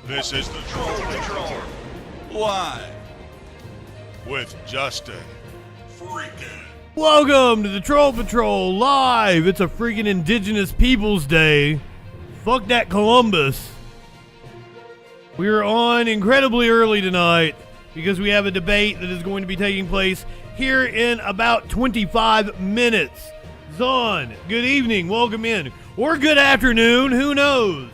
This is the Troll Patrol, live with Justin Freakin. Welcome to the Troll Patrol live. It's a freaking Indigenous Peoples Day. Fuck that Columbus. We are on incredibly early tonight because we have a debate that is going to be taking place here in about 25 minutes. Zon, good evening, welcome in. Or good afternoon, who knows?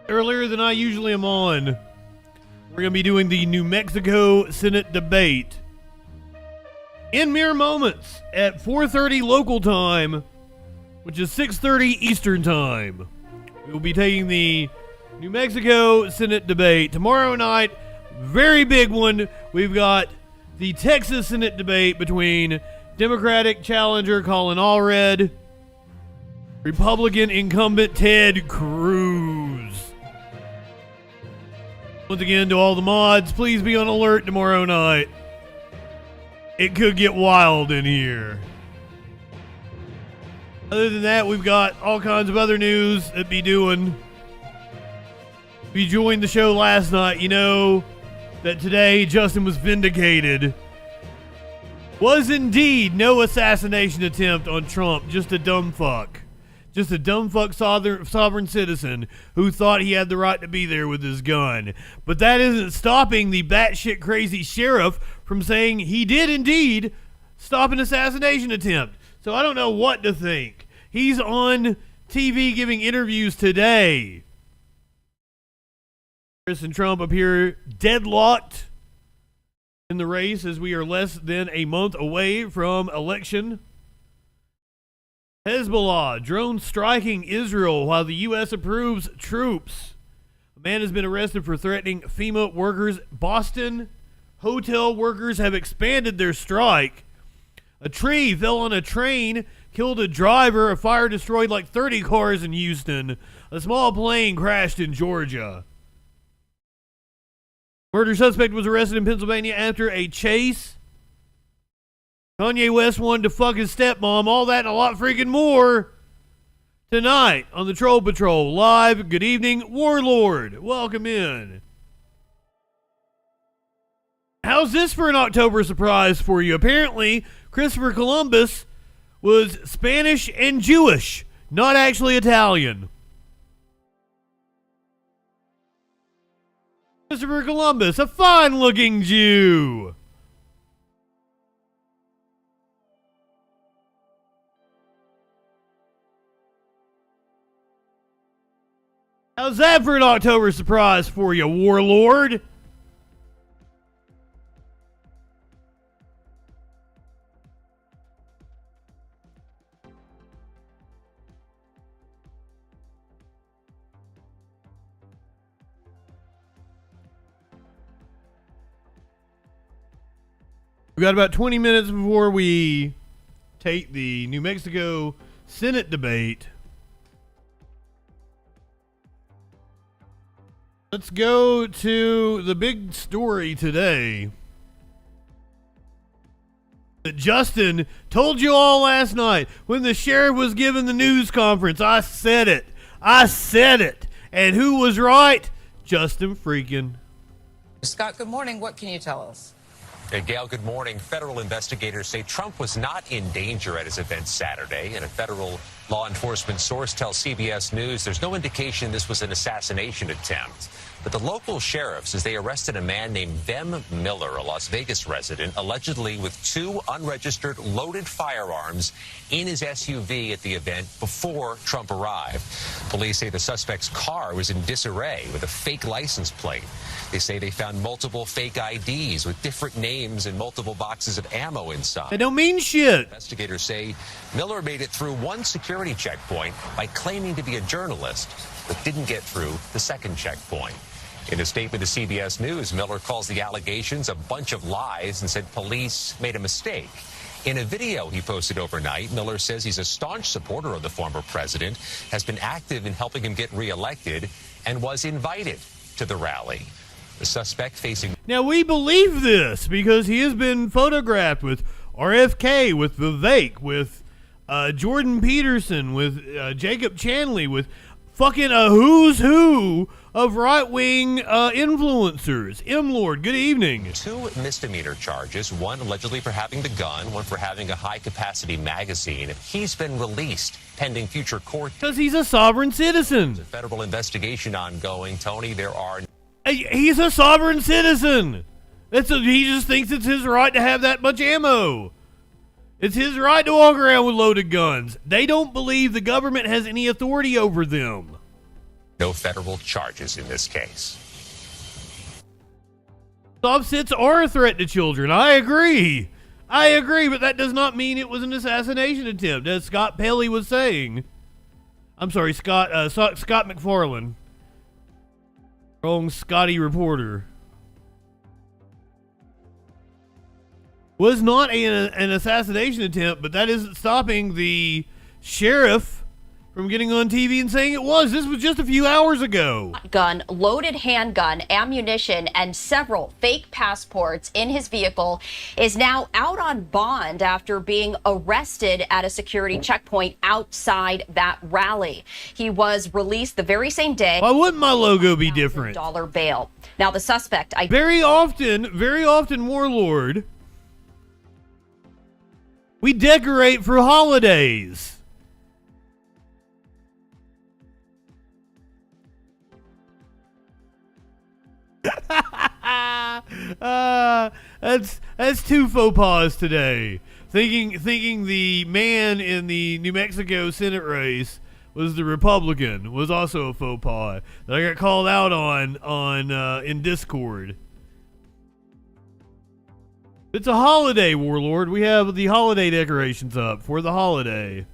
Earlier than I usually am on, we're going to be doing the New Mexico Senate debate. In mere moments at 4:30 local time, which is 6:30 Eastern time, we will be taking the New Mexico Senate debate. Tomorrow night, very big one, we've got the Texas Senate debate between Democratic challenger Colin Allred, Republican incumbent Ted Cruz. Once again, to all the mods, please be on alert tomorrow night. It could get wild in here. Other than that, we've got all kinds of other news that be doing. If you joined the show last night, you know that today Justin was vindicated. Was indeed no assassination attempt on Trump, just a dumb fuck. Just a dumb fuck sovereign citizen who thought he had the right to be there with his gun. But that isn't stopping the batshit crazy sheriff from saying he did indeed stop an assassination attempt. So I don't know what to think. He's on TV giving interviews today. Chris and Trump appear deadlocked in the race as we are less than a month away from election. Hezbollah, drone striking Israel while the U.S. approves troops. A man has been arrested for threatening FEMA workers. Boston hotel workers have expanded their strike. A tree fell on a train, killed a driver. A fire destroyed like 30 cars in Houston. A small plane crashed in Georgia. Murder suspect was arrested in Pennsylvania after a chase. Kanye West wanted to fuck his stepmom, all that and a lot freaking more tonight on the Troll Patrol live. Good evening, Warlord. Welcome in. How's this for an October surprise for you? Apparently, Christopher Columbus was Spanish and Jewish, not actually Italian. Christopher Columbus, a fine-looking Jew. How's that for an October surprise for you, Warlord? We've got about 20 minutes before we take the New Mexico Senate debate. Let's go to the big story today that Justin told you all last night when the sheriff was giving the news conference. I said it. And who was right? Justin Freakin. Scott, good morning. What can you tell us? Hey, Gail, good morning. Federal investigators say Trump was not in danger at his event Saturday, and a federal law enforcement source tells CBS News there's no indication this was an assassination attempt. But the local sheriffs says they arrested a man named Vem Miller, a Las Vegas resident, allegedly with 2 unregistered loaded firearms in his SUV at the event before Trump arrived. Police say the suspect's car was in disarray with a fake license plate. They say they found multiple fake IDs with different names and multiple boxes of ammo inside. They don't mean shit. Investigators say Miller made it through one security checkpoint by claiming to be a journalist, but didn't get through the second checkpoint. In a statement to CBS News, Miller calls the allegations a bunch of lies and said police made a mistake. In a video he posted overnight, Miller says he's a staunch supporter of the former president, has been active in helping him get reelected, and was invited to the rally. The suspect facing... Now, we believe this because he has been photographed with RFK, with Vivek, with Jordan Peterson, with Jacob Chanley, with fucking a who's who of right-wing influencers. M-Lord, good evening. 2 misdemeanor charges, one allegedly for having the gun, one for having a high-capacity magazine. He's been released pending future court. Because he's a sovereign citizen. A federal investigation ongoing. Tony, there are... He's a sovereign citizen. He just thinks it's his right to have that much ammo. It's his right to walk around with loaded guns. They don't believe the government has any authority over them. No federal charges in this case. Soft sits are a threat to children. I agree, but that does not mean it was an assassination attempt, as Scott Pelley was saying. I'm sorry, Scott McFarlane. Wrong Scotty reporter. Was not an assassination attempt, but that isn't stopping the sheriff from getting on TV and saying it was. This was just a few hours ago. Gun, loaded handgun, ammunition, and several fake passports in his vehicle is now out on bond after being arrested at a security checkpoint outside that rally. He was released the very same day. Why wouldn't my logo be different? $1,000 bail. Now the suspect... Very often, Warlord, we decorate for holidays. That's 2 faux pas today. Thinking the man in the New Mexico Senate race was the Republican was also a faux pas that I got called out on in Discord. It's a holiday, Warlord. We have the holiday decorations up for the holiday.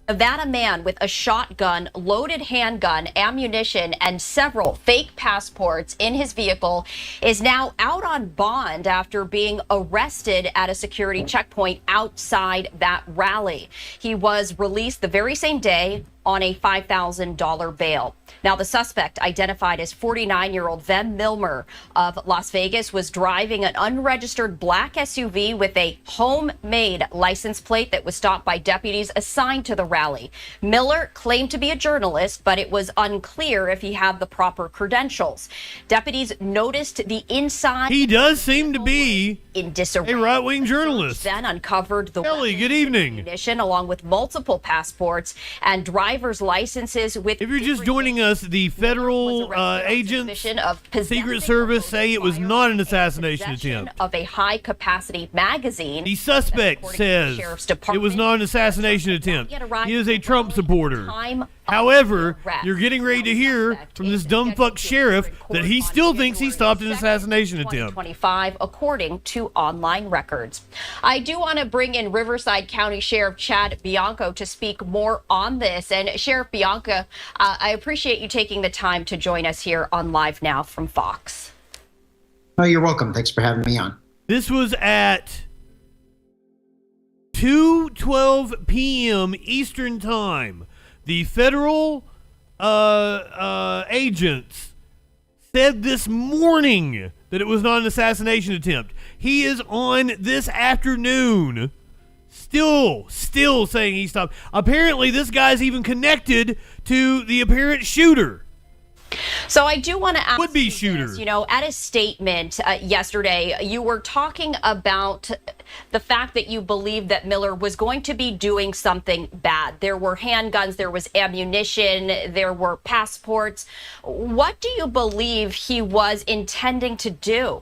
Nevada man with a shotgun, loaded handgun, ammunition, and several fake passports in his vehicle is now out on bond after being arrested at a security checkpoint outside that rally. He was released the very same day on a $5,000 bail. Now, the suspect, identified as 49-year-old Vem Milmer of Las Vegas, was driving an unregistered black SUV with a homemade license plate that was stopped by deputies assigned to the rally. Miller claimed to be a journalist, but it was unclear if he had the proper credentials. Deputies noticed the inside. He does seem to be in disarray. A right-wing journalist. Then uncovered the Kelly, good evening. Ammunition, along with multiple passports and driver's licenses. With if you're just joining us, the federal agents, Secret Service say it was not an assassination attempt. Of a high-capacity magazine. The suspect says it was not an assassination attempt. He is a Trump supporter. However, you're getting ready to hear from this dumb fuck sheriff that he still thinks he stopped an assassination attempt. 2025, according to online records. I do want to bring in Riverside County Sheriff Chad Bianco to speak more on this. And Sheriff Bianco, I appreciate you taking the time to join us here on Live Now from Fox. Oh, you're welcome. Thanks for having me on. This was at 2:12 p.m. Eastern Time. The federal agents said this morning that it was not an assassination attempt. He is on this afternoon still saying he stopped. Apparently, this guy's even connected to the apparent shooter. So I do want to ask would-be shooter. This, at a statement yesterday, you were talking about the fact that you believed that Miller was going to be doing something bad. There were handguns, there was ammunition, there were passports. What do you believe he was intending to do?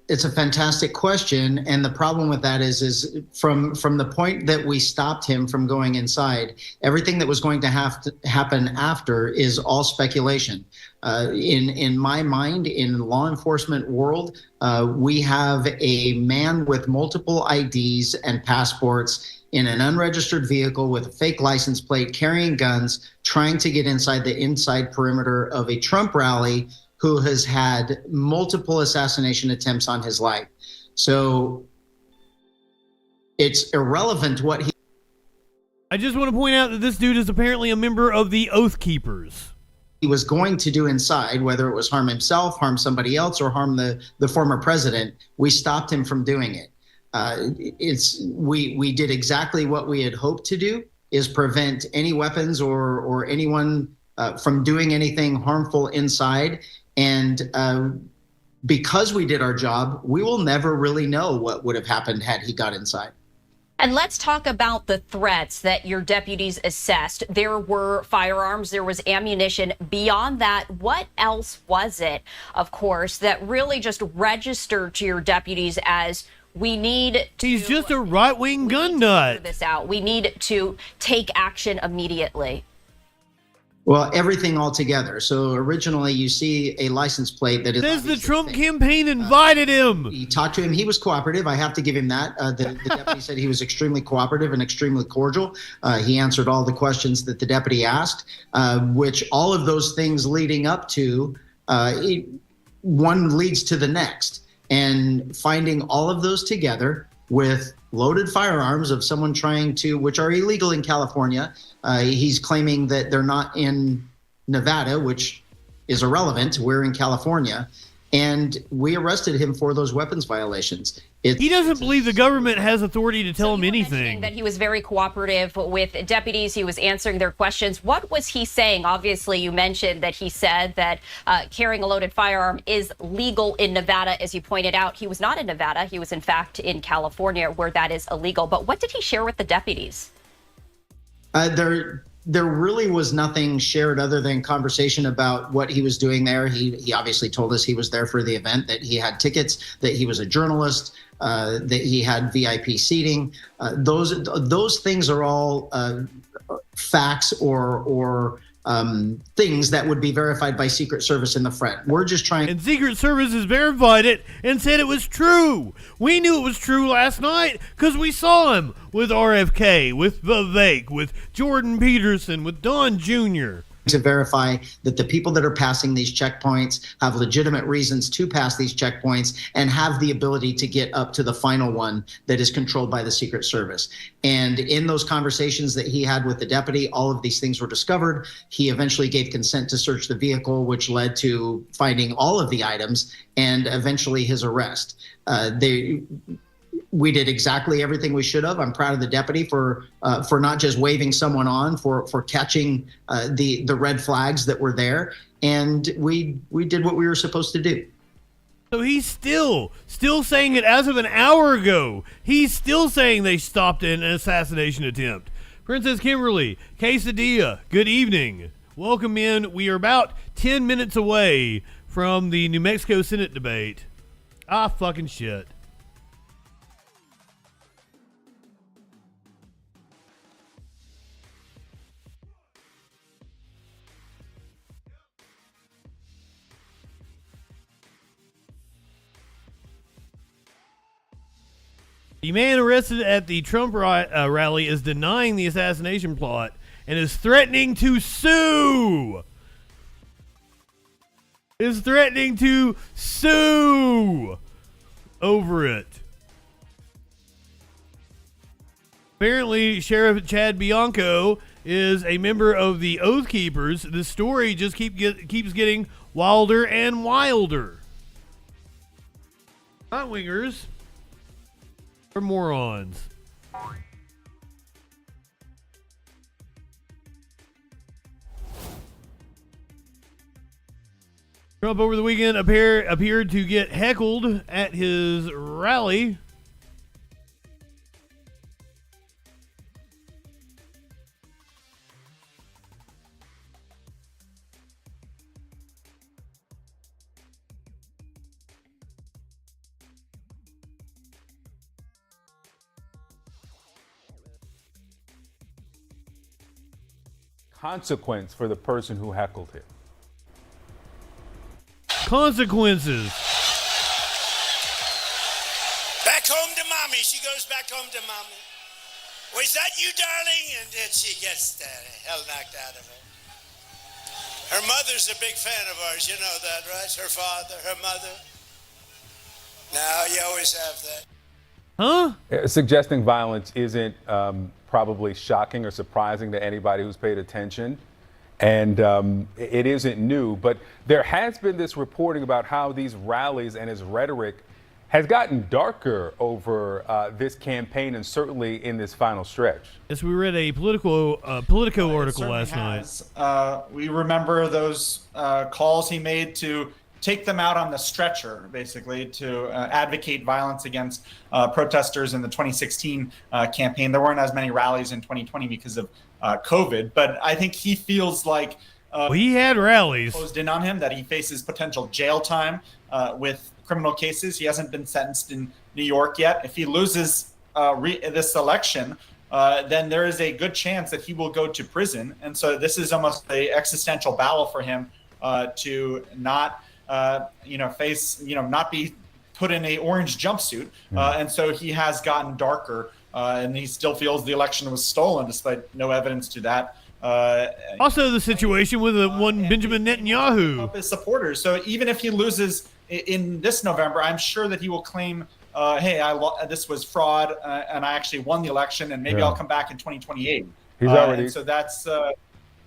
It's a fantastic question, and the problem with that is from the point that we stopped him from going inside, everything that was going to have to happen after is all speculation. In my mind, in law enforcement world, we have a man with multiple IDs and passports in an unregistered vehicle with a fake license plate, carrying guns, trying to get inside the inside perimeter of a Trump rally, who has had multiple assassination attempts on his life. So it's irrelevant what he... I just want to point out that this dude is apparently a member of the Oath Keepers. He was going to do inside, whether it was harm himself, harm somebody else, or harm the former president. We stopped him from doing it. We did exactly what we had hoped to do. is prevent any weapons or anyone from doing anything harmful inside. And because we did our job, we will never really know what would have happened had he got inside. And let's talk about the threats that your deputies assessed. There were firearms, there was ammunition. Beyond that, what else was it, of course, that really just registered to your deputies as we need to... He's just a right-wing gun nut. ...this out. We need to take action immediately. Well, everything all together. So originally you see a license plate that is... Says the Trump campaign invited him. He talked to him. He was cooperative. I have to give him that. The deputy said he was extremely cooperative and extremely cordial. He answered all the questions that the deputy asked, which all of those things leading up to, one leads to the next. And finding all of those together with loaded firearms of someone trying to, which are illegal in California. He's claiming that they're not in Nevada, which is irrelevant. We're in California. And we arrested him for those weapons violations. He doesn't believe the government has authority to tell him anything. That he was very cooperative with deputies. He was answering their questions. What was he saying? Obviously, you mentioned that he said that carrying a loaded firearm is legal in Nevada. As you pointed out, he was not in Nevada. He was, in fact, in California, where that is illegal. But what did he share with the deputies? There really was nothing shared other than conversation about what he was doing there. He obviously told us he was there for the event, that he had tickets, that he was a journalist, that he had VIP seating. Those things are all facts or things that would be verified by Secret Service in the front. We're just trying. And Secret Service has verified it and said it was true. We knew it was true last night because we saw him with RFK, with Vivek, with Jordan Peterson, with Don Jr. To verify that the people that are passing these checkpoints have legitimate reasons to pass these checkpoints and have the ability to get up to the final one that is controlled by the Secret Service. And in those conversations that he had with the deputy, all of these things were discovered. He eventually gave consent to search the vehicle, which led to finding all of the items and eventually his arrest. We did exactly everything we should have. I'm proud of the deputy for not just waving someone on, for catching the red flags that were there, and we did what we were supposed to do. So he's still saying it as of an hour ago. He's still saying they stopped an assassination attempt. Princess Kimberly, Quesadilla, good evening. Welcome in. We are about 10 minutes away from the New Mexico Senate debate. Ah, fucking shit. The man arrested at the Trump rally is denying the assassination plot and is threatening to sue. Over it. Apparently, Sheriff Chad Bianco is a member of the Oath Keepers. The story just keeps getting wilder and wilder. Right-wingers are morons. Trump over the weekend appeared to get heckled at his rally. Consequence for the person who heckled him. Consequences. Back home to mommy. She goes back home to mommy. Was that you, darling? And then she gets the hell knocked out of her. Her mother's a big fan of ours. You know that, right? Her father, her mother. Now, you always have that. Huh? Suggesting violence isn't probably shocking or surprising to anybody who's paid attention. And it isn't new, but there has been this reporting about how these rallies and his rhetoric has gotten darker over this campaign and certainly in this final stretch. Yes, we read a Politico article last night. We remember those calls he made to take them out on the stretcher, basically, to advocate violence against protesters in the 2016 campaign. There weren't as many rallies in 2020 because of COVID, but I think he feels like he had rallies closed in on him, that he faces potential jail time with criminal cases. He hasn't been sentenced in New York yet. If he loses this election, then there is a good chance that he will go to prison. And so this is almost an existential battle for him to not, face, not be put in a orange jumpsuit. And so he has gotten darker, and he still feels the election was stolen, despite no evidence to that. Also, the situation with one Benjamin Netanyahu. His supporters. So even if he loses in this November, I'm sure that he will claim, hey, this was fraud, and I actually won the election, and maybe I'll come back in 2028. He's already so that's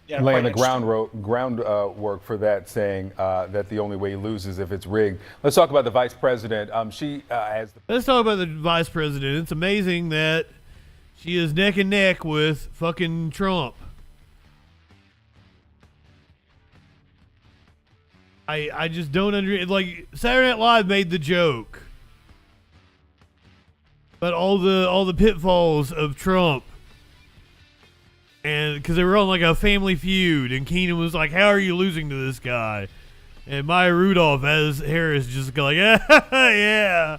laying the groundwork for that, saying that the only way he loses if it's rigged. Let's talk about the vice president. Let's talk about the vice president. It's amazing that she is neck and neck with fucking Trump. I just don't understand. Like, Saturday Night Live made the joke, but all the pitfalls of Trump, and because they were on like a Family Feud, and Keenan was like, "How are you losing to this guy?" And Maya Rudolph as Harris just go like, "Yeah."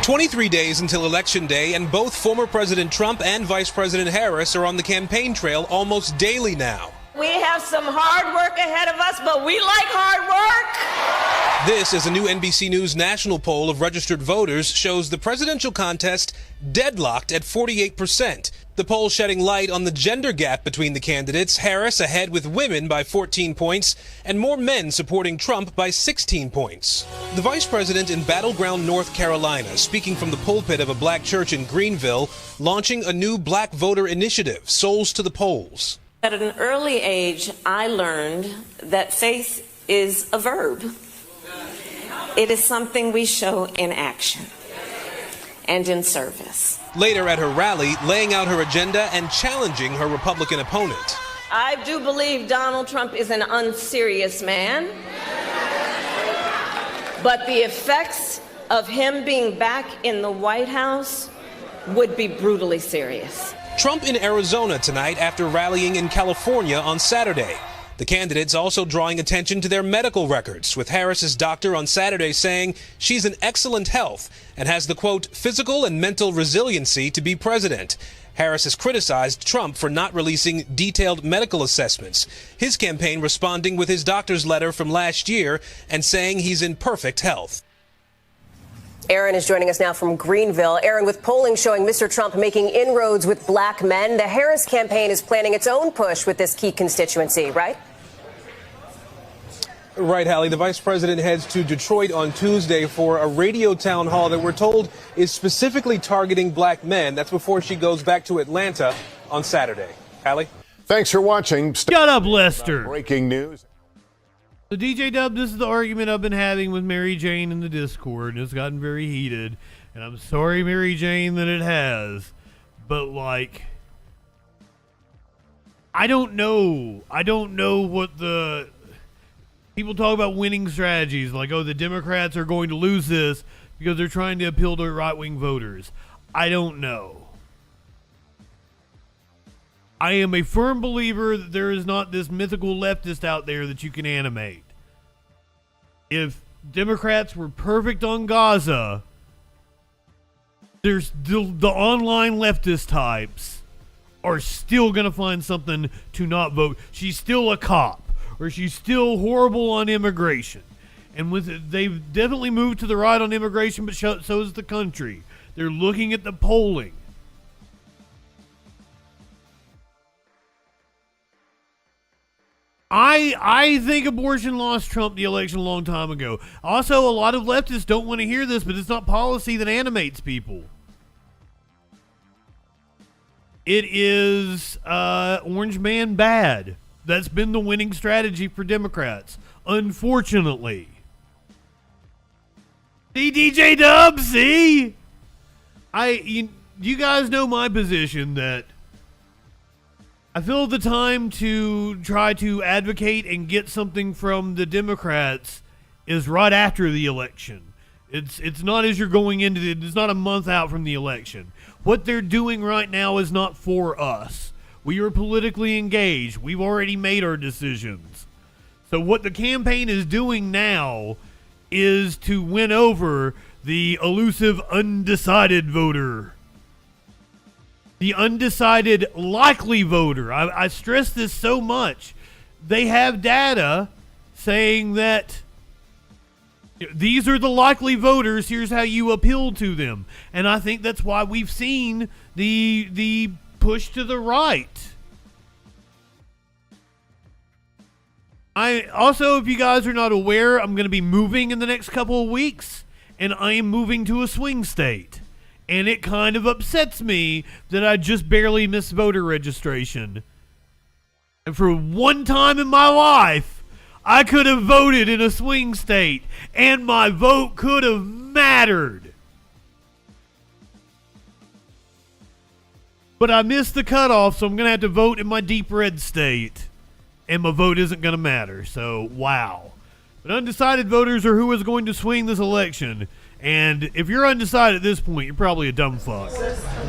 23 days until Election Day, and both former President Trump and Vice President Harris are on the campaign trail almost daily now. We have some hard work ahead of us, but we like hard work. This, as a new NBC News national poll of registered voters shows the presidential contest deadlocked at 48%. The poll shedding light on the gender gap between the candidates, Harris ahead with women by 14 points and more men supporting Trump by 16 points. The vice president in battleground North Carolina, speaking from the pulpit of a black church in Greenville, launching a new black voter initiative, Souls to the Polls. At an early age, I learned that faith is a verb. It is something we show in action and in service. Later at her rally, laying out her agenda and challenging her Republican opponent. I do believe Donald Trump is an unserious man, but the effects of him being back in the White House would be brutally serious. Trump in Arizona tonight after rallying in California on Saturday. The candidates also drawing attention to their medical records, with Harris's doctor on Saturday saying she's in excellent health and has the, quote, physical and mental resiliency to be president. Harris has criticized Trump for not releasing detailed medical assessments, his campaign responding with his doctor's letter from last year and saying he's in perfect health. Aaron is joining us now from Greenville. Aaron, with polling showing Mr. Trump making inroads with black men, the Harris campaign is planning its own push with this key constituency, right? Right, Hallie. The vice president heads to Detroit on Tuesday for a radio town hall that we're told is specifically targeting black men. That's before she goes back to Atlanta on Saturday. Hallie? Thanks for watching. Shut up, Lester. Breaking news. So DJ Dub, this is the argument I've been having with Mary Jane in the Discord, and it's gotten very heated. And I'm sorry, Mary Jane, that it has. But, like, I don't know. I don't know what the... People talk about winning strategies, like, oh, the Democrats are going to lose this because they're trying to appeal to right-wing voters. I don't know. I am a firm believer that there is not this mythical leftist out there that you can animate. If Democrats were perfect on Gaza, there's the online leftist types are still going to find something to not vote. She's still a cop, or she's still horrible on immigration. And they've definitely moved to the right on immigration, but so is the country. They're looking at the polling. I think abortion lost Trump the election a long time ago. Also, a lot of leftists don't want to hear this, but it's not policy that animates people. It is Orange Man bad. That's been the winning strategy for Democrats, unfortunately. See, DJ Dub, see? You guys know my position that I feel the time to try to advocate and get something from the Democrats is right after the election. It's not as you're going into it's not a month out from the election. What they're doing right now is not for us. We are politically engaged. We've already made our decisions. So what the campaign is doing now is to win over the elusive undecided voter. The undecided likely voter. I stress this so much. They have data saying that these are the likely voters. Here's how you appeal to them. And I think that's why we've seen the push to the right. I also, if you guys are not aware, I'm going to be moving in the next couple of weeks, and I am moving to a swing state. And it kind of upsets me that I just barely missed voter registration. And for one time in my life, I could have voted in a swing state, and my vote could have mattered. But I missed the cutoff, so I'm going to have to vote in my deep red state. And my vote isn't going to matter, so wow. But undecided voters are who is going to swing this election. And if you're undecided at this point, you're probably a dumb fuck.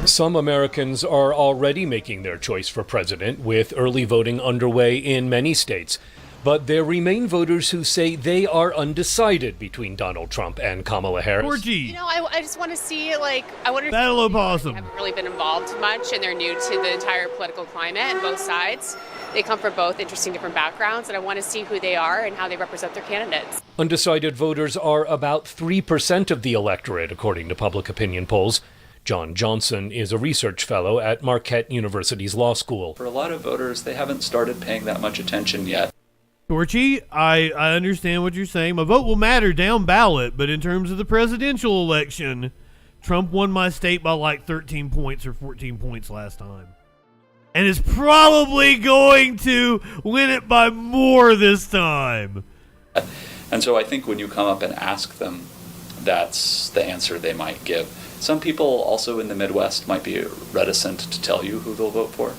Some Americans are already making their choice for president, with early voting underway in many states. But there remain voters who say they are undecided between Donald Trump and Kamala Harris. You know, I just want to see, I wonder if Battle Opossum haven't really been involved much, and they're new to the entire political climate on both sides. They come from both interesting different backgrounds, and I want to see who they are and how they represent their candidates. Undecided voters are about 3% of the electorate, according to public opinion polls. John Johnson is a research fellow at Marquette University's law school. For a lot of voters, they haven't started paying that much attention yet. Torchy, I understand what you're saying. My vote will matter down ballot, but in terms of the presidential election, Trump won my state by like 13 points or 14 points last time. And is probably going to win it by more this time. And so I think when you come up and ask them, that's the answer they might give. Some people also in the Midwest might be reticent to tell you who they'll vote for.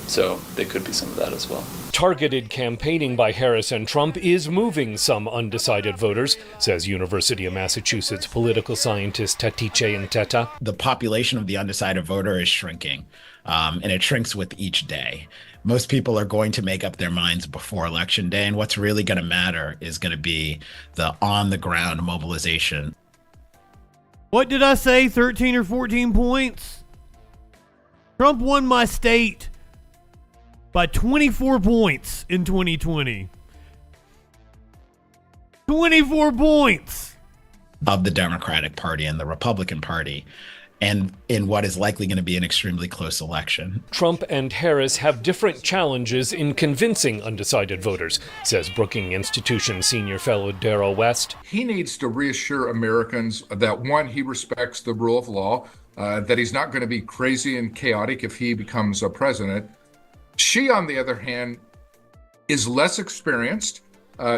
So there could be some of that as well. Targeted campaigning by Harris and Trump is moving some undecided voters, says University of Massachusetts political scientist Tatice Nteta. The population of the undecided voter is shrinking, and it shrinks with each day. Most people are going to make up their minds before Election Day, and what's really going to matter is going to be the on-the-ground mobilization. What did I say, 13 or 14 points? Trump won my state by 24 points in 2020. 24 points! Of the Democratic Party and the Republican Party, and in what is likely going to be an extremely close election. Trump and Harris have different challenges in convincing undecided voters, says Brookings Institution senior fellow Darrell West. He needs to reassure Americans that, one, he respects the rule of law, that he's not going to be crazy and chaotic if he becomes a president. She, on the other hand, is less experienced.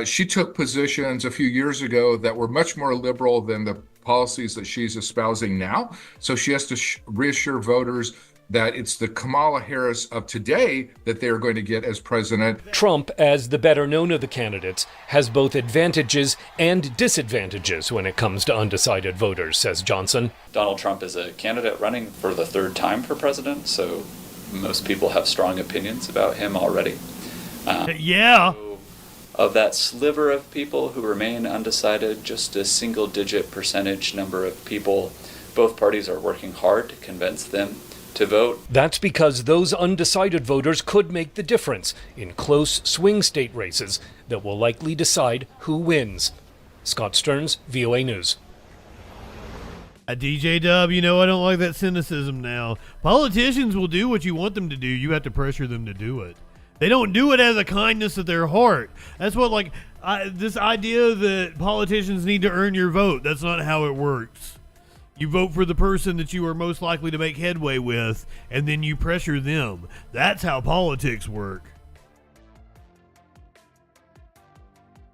She took positions a few years ago that were much more liberal than the policies that she's espousing now. So she has to reassure voters that it's the Kamala Harris of today that they're going to get as president. Trump, as the better known of the candidates, has both advantages and disadvantages when it comes to undecided voters, says Johnson. Donald Trump is a candidate running for the third time for president, so most people have strong opinions about him already. Yeah. So of that sliver of people who remain undecided, just a single-digit percentage number of people, both parties are working hard to convince them to vote. That's because those undecided voters could make the difference in close swing state races that will likely decide who wins. Scott Stearns, VOA News. DJ Dub, you know I don't like that cynicism now. Politicians will do what you want them to do. You have to pressure them to do it. They don't do it as a kindness of their heart. That's what, this idea that politicians need to earn your vote. That's not how it works. You vote for the person that you are most likely to make headway with, and then you pressure them. That's how politics work.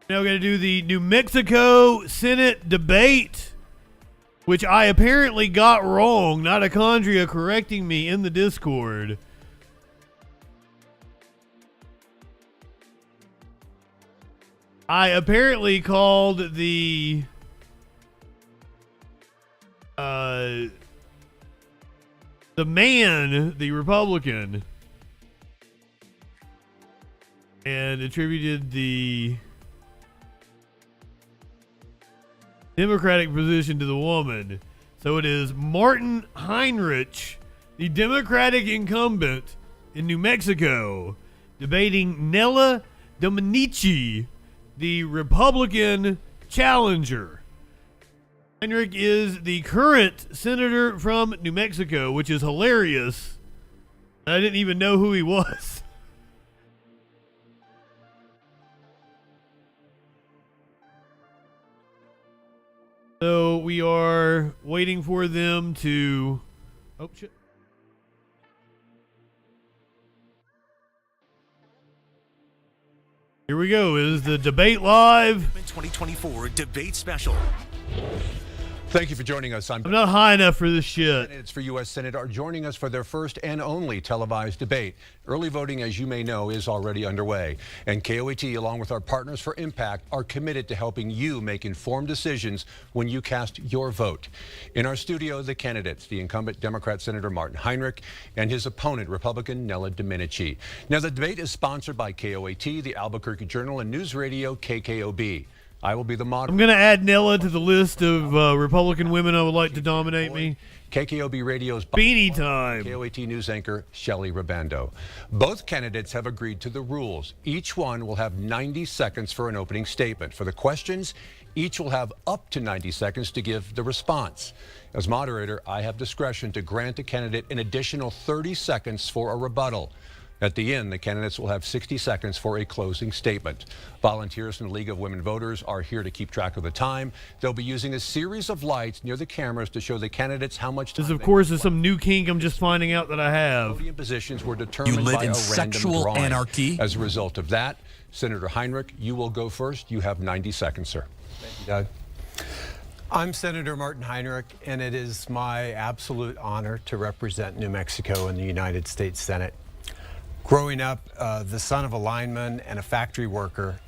Now we're going to do the New Mexico Senate debate, which I apparently got wrong. Mitochondria correcting me in the Discord. I apparently called the man, the Republican, and attributed the Democratic position to the woman. So it is Martin Heinrich, the Democratic incumbent in New Mexico, debating Nella Dominici, the Republican challenger. Heinrich is the current senator from New Mexico, which is hilarious. I didn't even know who he was. So we are waiting for them to... Oh, shit. Here we go. Is the debate live? 2024 debate special. Thank you for joining us. I'm not high enough for this shit. Candidates for U.S. Senate are joining us for their first and only televised debate. Early voting, as you may know, is already underway. And KOAT, along with our partners for Impact, are committed to helping you make informed decisions when you cast your vote. In our studio, the candidates, the incumbent Democrat Senator Martin Heinrich and his opponent, Republican Nella Dominici. Now, the debate is sponsored by KOAT, the Albuquerque Journal, and News Radio KKOB. I will be the moderator. I'm going to add Nella to the list of Republican women I would like to dominate me. KKOB Radio's Beanie Time. KOAT News anchor Shelley Rabando. Both candidates have agreed to the rules. Each one will have 90 seconds for an opening statement. For the questions, each will have up to 90 seconds to give the response. As moderator, I have discretion to grant a candidate an additional 30 seconds for a rebuttal. At the end, the candidates will have 60 seconds for a closing statement. Volunteers from the League of Women Voters are here to keep track of the time. They'll be using a series of lights near the cameras to show the candidates how much time. This, of course, is some new kink I'm just finding out that I have. Podium positions were determined You live by in a sexual random drawing. anarchy. As a result of that, Senator Heinrich, you will go first. You have 90 seconds, sir. Thank you, Doug. I'm Senator Martin Heinrich, and it is my absolute honor to represent New Mexico in the United States Senate. Growing up, the son of a lineman and a factory worker,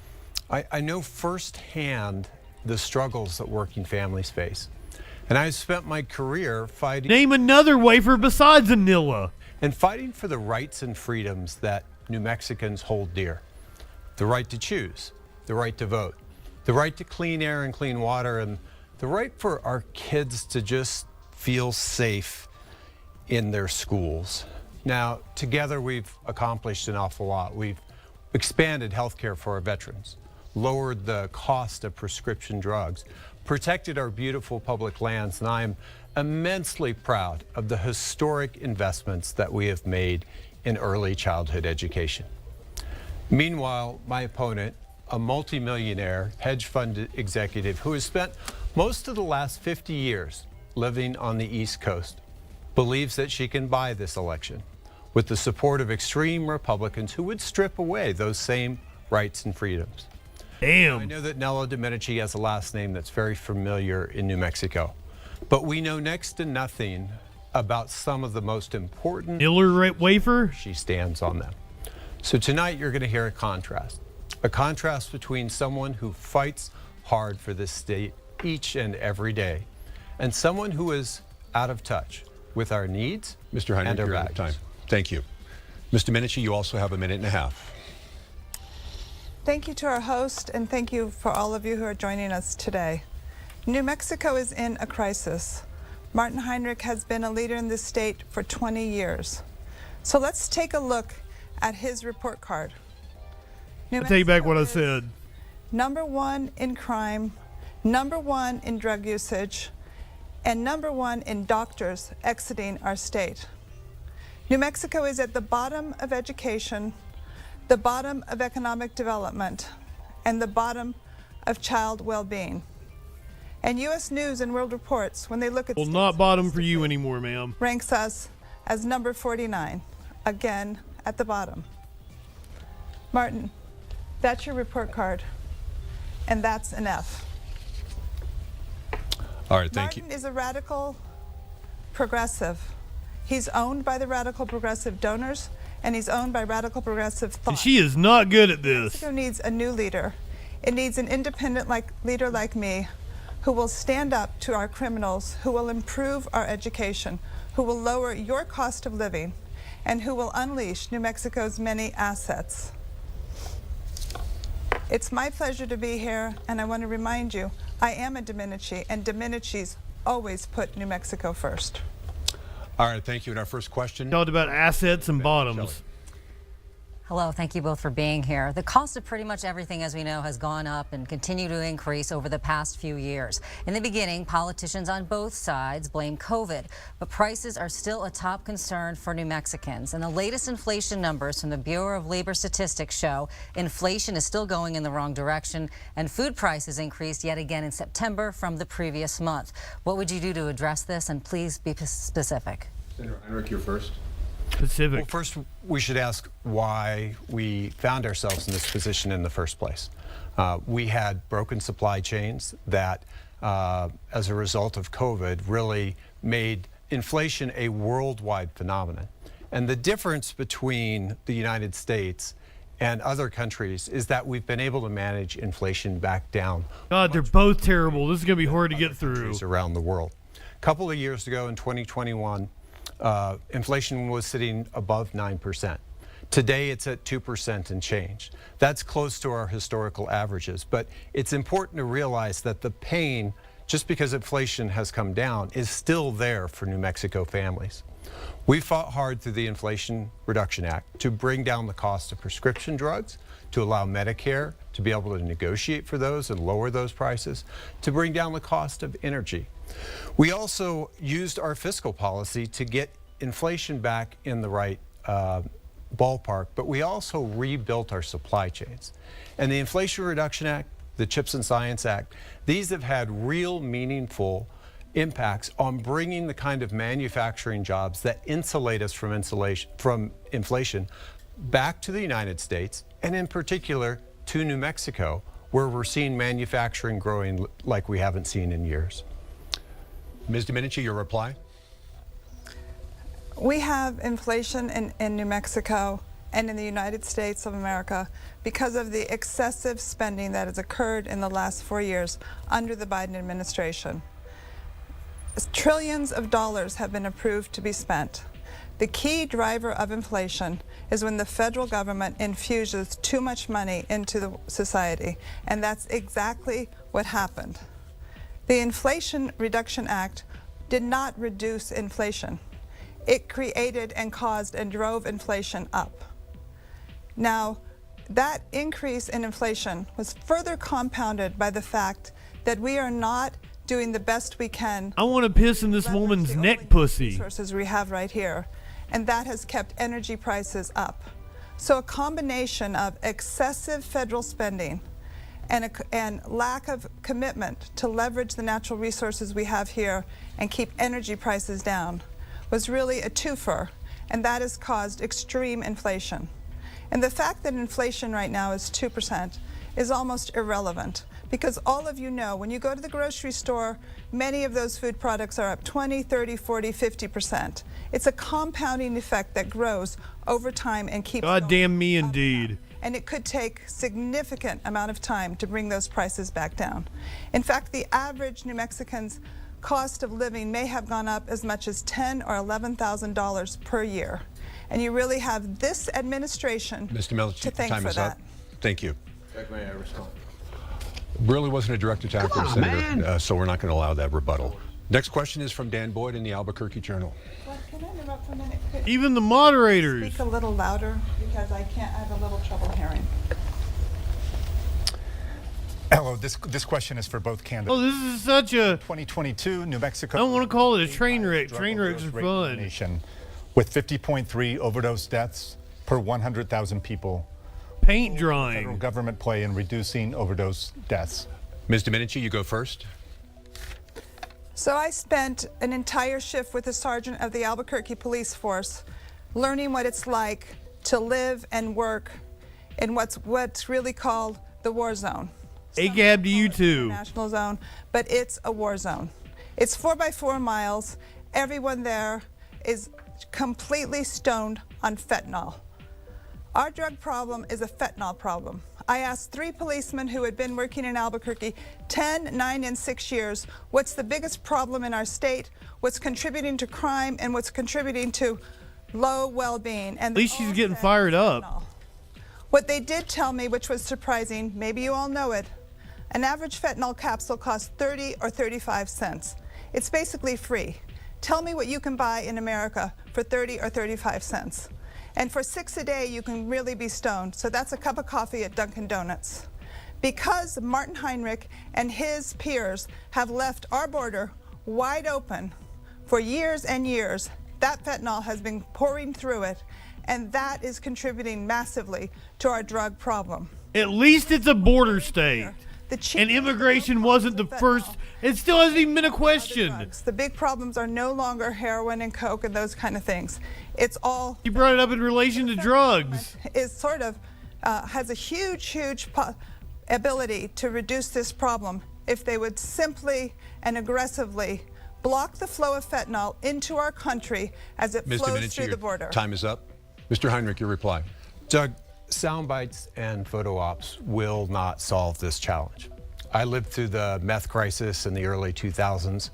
I know firsthand the struggles that working families face. And I've spent my career fighting... Name another wafer besides a Nilla. And fighting for the rights and freedoms that New Mexicans hold dear. The right to choose, the right to vote, the right to clean air and clean water, and the right for our kids to just feel safe in their schools. Now, together we've accomplished an awful lot. We've expanded health care for our veterans, lowered the cost of prescription drugs, protected our beautiful public lands, and I'm immensely proud of the historic investments that we have made in early childhood education. Meanwhile, my opponent, a multimillionaire hedge fund executive who has spent most of the last 50 years living on the East Coast, believes that she can buy this election with the support of extreme Republicans who would strip away those same rights and freedoms. Damn. I know that Nella Dominici has a last name that's very familiar in New Mexico, but we know next to nothing about some of the most important Miller wafer. She stands on them. So tonight you're going to hear a contrast between someone who fights hard for this state each and every day and someone who is out of touch with our needs. Mr. Heinrich, and our you're out of time. Thank you. Ms. Dominici, you also have a minute and a half. Thank you to our host, and thank you for all of you who are joining us today. New Mexico is in a crisis. Martin Heinrich has been a leader in this state for 20 years. So let's take a look at his report card. I take back what I said. #1 in crime, #1 in drug usage, and #1 in doctors exiting our state. New Mexico is at the bottom of education, the bottom of economic development, and the bottom of child well-being. And U.S. News and World Reports, when they look at... Well, not bottom for you anymore, ma'am. ...ranks us as number 49, again at the bottom. Martin, that's your report card. and that's enough. All right, thank you. Martin is a radical progressive. He's owned by the radical progressive donors, and he's owned by radical progressive thought. And she is not good at this. Mexico needs a new leader. It needs an independent leader like me, who will stand up to our criminals, who will improve our education, who will lower your cost of living, and who will unleash New Mexico's many assets. It's my pleasure to be here, and I want to remind you, I am a Dominici, and Dominicis always put New Mexico first. All right, thank you. And our first question. Talked about assets and bottoms. Hello, thank you both for being here. The cost of pretty much everything, as we know, has gone up and continue to increase over the past few years. In the beginning, politicians on both sides blame COVID, but prices are still a top concern for New Mexicans. And the latest inflation numbers from the Bureau of Labor Statistics show inflation is still going in the wrong direction, and food prices increased yet again in September from the previous month. What would you do to address this? And please be specific. Senator Heinrich, you're first. Specific. Well, first, we should ask why we found ourselves in this position in the first place. We had broken supply chains that, as a result of COVID, really made inflation a worldwide phenomenon. And the difference between the United States and other countries is that we've been able to manage inflation back down. God, they're both terrible. This is going to be hard to get through. Around the world. A couple of years ago in 2021, inflation was sitting above 9%. Today it's at 2% and change. That's close to our historical averages, but it's important to realize that the pain, just because inflation has come down, is still there for New Mexico families. We fought hard through the Inflation Reduction Act to bring down the cost of prescription drugs, to allow Medicare to be able to negotiate for those and lower those prices, to bring down the cost of energy. We also used our fiscal policy to get inflation back in the right ballpark, but we also rebuilt our supply chains. And the Inflation Reduction Act, the CHIPS and Science Act, these have had real meaningful impacts on bringing the kind of manufacturing jobs that insulate us from inflation back to the United States, and in particular to New Mexico, where we're seeing manufacturing growing like we haven't seen in years. Ms. Domenici, your reply? We have inflation in New Mexico and in the United States of America because of the excessive spending that has occurred in the last 4 years under the Biden administration. Trillions of dollars have been approved to be spent. The key driver of inflation is when the federal government infuses too much money into the society, and that's exactly what happened. The Inflation Reduction Act did not reduce inflation. It created and caused and drove inflation up. Now, that increase in inflation was further compounded by the fact that we are not doing the best we can. I want to piss in this woman's neck pussy. Resources we have right here, and that has kept energy prices up. So a combination of excessive federal spending and lack of commitment to leverage the natural resources we have here and keep energy prices down was really a twofer, and that has caused extreme inflation. And the fact that inflation right now is 2% is almost irrelevant, because all of you know when you go to the grocery store, many of those food products are up 20, 30, 40, 50%. It's a compounding effect that grows over time and keeps going. God damn me indeed. And it could take significant amount of time to bring those prices back down. In fact, the average New Mexican's cost of living may have gone up as much as $10,000 or $11,000 per year. And you really have this administration to thank for that. Thank you. May I respond? Really wasn't a direct attack from Senator, so we're not going to allow that rebuttal. Next question is from Dan Boyd in the Albuquerque Journal. Can I interrupt for a minute? Even the moderators. Speak a little louder because I have a little trouble hearing. Hello, this question is for both candidates. Oh, this is such a 2022 New Mexico. I don't want to call it a train wreck. Train wrecks are fun. With 50.3 overdose deaths per 100,000 people. Paint drying. Federal government play in reducing overdose deaths. Ms. Domenici, you go first. So I spent an entire shift with a sergeant of the Albuquerque Police Force learning what it's like to live and work in what's really called the war zone. AGAB to you too. National zone, but it's a war zone. It's 4x4 miles. Everyone there is completely stoned on fentanyl. Our drug problem is a fentanyl problem. I asked 3 policemen who had been working in Albuquerque 10, 9, and 6 years, what's the biggest problem in our state, what's contributing to crime, and what's contributing to low well-being. And at least she's getting fired up. What they did tell me, which was surprising, maybe you all know it, an average fentanyl capsule costs 30 or 35 cents. It's basically free. Tell me what you can buy in America for 30 or 35 cents. And for 6 a day, you can really be stoned. So that's a cup of coffee at Dunkin' Donuts. Because Martin Heinrich and his peers have left our border wide open for years and years, that fentanyl has been pouring through it, and that is contributing massively to our drug problem. At least it's a border state. And immigration wasn't the first. It still hasn't even been a question. The big problems are no longer heroin and coke and those kind of things. It's all. You brought it up in relation to drugs. Is sort of has a huge ability to reduce this problem if they would simply and aggressively block the flow of fentanyl into our country as it flows through the border. Time is up. Mr. Heinrich, your reply. Doug, sound bites and photo ops will not solve this challenge. I lived through the meth crisis in the early 2000s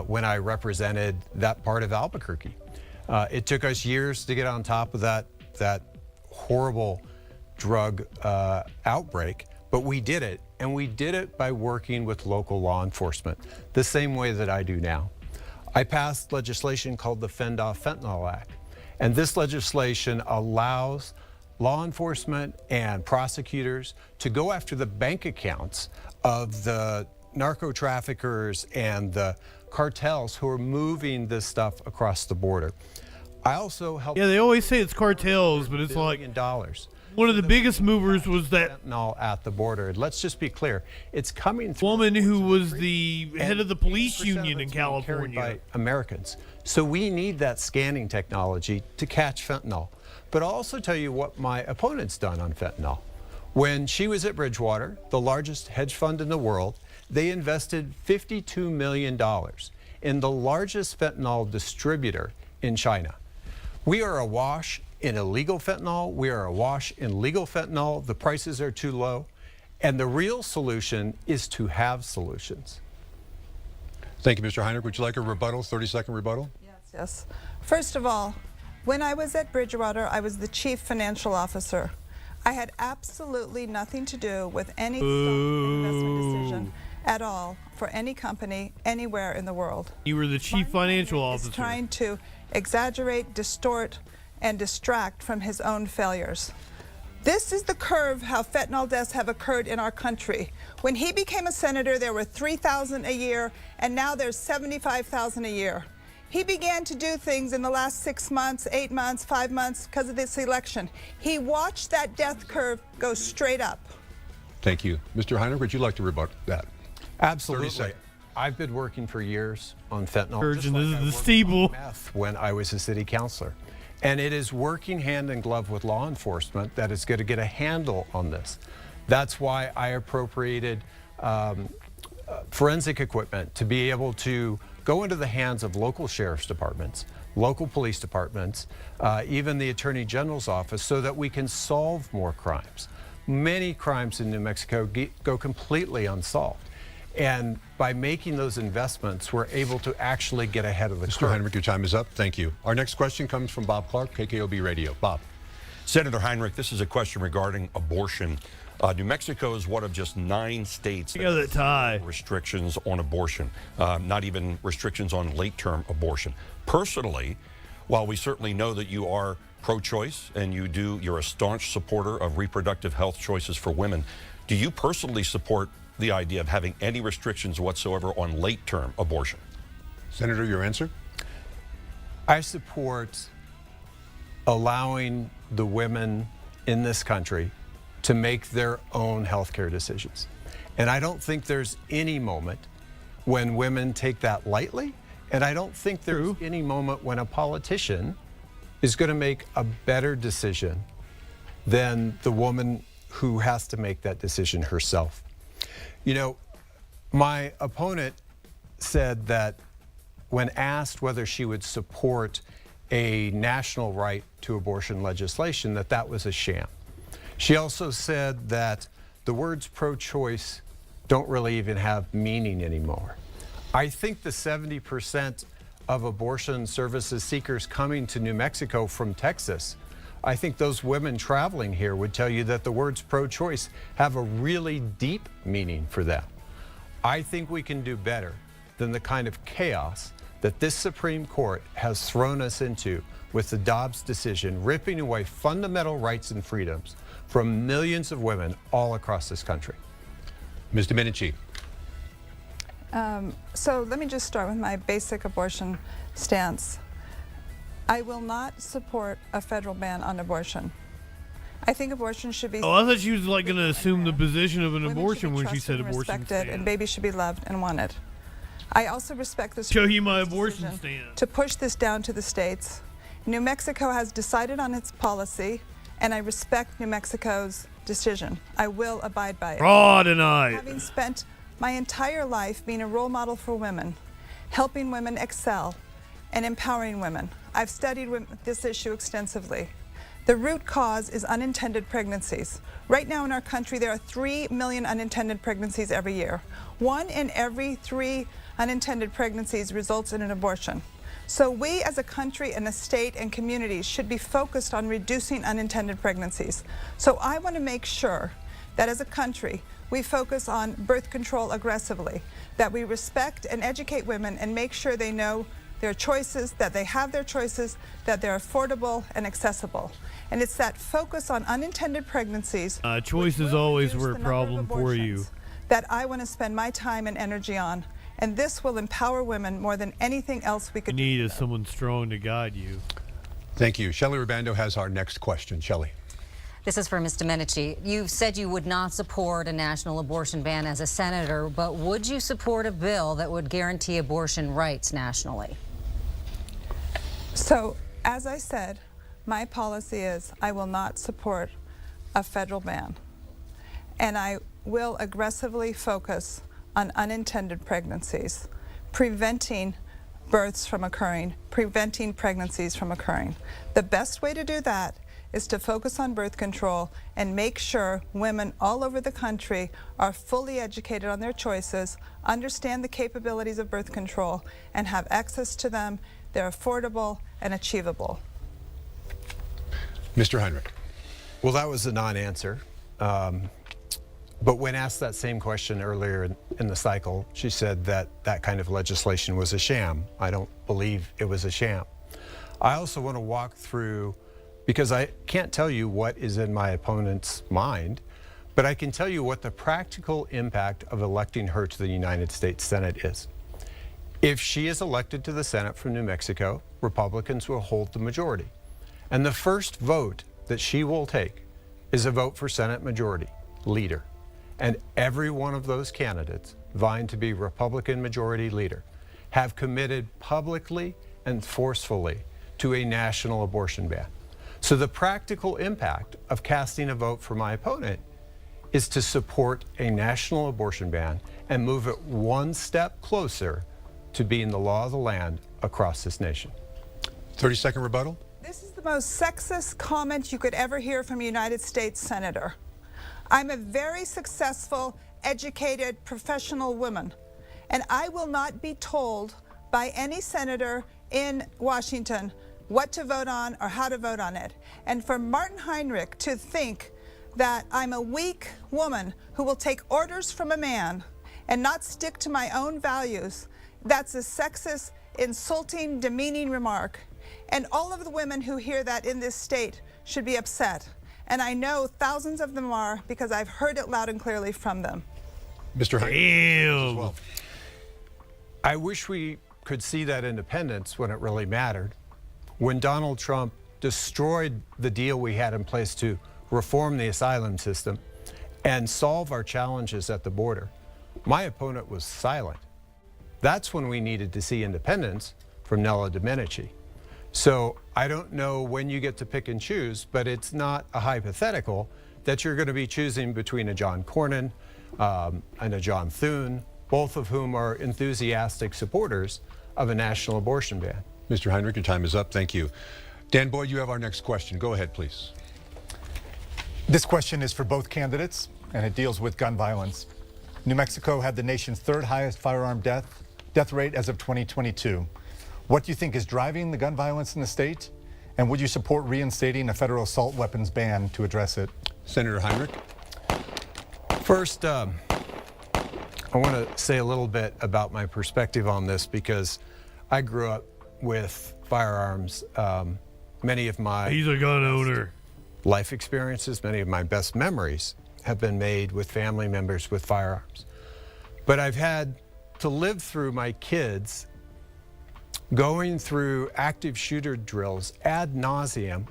when I represented that part of Albuquerque. It took us years to get on top of that horrible drug outbreak, but we did it, and we did it by working with local law enforcement, the same way that I do now. I passed legislation called the Fend Off Fentanyl Act, and this legislation allows law enforcement and prosecutors to go after the bank accounts of the narco traffickers and the cartels who are moving this stuff across the border. I also help. Yeah, they always say it's cartels, but it's like $1 one of the biggest movers was that fentanyl at the border. Let's just be clear, it's coming through woman who was the head of the police union in California. By Americans. So we need that scanning technology to catch fentanyl. But I'll also tell you what my opponent's done on fentanyl. When she was at Bridgewater, the largest hedge fund in the world, they invested $52 million in the largest fentanyl distributor in China. We are awash in illegal fentanyl. We are awash in legal fentanyl. The prices are too low. And the real solution is to have solutions. Thank you, Mr. Heinrich. Would you like a rebuttal, 30-second rebuttal? Yes. First of all, when I was at Bridgewater, I was the chief financial officer. I had absolutely nothing to do with any stock investment decision at all for any company anywhere in the world. You were the chief financial officer. He's trying to exaggerate, distort, and distract from his own failures. This is the curve how fentanyl deaths have occurred in our country. When he became a senator, there were 3,000 a year, and now there's 75,000 a year. He began to do things in the last 6 months, 8 months, 5 months because of this election. He watched that death curve go straight up. Thank you. Mr. Heinrich, would you like to rebut that? Absolutely. I've been working for years on fentanyl. Urgent, this is the steeple. Meth when I was a city councilor. And it is working hand in glove with law enforcement that is going to get a handle on this. That's why I appropriated forensic equipment to be able to go into the hands of local sheriff's departments, local police departments, even the Attorney General's office, so that we can solve more crimes. Many crimes in New Mexico go completely unsolved. And by making those investments, we're able to actually get ahead of the curve. Mr. Heinrich, your time is up. Thank you. Our next question comes from Bob Clark, KKOB Radio. Bob. Senator Heinrich, this is a question regarding abortion. New Mexico is one of just 9 states that have restrictions on abortion, not even restrictions on late-term abortion. Personally, while we certainly know that you are pro-choice and you're a staunch supporter of reproductive health choices for women, do you personally support the idea of having any restrictions whatsoever on late-term abortion? Senator, your answer? I support allowing the women in this country to make their own health care decisions. And I don't think there's any moment when women take that lightly, and I don't think there's any moment when a politician is going to make a better decision than the woman who has to make that decision herself. You know, my opponent said that when asked whether she would support a national right to abortion legislation, that was a sham. She also said that the words pro-choice don't really even have meaning anymore. I think the 70% of abortion services seekers coming to New Mexico from Texas, I think those women traveling here would tell you that the words pro-choice have a really deep meaning for them. I think we can do better than the kind of chaos that this Supreme Court has thrown us into with the Dobbs decision, ripping away fundamental rights and freedoms from millions of women all across this country. Ms. Domenici. So let me just start with my basic abortion stance. I will not support a federal ban on abortion. I think abortion should be... Oh, I thought she was like going to assume the position of an abortion when she said abortion respected, stand. and babies should be loved and wanted. I also respect this... Show you my abortion stand. ...to push this down to the states. New Mexico has decided on its policy, and I respect New Mexico's decision. I will abide by it. Raw tonight. Having spent my entire life being a role model for women, helping women excel, and empowering women, I've studied this issue extensively. The root cause is unintended pregnancies. Right now in our country, there are 3 million unintended pregnancies every year. 1 in every 3 unintended pregnancies results in an abortion. So we as a country and a state and communities should be focused on reducing unintended pregnancies. So I want to make sure that as a country, we focus on birth control aggressively, that we respect and educate women and make sure they know their choices, that they have their choices, that they're affordable and accessible. And it's that focus on unintended pregnancies. Choices always were a problem for you. That I want to spend my time and energy on. And this will empower women more than anything else we could do. You need someone strong to guide you. Thank you. Shelley Ribando has our next question. Shelley. This is for Ms. Domenici. You said you would not support a national abortion ban as a senator, but would you support a bill that would guarantee abortion rights nationally? So, as I said, my policy is I will not support a federal ban. And I will aggressively focus on unintended pregnancies, preventing births from occurring, preventing pregnancies from occurring. The best way to do that is to focus on birth control and make sure women all over the country are fully educated on their choices, understand the capabilities of birth control, and have access to them. They're affordable and achievable. Mr. Heinrich. Well, that was a non-answer. But when asked that same question earlier in the cycle, she said that that kind of legislation was a sham. I don't believe it was a sham. I also want to walk through, because I can't tell you what is in my opponent's mind, but I can tell you what the practical impact of electing her to the United States Senate is. If she is elected to the Senate from New Mexico, Republicans will hold the majority. And the first vote that she will take is a vote for Senate Majority Leader. And every one of those candidates vying to be Republican Majority Leader have committed publicly and forcefully to a national abortion ban. So the practical impact of casting a vote for my opponent is to support a national abortion ban and move it one step closer to being the law of the land across this nation. 30-second rebuttal. This is the most sexist comment you could ever hear from a United States Senator. I'm a very successful, educated, professional woman, and I will not be told by any senator in Washington what to vote on or how to vote on it. And for Martin Heinrich to think that I'm a weak woman who will take orders from a man and not stick to my own values, that's a sexist, insulting, demeaning remark. And all of the women who hear that in this state should be upset. And I know thousands of them are, because I've heard it loud and clearly from them. Mr. Heinrich. Well. I wish we could see that independence when it really mattered. When Donald Trump destroyed the deal we had in place to reform the asylum system and solve our challenges at the border, my opponent was silent. That's when we needed to see independence from Nella Domenici. So I don't know when you get to pick and choose, but it's not a hypothetical that you're going to be choosing between a John Cornyn and a John Thune, both of whom are enthusiastic supporters of a national abortion ban. Mr. Heinrich, your time is up. Thank you. Dan Boyd, you have our next question. Go ahead, please. This question is for both candidates, and it deals with gun violence. New Mexico had the nation's third highest firearm death rate as of 2022. What do you think is driving the gun violence in the state? And would you support reinstating a federal assault weapons ban to address it? Senator Heinrich? First, I want to say a little bit about my perspective on this because I grew up with firearms. Many of my He's a gun owner. Life experiences, many of my best memories have been made with family members with firearms. But I've had to live through my kids going through active shooter drills ad nauseum,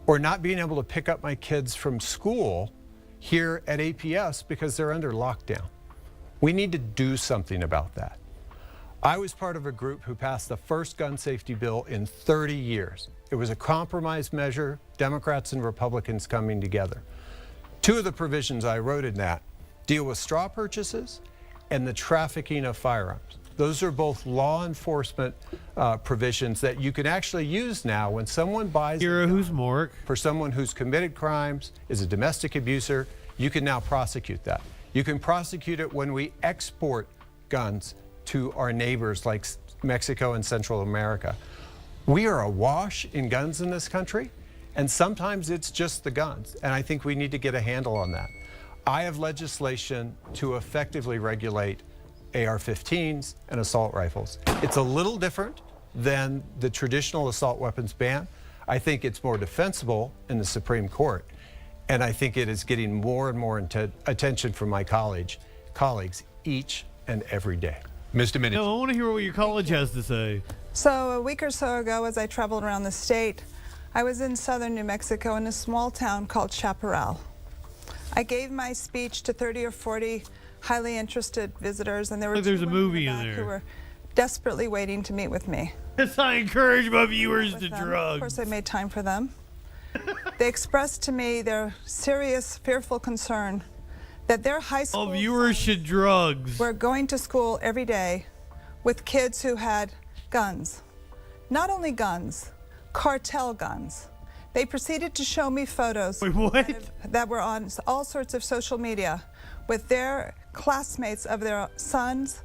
or not being able to pick up my kids from school here at APS because they're under lockdown. We need to do something about that. I was part of a group who passed the first gun safety bill in 30 years. It was a compromise measure, Democrats and Republicans coming together. Two of the provisions I wrote in that deal with straw purchases and the trafficking of firearms. Those are both law enforcement provisions that you can actually use now when someone buys for someone who's committed crimes, is a domestic abuser. You can now prosecute that. You can prosecute it when we export guns to our neighbors like Mexico and Central America. We are awash in guns in this country, and sometimes it's just the guns, and I think we need to get a handle on that. I have legislation to effectively regulate AR-15s and assault rifles. It's a little different than the traditional assault weapons ban. I think it's more defensible in the Supreme Court, and I think it is getting more and more attention from my colleagues each and every day. Ms. Dominici. No, I want to hear what your college has to say. So a week or so ago, as I traveled around the state, I was in southern New Mexico in a small town called Chaparral. I gave my speech to 30 or 40 highly interested visitors, and there were there's two a women movie in in the back there. who were desperately waiting to meet with me. Yes, I encourage my viewers to Of drugs. course, I made time for them. They expressed to me their serious, fearful concern that their high school All viewers should drugs. were going to school every day with kids who had guns. Not only guns, cartel guns. They proceeded to show me photos that were on all sorts of social media with their classmates of their sons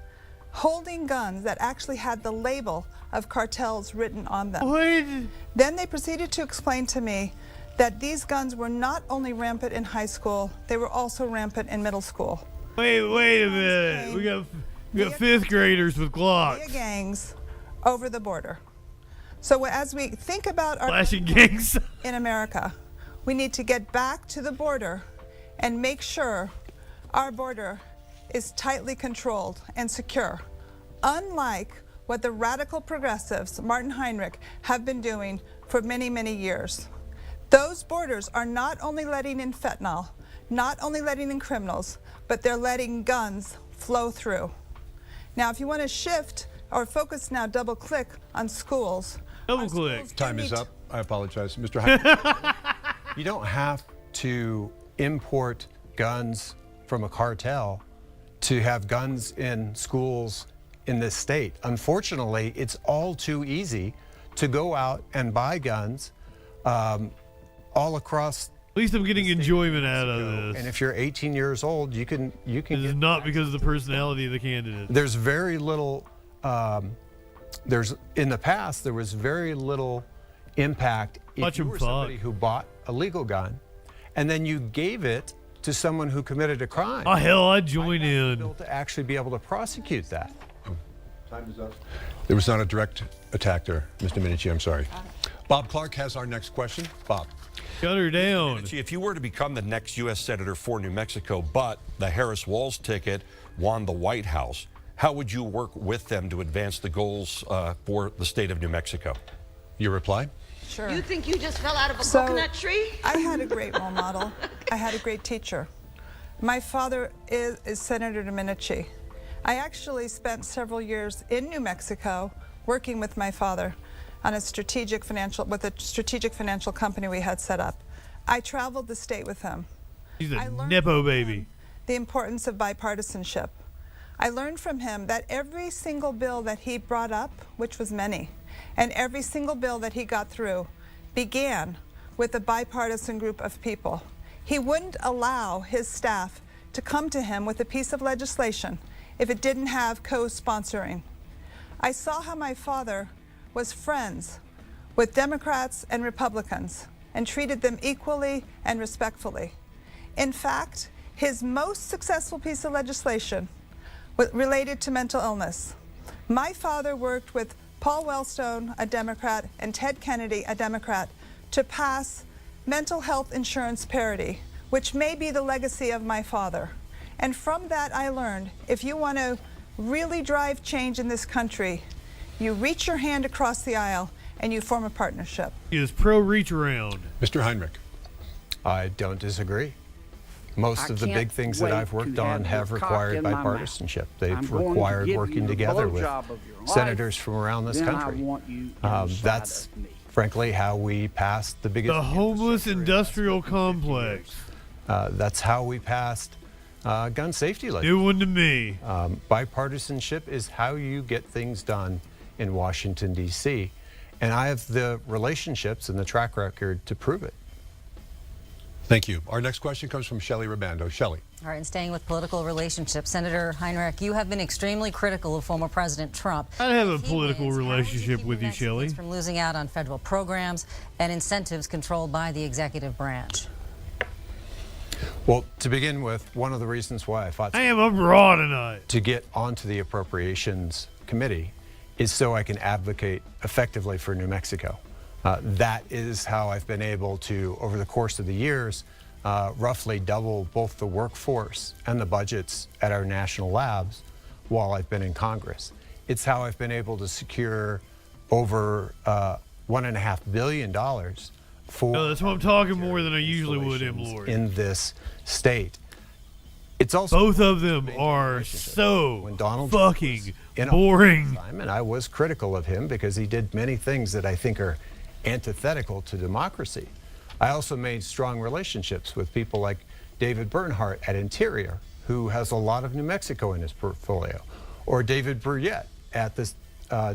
holding guns that actually had the label of cartels written on them. What? Then they proceeded to explain to me that these guns were not only rampant in high school, they were also rampant in middle school. Wait a minute. We got fifth graders with Glocks. Via gangs over the border. So as we think about our Flashing gangs in America, we need to get back to the border and make sure our border is tightly controlled and secure, unlike what the radical progressives, Martin Heinrich, have been doing for many, many years. Those borders are not only letting in fentanyl, not only letting in criminals, but they're letting guns flow through. Now, if you want to shift or focus now, double click on schools. Double click. Time is up. I apologize. Mr. Heinrich. You don't have to import guns from a cartel to have guns in schools in this state. Unfortunately, it's all too easy to go out and buy guns all across. At least I'm getting enjoyment out of this. And if you're 18 years old, you can It is not because of the personality of the candidate. There's very little. In the past, there was very little impact if you were somebody who bought a legal gun, and then you gave it to someone who committed a crime. Oh hell, I'd join in. To actually be able to prosecute that. Time is up. There was not a direct attack there, Mr. Dominici. I'm sorry. Bob Clark has our next question. Bob. Shut her down. If you were to become the next U.S. Senator for New Mexico, but the Harris-Walz ticket won the White House, how would you work with them to advance the goals for the state of New Mexico? Your reply? Sure. You think you just fell out of a coconut tree? I had a great role model. I had a great teacher. My father is Senator Dominici. I actually spent several years in New Mexico working with my father on a strategic financial company we had set up. I traveled the state with him. He's a Nepo baby. the importance of bipartisanship. I learned from him that every single bill that he brought up, which was many, and every single bill that he got through began with a bipartisan group of people. He wouldn't allow his staff to come to him with a piece of legislation if it didn't have co-sponsoring. I saw how my father was friends with Democrats and Republicans and treated them equally and respectfully. In fact, his most successful piece of legislation related to mental illness. My father worked with Paul Wellstone, a Democrat, and Ted Kennedy, a Democrat, to pass mental health insurance parity, which may be the legacy of my father. And from that, I learned if you want to really drive change in this country, you reach your hand across the aisle and you form a partnership. He is pro reach around. Mr. Heinrich. I don't disagree. Most of the big things that I've worked on have required bipartisanship. They've required working together with senators from around this country. That's frankly how we passed the biggest. The homeless industrial complex. That's how we passed gun safety legislation. New one to me. Bipartisanship is how you get things done in Washington, D.C. And I have the relationships and the track record to prove it. Thank you. Our next question comes from Shelley Rabando. Shelley. All right, and staying with political relationships, Senator Heinrich, you have been extremely critical of former President Trump. I have a political relationship with you, Shelley. From losing out on federal programs and incentives controlled by the executive branch. Well, to begin with, one of the reasons why I fought I am abroad tonight to get onto the Appropriations Committee is so I can advocate effectively for New Mexico. That is how I've been able to, over the course of the years, roughly double both the workforce and the budgets at our national labs while I've been in Congress. It's how I've been able to secure over $1.5 billion for that's why I'm talking more than I usually would, Lord. In this state. It's also both of them are so fucking boring. And I was critical of him because he did many things that I think are antithetical to democracy. I also made strong relationships with people like David Bernhardt at Interior, who has a lot of New Mexico in his portfolio, or David Bruyette at the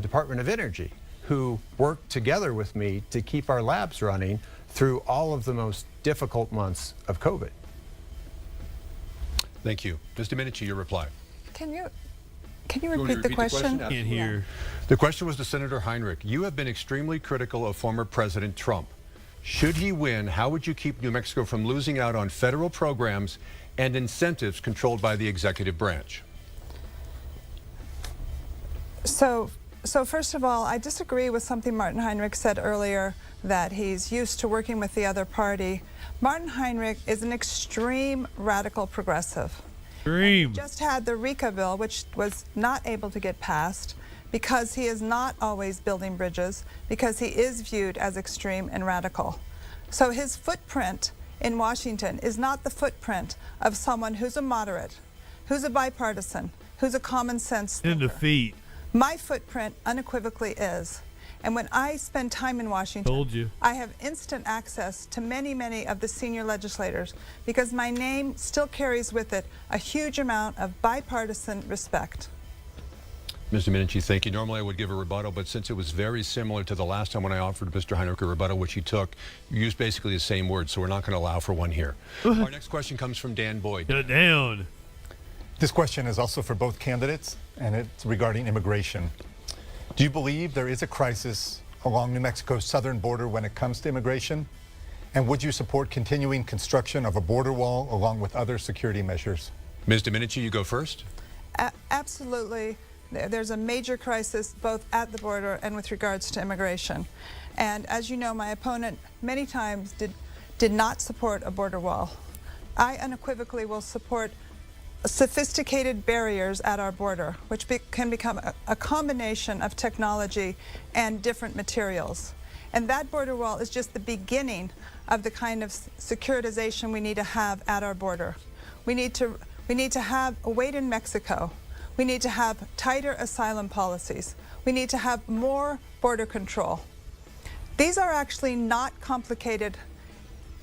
Department of Energy, who worked together with me to keep our labs running through all of the most difficult months of COVID. Thank you. Ms. Domenici, your reply. Can you repeat the question? I can't hear. The question was to Senator Heinrich. You have been extremely critical of former President Trump. Should he win, how would you keep New Mexico from losing out on federal programs and incentives controlled by the executive branch? So first of all, I disagree with something Martin Heinrich said earlier, that he's used to working with the other party. Martin Heinrich is an extreme radical progressive. He just had the RICA bill, which was not able to get passed because he is not always building bridges, because he is viewed as extreme and radical. So his footprint in Washington is not the footprint of someone who's a moderate, who's a bipartisan, who's a common sense thinker. In defeat. My footprint unequivocally is. And when I spend time in Washington, I have instant access to many, many of the senior legislators because my name still carries with it a huge amount of bipartisan respect. Ms. Domenici, thank you. Normally I would give a rebuttal, but since it was very similar to the last time when I offered Mr. Heinrich a rebuttal, which he took, you used basically the same words, so we're not going to allow for one here. Our next question comes from Dan Boyd. Shut down. This question is also for both candidates, and it's regarding immigration. Do you believe there is a crisis along New Mexico's southern border when it comes to immigration? And would you support continuing construction of a border wall along with other security measures? Ms. Domenici, you go first. Absolutely. There's a major crisis both at the border and with regards to immigration. And as you know, my opponent many times did not support a border wall. I unequivocally will support sophisticated barriers at our border, which can become a combination of technology and different materials. And that border wall is just the beginning of the kind of securitization we need to have at our border. We need to have a wait in Mexico. We need to have tighter asylum policies. We need to have more border control. These are actually not complicated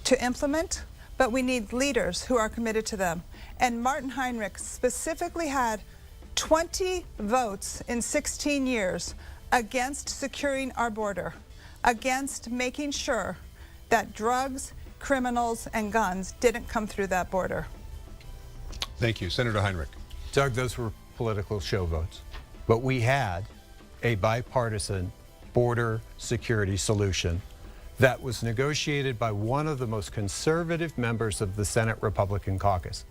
to implement, but we need leaders who are committed to them. And Martin Heinrich specifically had 20 votes in 16 years against securing our border, against making sure that drugs, criminals, and guns didn't come through that border. Thank you. Senator Heinrich. Doug, those were political show votes. But we had a bipartisan border security solution that was negotiated by one of the most conservative members of the Senate Republican caucus.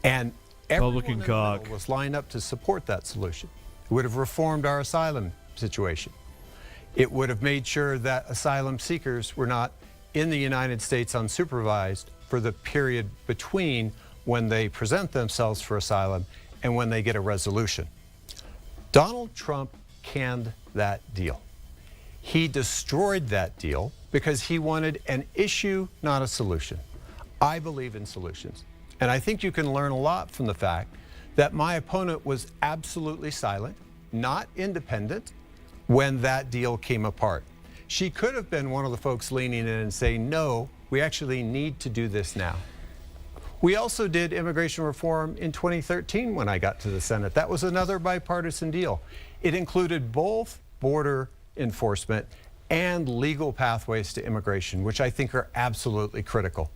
And everyone in the middle was lined up to support that solution. It would have reformed our asylum situation. It would have made sure that asylum seekers were not in the United States unsupervised for the period between when they present themselves for asylum and when they get a resolution. Donald Trump canned that deal. He destroyed that deal because he wanted an issue, not a solution. I believe in solutions. And I think you can learn a lot from the fact that my opponent was absolutely silent, not independent, when that deal came apart. She could have been one of the folks leaning in and saying, no, we actually need to do this now. We also did immigration reform in 2013 when I got to the Senate. That was another bipartisan deal. It included both border enforcement and legal pathways to immigration, which I think are absolutely critical.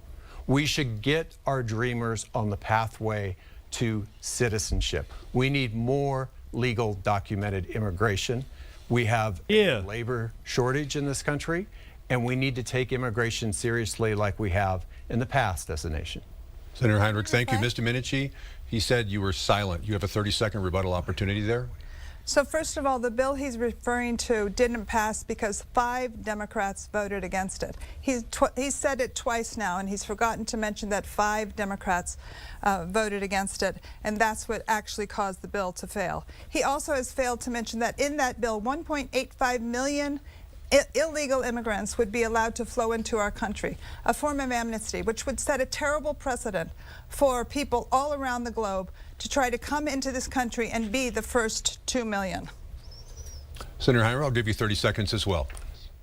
We should get our dreamers on the pathway to citizenship. We need more legal documented immigration. We have a labor shortage in this country, and we need to take immigration seriously like we have in the past as a nation. Senator Heinrich, thank you. Mr. Domenici, he said you were silent. You have a 30-second rebuttal opportunity there. So first of all, the bill he's referring to didn't pass because 5 Democrats voted against it. He's said it twice now, and he's forgotten to mention that 5 Democrats voted against it, and that's what actually caused the bill to fail. He also has failed to mention that in that bill, 1.85 million illegal immigrants would be allowed to flow into our country, a form of amnesty, which would set a terrible precedent for people all around the globe to try to come into this country and be the first 2 million. Senator Heinrich, I'll give you 30 seconds as well.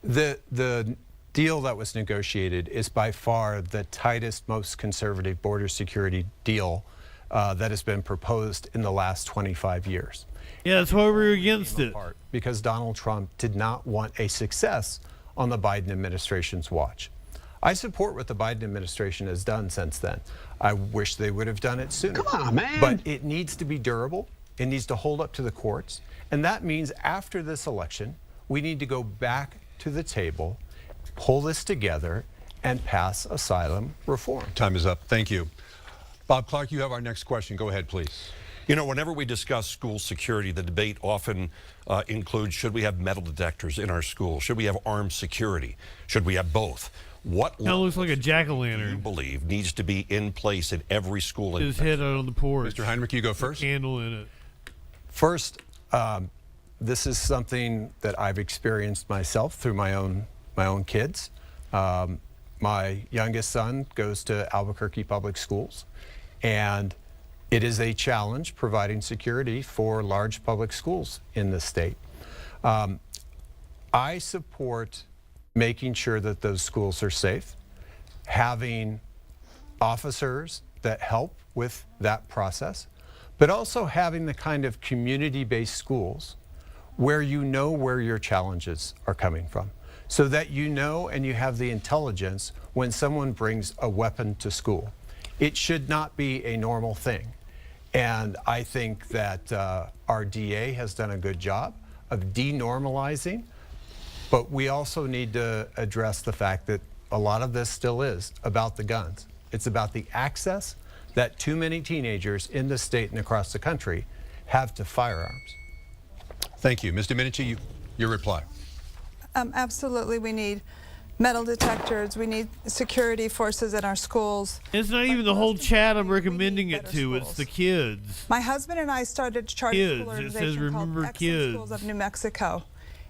The deal that was negotiated is by far the tightest, most conservative border security deal that has been proposed in the last 25 years. Yeah, that's why we were against it. Because Donald Trump did not want a success on the Biden administration's watch. I support what the Biden administration has done since then. I wish they would have done it sooner. Come on, man. But it needs to be durable. It needs to hold up to the courts. And that means after this election, we need to go back to the table, pull this together, and pass asylum reform. Time is up. Thank you. Bob Clark, you have our next question. Go ahead, please. You know, whenever we discuss school security, the debate often includes, should we have metal detectors in our schools? Should we have armed security? Should we have both? What looks like a jack-o'-lantern. You believe needs to be in place at every school? His head out on the porch. Mr. Heinrich, you go first. Candle in it. First, this is something that I've experienced myself through my own kids. My youngest son goes to Albuquerque Public Schools, and it is a challenge providing security for large public schools in the state. I support making sure that those schools are safe, having officers that help with that process, but also having the kind of community-based schools where you know where your challenges are coming from, so that you know and you have the intelligence when someone brings a weapon to school. It should not be a normal thing. And I think that our DA has done a good job of denormalizing, but we also need to address the fact that a lot of this still is about the guns. It's about the access that too many teenagers in the state and across the country have to firearms. Thank you. Ms. Domenici, your reply. Absolutely, we need metal detectors. We need security forces in our schools. It's not even the whole chat I'm recommending it to. It's the kids. My husband and I started to charter a school It says organization Remember called Kids. Excellent Schools of New Mexico.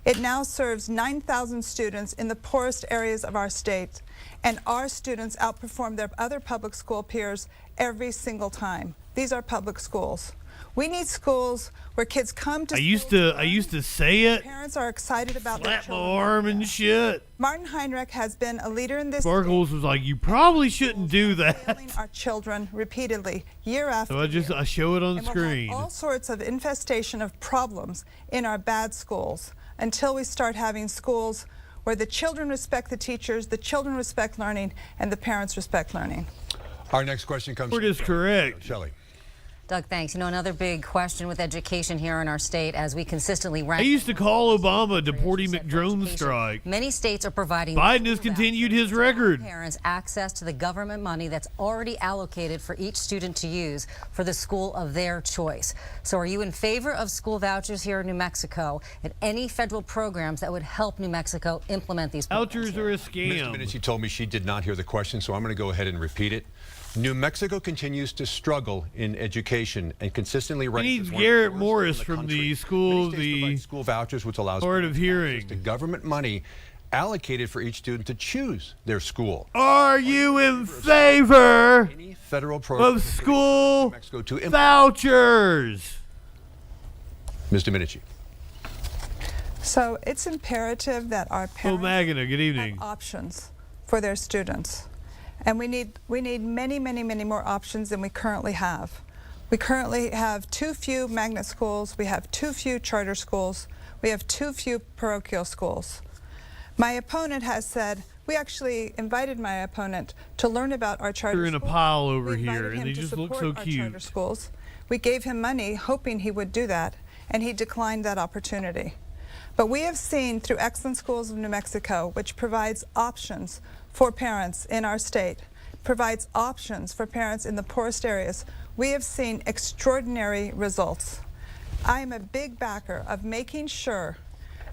It now serves 9,000 students in the poorest areas of our state, and our students outperform their other public school peers every single time. These are public schools. We need schools where kids come to I used to say it. Parents are excited about their Slap my children. arm and shit. Martin Heinrich has been a leader in this. Sparkles was like, you probably shouldn't do that. Failing our children repeatedly, year after So I show it on the and we'll screen. have all sorts of infestation of problems in our bad schools until we start having schools where the children respect the teachers, the children respect learning, and the parents respect learning. Our next question comes Word is correct. Shelley. Doug, thanks. You know, another big question with education here in our state as we consistently rank. I used to call Obama deporting McDrone strike. Many states are providing Biden has continued his record. Parents access to the government money that's already allocated for each student to use for the school of their choice. So are you in favor of school vouchers here in New Mexico and any federal programs that would help New Mexico implement these programs? Vouchers are a Mr. scam. Minich told me she did not hear the question, so I'm going to go ahead and repeat it. New Mexico continues to struggle in education and consistently ranks needs as one of the Garrett worst Morris in the from country. the school, Many states provide school vouchers, which allows Hard of parents hearing. access to government money allocated for each student to choose their school. Are you in favor Any federal program of school New Mexico to implement? vouchers? Mr. Minich. So it's imperative that our Oh, parents Magna, good evening. have options for their students. And we need many, many, many more options than we currently have. We currently have too few magnet schools, we have too few charter schools, we have too few parochial schools. My opponent has said, we actually invited my opponent to learn about our charter They're in a schools. pile over We invited here, and him they to just look support so our charter cute. schools. We gave him money hoping he would do that, and he declined that opportunity. But we have seen through Excellent Schools of New Mexico, which provides options for parents in our state, provides options for parents in the poorest areas, we have seen extraordinary results. I am a big backer of making sure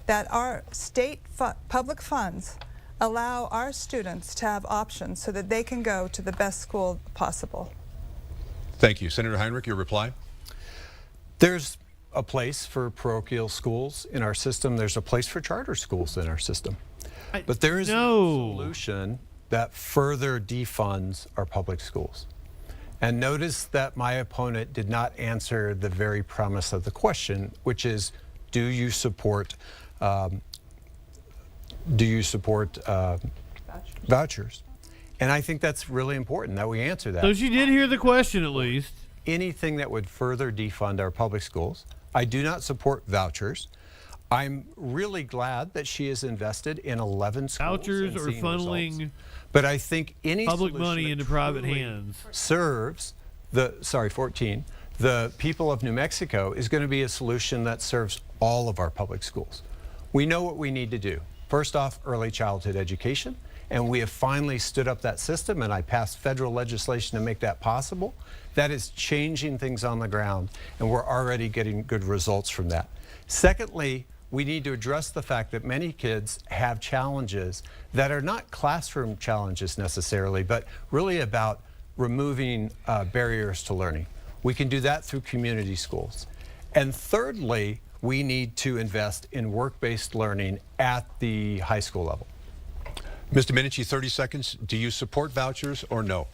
that our state public funds allow our students to have options so that they can go to the best school possible. Thank you. Senator Heinrich, your reply? There's a place for parochial schools in our system. There's a place for charter schools in our system. But there is no solution that further defunds our public schools. And notice that my opponent did not answer the very premise of the question, which is, do you support vouchers? And I think that's really important that we answer that. So she did hear the question at least. Anything that would further defund our public schools. I do not support vouchers. I'm really glad that she has invested in 11 schools. Vouchers and are seeing funneling results. But I think any public solution money that into private truly hands serves the 14, the people of New Mexico is going to be a solution that serves all of our public schools. We know what we need to do. First off, early childhood education, and we have finally stood up that system, and I passed federal legislation to make that possible. That is changing things on the ground, and we're already getting good results from that. Secondly, we need to address the fact that many kids have challenges that are not classroom challenges necessarily, but really about removing barriers to learning. We can do that through community schools. And thirdly, we need to invest in work-based learning at the high school level. Mr. Minich, 30 seconds. Do you support vouchers or no?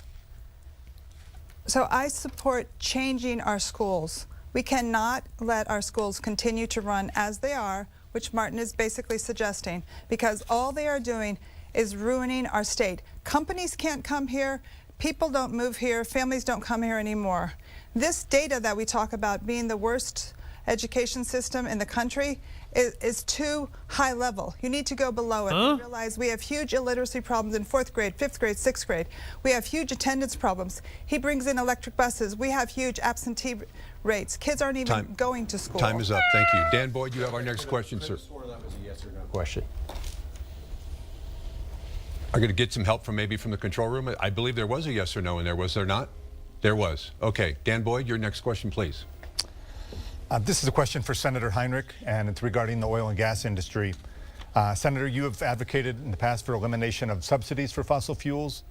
So I support changing our schools. We cannot let our schools continue to run as they are, which Martin is basically suggesting, because all they are doing is ruining our state. Companies can't come here, people don't move here, families don't come here anymore. This data that we talk about being the worst education system in the country is too high level. You need to go below it and realize we have huge illiteracy problems in 4th grade, 5th grade, 6th grade. We have huge attendance problems. He brings in electric buses. We have huge absentee rates. Kids aren't even going to school. Time is up. Thank you. Dan Boyd, you have our next question, sir. That was a yes or no question. I'm going to get some help from the control room. I believe there was a yes or no in there. Was there not? There was. Okay. Dan Boyd, your next question, please. This is a question for Senator Heinrich, and it's regarding the oil and gas industry. Senator, you have advocated in the past for elimination of subsidies for fossil fuels.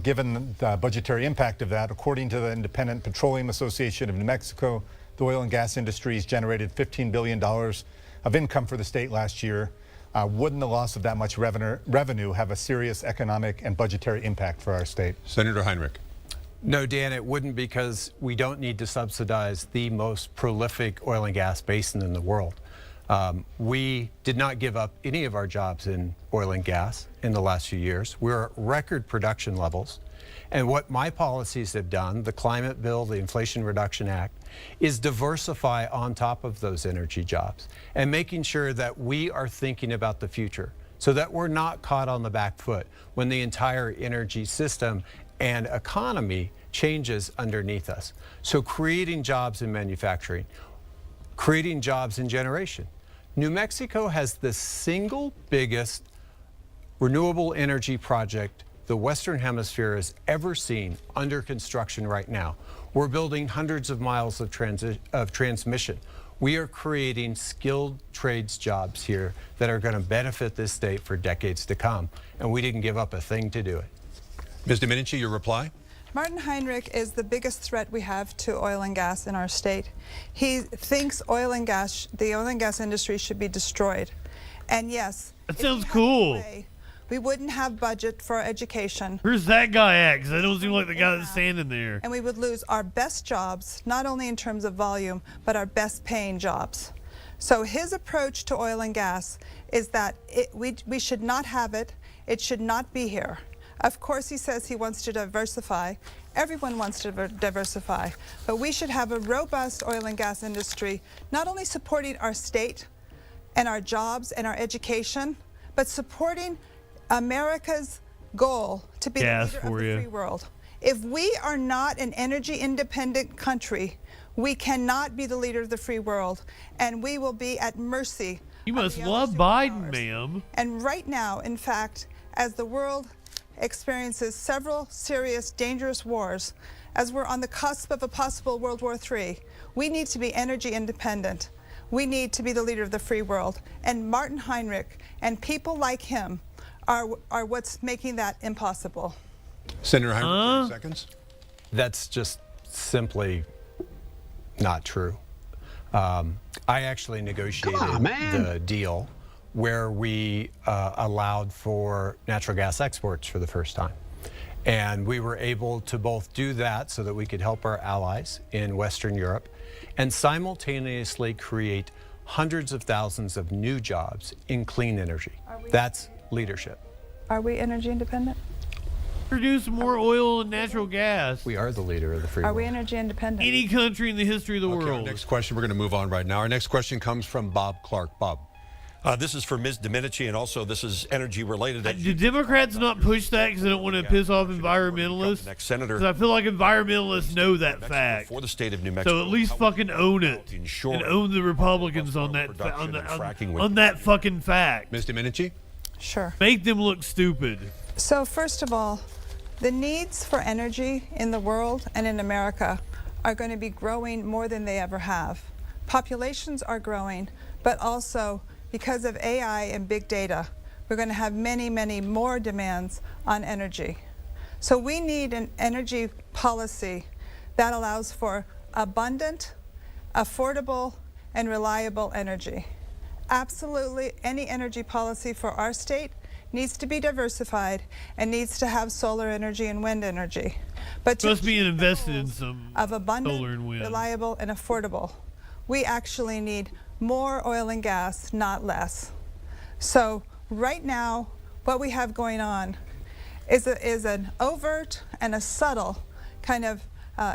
Given the budgetary impact of that, according to the Independent Petroleum Association of New Mexico, the oil and gas industry has generated $15 billion of income for the state last year. Wouldn't the loss of that much revenue have a serious economic and budgetary impact for our state? Senator Heinrich. No, Dan, it wouldn't, because we don't need to subsidize the most prolific oil and gas basin in the world. We did not give up any of our jobs in oil and gas in the last few years. We're at record production levels. And what my policies have done, the climate bill, the Inflation Reduction Act, is diversify on top of those energy jobs and making sure that we are thinking about the future so that we're not caught on the back foot when the entire energy system and economy changes underneath us. So creating jobs in manufacturing, creating jobs in generation. New Mexico has the single biggest renewable energy project the Western Hemisphere has ever seen under construction right now. We're building hundreds of miles of transmission. We are creating skilled trades jobs here that are going to benefit this state for decades to come, and we didn't give up a thing to do it. Ms. Domenici, your reply? Martin Heinrich is the biggest threat we have to oil and gas in our state. He thinks the oil and gas industry should be destroyed. And yes, that sounds cool. We wouldn't have budget for education. Where's that guy at? Because I don't seem like the guy that's standing there. And we would lose our best jobs, not only in terms of volume, but our best paying jobs. So his approach to oil and gas is that we should not have it. It should not be here. Of course, he says he wants to diversify. Everyone wants to diversify. But we should have a robust oil and gas industry, not only supporting our state and our jobs and our education, but supporting America's goal to be the leader of the free world. If we are not an energy independent country, we cannot be the leader of the free world, and we will be at mercy. You must love Biden, ma'am. And right now, in fact, as the world experiences several serious, dangerous wars, as we're on the cusp of a possible World War III, we need to be energy independent. We need to be the leader of the free world. And Martin Heinrich and people like him are what's making that impossible. Senator Heinrich, 30 seconds. That's just simply not true. I actually negotiated the deal where we allowed for natural gas exports for the first time. And we were able to both do that so that we could help our allies in Western Europe and simultaneously create hundreds of thousands of new jobs in clean energy. That's leadership. Are we energy independent? Produce more oil and natural gas. We are the leader of the free world. Are we energy independent? Any country in the history of the world. Our next question, we're going to move on right now. Our next question comes from Bob Clark. Bob. This is for Ms. Domenici, and also this is energy related. Do Democrats not push that because they don't want to piss off environmentalists? Next senator. Because I feel like environmentalists know that fact. For the state of New Mexico. So at least fucking own it and own the Republicans on that on that fucking fact. Ms. Domenici? Sure. Make them look stupid. So first of all, the needs for energy in the world and in America are going to be growing more than they ever have. Populations are growing, but also because of AI and big data, we're going to have many, many more demands on energy. So we need an energy policy that allows for abundant, affordable, and reliable energy. Absolutely, any energy policy for our state needs to be diversified and needs to have solar energy and wind energy. But must be invested in some of abundant, solar and wind. reliable, and affordable. We actually need more oil and gas, not less. So right now, what we have going on is an overt and a subtle kind of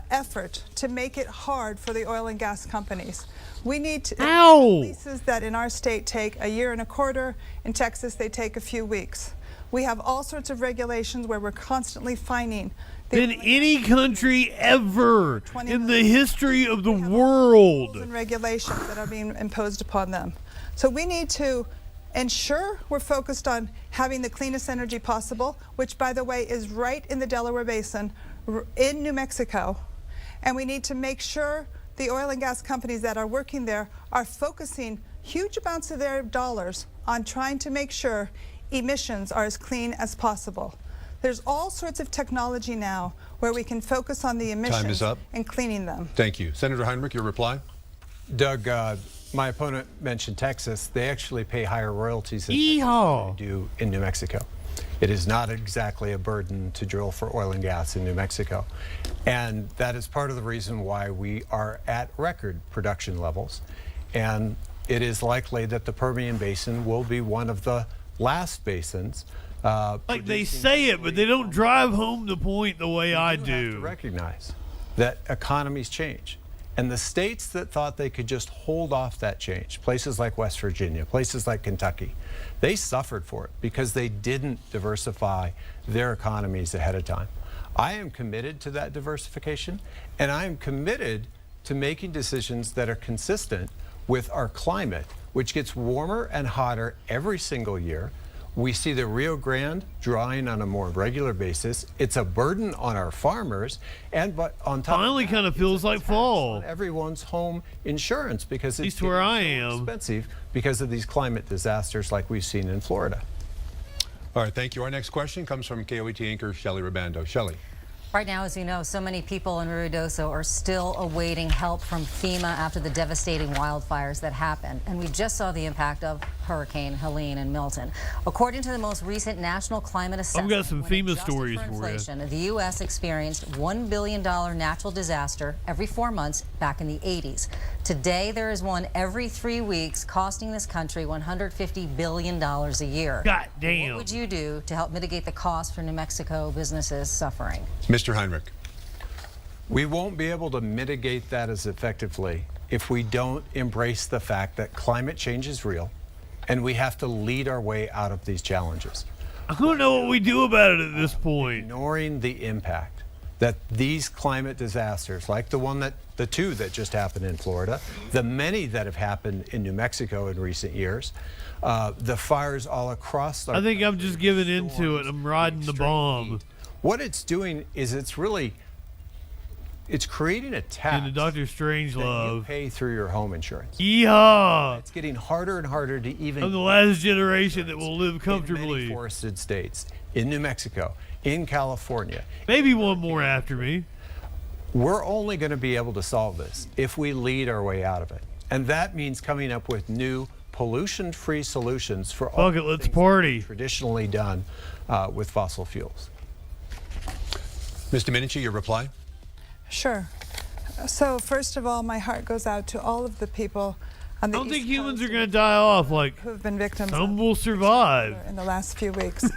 effort to make it hard for the oil and gas companies. We need to leases that in our state take a year and a quarter. In Texas, they take a few weeks. We have all sorts of regulations where we're constantly fining. Than any country ever in the history of the world. And regulations that are being imposed upon them. So we need to ensure we're focused on having the cleanest energy possible, which, by the way, is right in the Delaware Basin in New Mexico. And we need to make sure the oil and gas companies that are working there are focusing huge amounts of their dollars on trying to make sure emissions are as clean as possible. There's all sorts of technology now where we can focus on the emissions Time is up. and cleaning them. Thank you. Senator Heinrich, your reply? Doug, my opponent mentioned Texas. They actually pay higher royalties than Texas do in New Mexico. It is not exactly a burden to drill for oil and gas in New Mexico. And that is part of the reason why we are at record production levels. And it is likely that the Permian Basin will be one of the last basins. Like they say it, but they don't drive home the point the way I do. Have to recognize that economies change. And the states that thought they could just hold off that change, places like West Virginia, places like Kentucky, they suffered for it because they didn't diversify their economies ahead of time. I am committed to that diversification, and I am committed to making decisions that are consistent with our climate, which gets warmer and hotter every single year. We see the Rio Grande drying on a more regular basis. It's a burden on our farmers, but on top finally of that, kind of feels like fall. On everyone's home insurance because it's at least where I am expensive because of these climate disasters like we've seen in Florida. All right, thank you. Our next question comes from KOET anchor Shelley Ribando. Shelley. Right now, as you know, so many people in Ruidoso are still awaiting help from FEMA after the devastating wildfires that happened. And we just saw the impact of Hurricane Helene in Milton. According to the most recent National Climate Assessment, I've got some FEMA stories for inflation, the U.S. experienced $1 billion natural disaster every 4 months back in the 80s. Today, there is one every 3 weeks, costing this country $150 billion a year. God damn. What would you do to help mitigate the cost for New Mexico businesses suffering? Mr. Heinrich. We won't be able to mitigate that as effectively if we don't embrace the fact that climate change is real and we have to lead our way out of these challenges. I don't know what we do about it at this point. Ignoring the impact that these climate disasters, like the two that just happened in Florida, the many that have happened in New Mexico in recent years, the fires all across. I think I'm just giving into it. I'm riding the bomb. What it's doing is it's creating a tax in the Dr. Strangelove you pay through your home insurance. Yeehaw! It's getting harder and harder to even. I'm the last generation that will live comfortably. In many forested states, in New Mexico, in California. Maybe one more after me. We're only going to be able to solve this if we lead our way out of it. And that means coming up with new pollution-free solutions for all it, let's party. Traditionally done with fossil fuels. Ms. Domenici, your reply? Sure. So first of all, my heart goes out to all of the people on the I don't think humans are going to die off. Like, who've been victims. Some will survive in the last few weeks.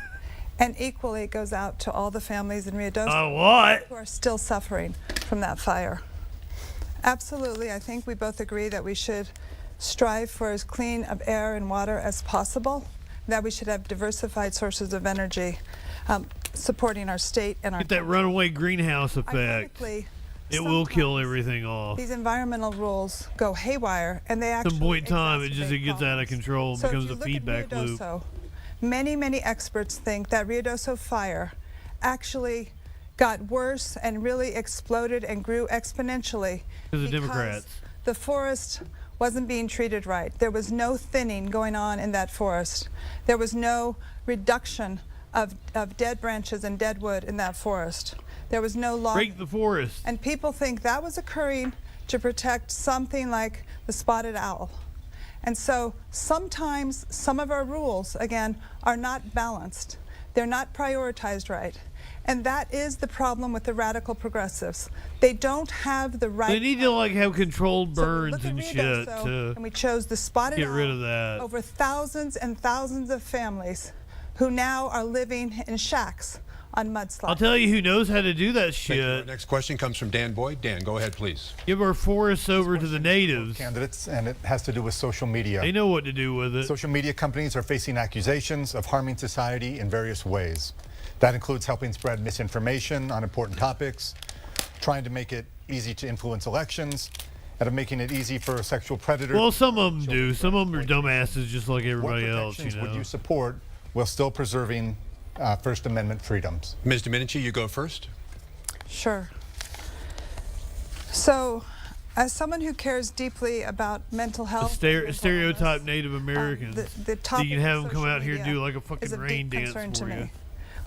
And equally, it goes out to all the families in Ruidoso who are still suffering from that fire. Absolutely, I think we both agree that we should strive for as clean of air and water as possible, that we should have diversified sources of energy supporting our state and our Get that runaway greenhouse effect. It will kill everything off. These environmental rules go haywire, and they actually at some point in time, it gets out of control and so becomes a feedback loop. Many experts think that Ruidoso fire actually got worse and really exploded and grew exponentially because of Democrats. The forest wasn't being treated right. There was no thinning going on in that forest. There was no reduction of dead branches and dead wood in that forest. There was no logging. Break the forest. And people think that was occurring to protect something like the spotted owl. And so sometimes some of our rules, again, are not balanced. They're not prioritized right. And that is the problem with the radical progressives. They don't have the right. They need to have controlled burns and shit and we chose the spotted get rid owl of that. Over thousands and thousands of families who now are living in shacks on mudslides. I'll tell you who knows how to do that shit. Our next question comes from Dan Boyd. Dan, go ahead, please. Give our forests over to the natives. Candidates, and it has to do with social media. They know what to do with it. Social media companies are facing accusations of harming society in various ways. That includes helping spread misinformation on important topics, trying to make it easy to influence elections, and of making it easy for sexual predators. Well, some of them do. Some of them are dumbasses just like everybody else, What protections would you support while still preserving First Amendment freedoms? Ms. Domenici, you go first. Sure. So, as someone who cares deeply about mental health, stereotype Native Americans, the topic you can have them come social out here and do like a is fucking of rain deep dance concern for to you. me.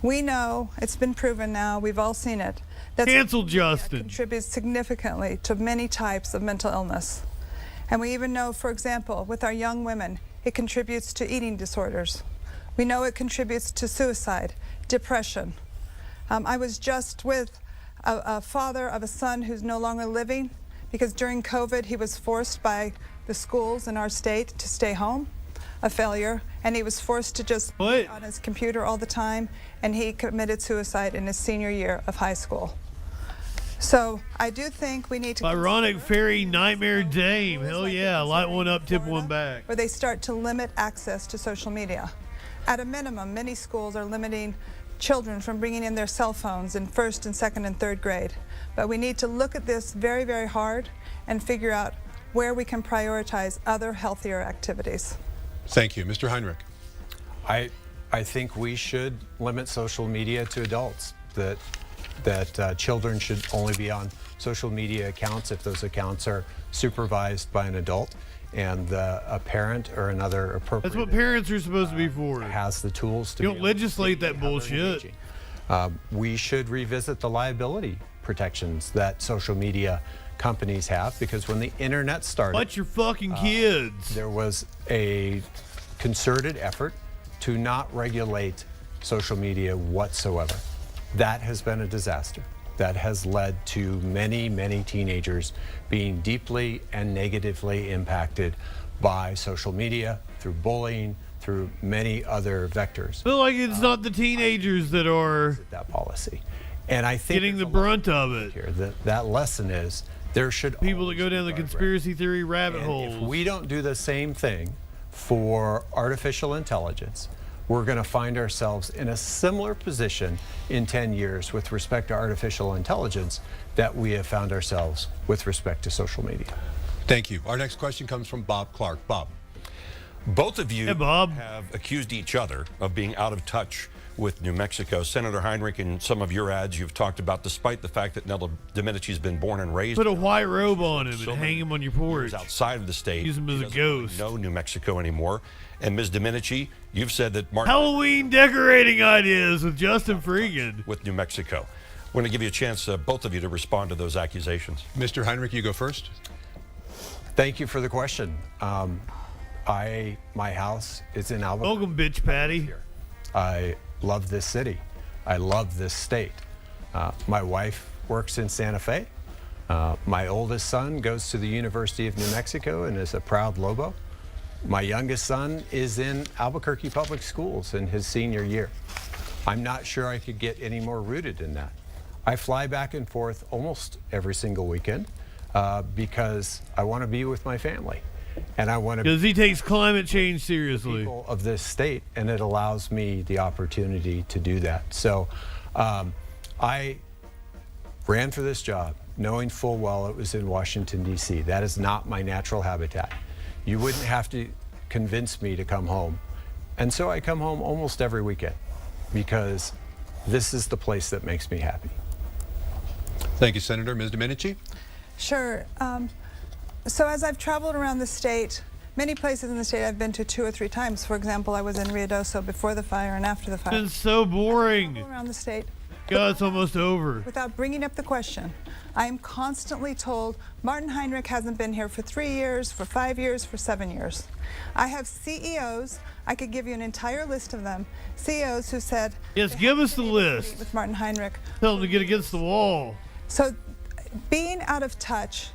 We know, it's been proven now, we've all seen it, that Cancel social media Justin. contributes significantly to many types of mental illness. And we even know, for example, with our young women, it contributes to eating disorders. We know it contributes to suicide depression. I was just with a father of a son who's no longer living because during COVID he was forced by the schools in our state to stay home, a failure, and he was forced to just be on his computer all the time, and he committed suicide in his senior year of high school. So I do think we need to Ironic fairy nightmare dame. Hell yeah, light one up, tip one back. where they start to limit access to social media. At a minimum, many schools are limiting children from bringing in their cell phones in first and second and third grade. But we need to look at this very, very hard and figure out where we can prioritize other healthier activities. Thank you. Mr. Heinrich. I think we should limit social media to adults, that children should only be on social media accounts if those accounts are supervised by an adult, and a parent or another appropriate. That's what parents are supposed to be for. Has the tools to. You don't legislate that bullshit. We should revisit the liability protections that social media companies have, because when the internet started, watch your fucking kids. There was a concerted effort to not regulate social media whatsoever. That has been a disaster. That has led to many, many teenagers being deeply and negatively impacted by social media, through bullying, through many other vectors. I feel like it's not the teenagers that are that policy, and I think getting the brunt of it. Here, that lesson is there should people that go down the conspiracy theory rabbit holes. If we don't do the same thing for artificial intelligence, we're going to find ourselves in a similar position in 10 years with respect to artificial intelligence that we have found ourselves with respect to social media. Thank you. Our next question comes from Bob Clark. Bob. Both of you Hey, Bob. have accused each other of being out of touch with New Mexico. Senator Heinrich, in some of your ads, you've talked about, despite the fact that Nelda Domenici's been born and raised. Put a white robe on him and hang him on your porch. Outside of the state. Use him as He a doesn't ghost. really know New Mexico anymore. And Ms. Domenici, you've said that Martin Halloween decorating ideas with Justin Freakin. with New Mexico. We're going to give you a chance, both of you, to respond to those accusations. Mr. Heinrich, you go first. Thank you for the question. My house is in Albuquerque. Welcome, bitch patty. I love this city. I love this state. My wife works in Santa Fe. My oldest son goes to the University of New Mexico and is a proud Lobo. My youngest son is in Albuquerque Public Schools in his senior year. I'm not sure I could get any more rooted in that. I fly back and forth almost every single weekend because I want to be with my family. And I want to, because he takes climate change seriously, people of this state, and it allows me the opportunity to do that. So I ran for this job knowing full well it was in Washington, D.C. That is not my natural habitat. You wouldn't have to convince me to come home. And so I come home almost every weekend because this is the place that makes me happy. Thank you, Senator. Ms. Domenici? Sure. So as I've traveled around the state, many places in the state I've been to 2 or 3 times. For example, I was in Ruidoso before the fire and after the fire. It's so boring. Around the state. God, it's almost over. Without bringing up the question, I am constantly told Martin Heinrich hasn't been here for 3 years, for 5 years, for 7 years. I have CEOs, I could give you an entire list of them, CEOs who said, yes, give us the list. With Martin Heinrich. Tell them to get against the wall. So being out of touch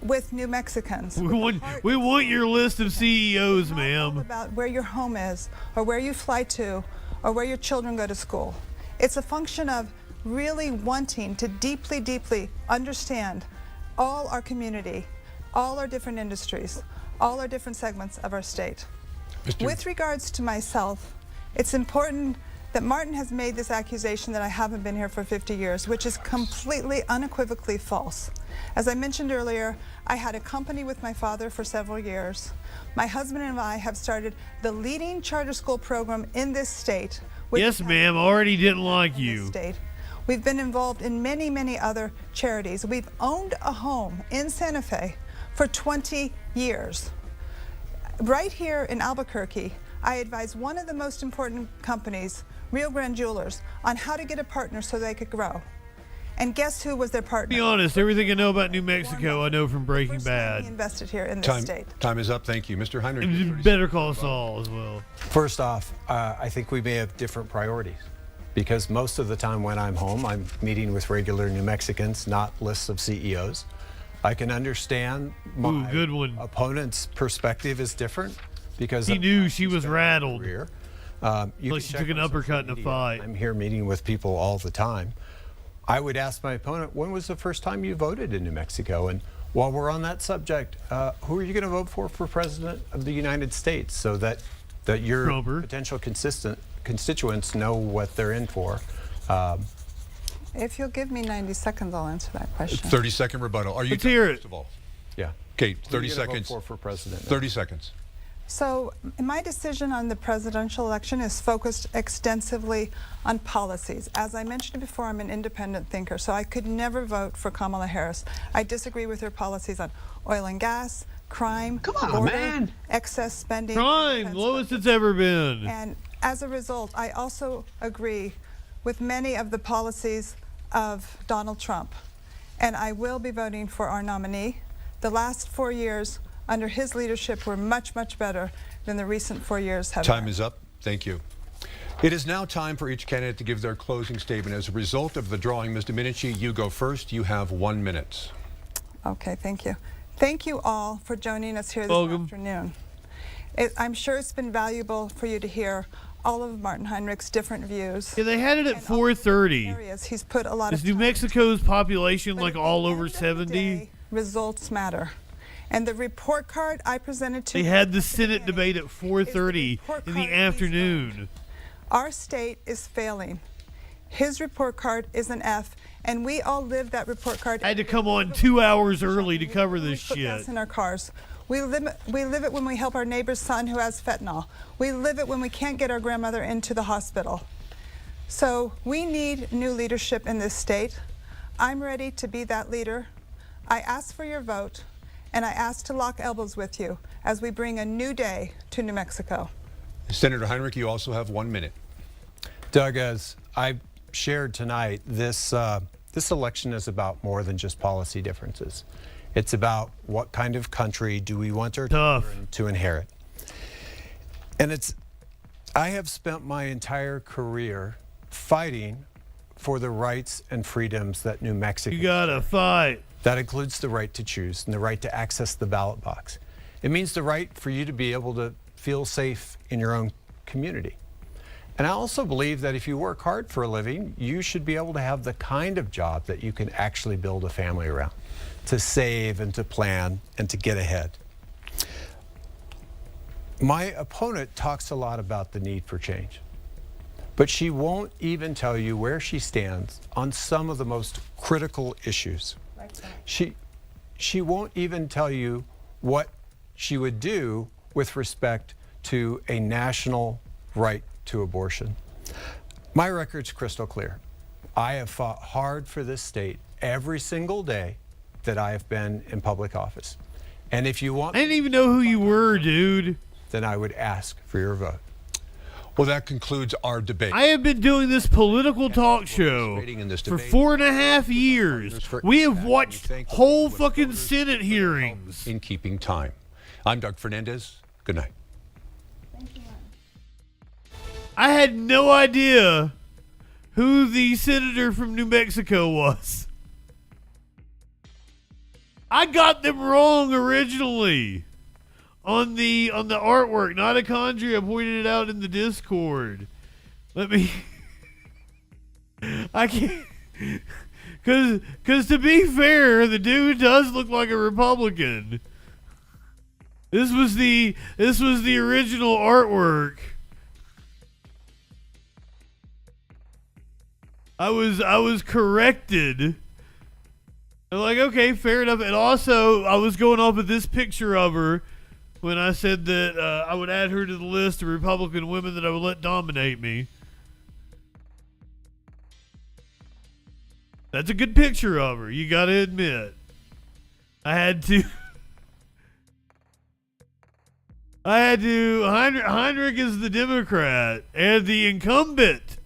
with New Mexicans. We want your list of CEOs, ma'am. About where your home is, or where you fly to, or where your children go to school. It's a function of really wanting to deeply, deeply understand all our community, all our different industries, all our different segments of our state. With regards to myself, it's important that Martin has made this accusation that I haven't been here for 50 years, which is completely unequivocally false. As I mentioned earlier, I had a company with my father for several years. My husband and I have started the leading charter school program in this state. Yes, ma'am, already didn't like you. We've been involved in many, many other charities. We've owned a home in Santa Fe for 20 years. Right here in Albuquerque, I advise one of the most important companies, Rio Grande Jewelers, on how to get a partner so they could grow. And guess who was their partner? Be honest, everything I know about New Mexico, I know from Breaking Bad. Invested here in this state. Time is up. Thank you. Mr. Heinrich. Better Call Saul as well. First off, I think we may have different priorities because most of the time when I'm home, I'm meeting with regular New Mexicans, not lists of CEOs. I can understand my good one. opponent's perspective is different because he knew she was rattled. You Like she took an uppercut in a fight. I'm here meeting with people all the time. I would ask my opponent, when was the first time you voted in New Mexico? And while we're on that subject, who are you going to vote for President of the United States so that your potential constituents know what they're in for? If you'll give me 90 seconds, I'll answer that question. 30-second rebuttal. Are you Let's hear it. First of all? Yeah. Okay, Who 30 are you gonna seconds. vote for president? 30 seconds. So my decision on the presidential election is focused extensively on policies. As I mentioned before, I'm an independent thinker, so I could never vote for Kamala Harris. I disagree with her policies on oil and gas, crime, border, excess spending. Crime, lowest it's ever been. And as a result, I also agree with many of the policies of Donald Trump. And I will be voting for our nominee. The last 4 years under his leadership were much, much better than the recent 4 years have been. Time is up. Thank you. It is now time for each candidate to give their closing statement. As a result of the drawing, Ms. Domenici, you go first. You have 1 minute. Okay, thank you. Thank you all for joining us here this afternoon. I'm sure it's been valuable for you to hear all of Martin Heinrich's different views. Yeah, they had it at 4:30. He's put a lot Is of New Mexico's population like all over 70? Results matter. And the report card I presented to They had the Senate debate at 4:30 in the afternoon. Our state is failing. His report card is an F, and we all live that report card. I had to come on 2 hours early to cover this Put shit. gas in our cars. We live it when we help our neighbor's son who has fentanyl. We live it when we can't get our grandmother into the hospital. So we need new leadership in this state. I'm ready to be that leader. I ask for your vote, and I ask to lock elbows with you as we bring a new day to New Mexico. Senator Heinrich, you also have 1 minute. Doug, as I shared tonight, this election is about more than just policy differences. It's about what kind of country do we want our children to inherit. And I have spent my entire career fighting for the rights and freedoms that New Mexico. You gotta fight. That includes the right to choose and the right to access the ballot box. It means the right for you to be able to feel safe in your own community. And I also believe that if you work hard for a living, you should be able to have the kind of job that you can actually build a family around, to save and to plan and to get ahead. My opponent talks a lot about the need for change, but she won't even tell you where she stands on some of the most critical issues. She won't even tell you what she would do with respect to a national right to abortion. My record's crystal clear. I have fought hard for this state every single day that I have been in public office. And if you want, I didn't even know who you were, dude. Then I would ask for your vote. Well, that concludes our debate. I have been doing this political talk show for 4.5 years. We have watched whole fucking Senate hearings. In keeping time. I'm Doug Fernandez. Good night. I had no idea who the senator from New Mexico was. I got them wrong originally on the artwork. Not a conjurer. I pointed it out in the Discord. I can't, cause to be fair, the dude does look like a Republican. This was the original artwork. I was corrected. I'm like, okay, fair enough. And also, I was going off of this picture of her when I said that I would add her to the list of Republican women that I would let dominate me. That's a good picture of her, you gotta admit. I had to. Heinrich is the Democrat and the incumbent.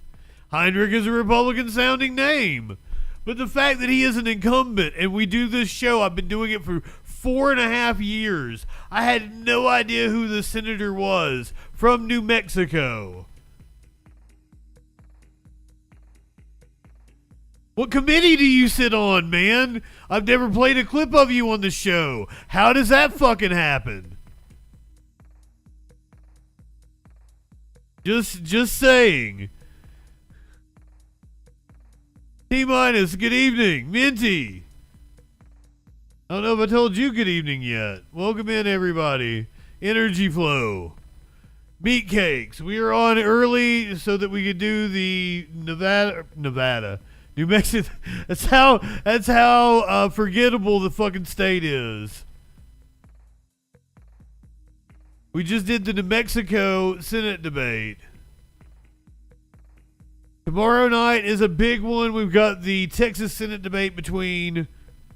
Heinrich is a Republican sounding name. But the fact that he is an incumbent and we do this show, I've been doing it for 4.5 years. I had no idea who the senator was from New Mexico. What committee do you sit on, man? I've never played a clip of you on the show. How does that fucking happen? Just saying. T-minus, good evening. Minty. I don't know if I told you good evening yet. Welcome in, everybody. Energy Flow. Meat Cakes. We are on early so that we could do the Nevada. New Mexico. That's how forgettable the fucking state is. We just did the New Mexico Senate debate. Tomorrow night is a big one. We've got the Texas Senate debate between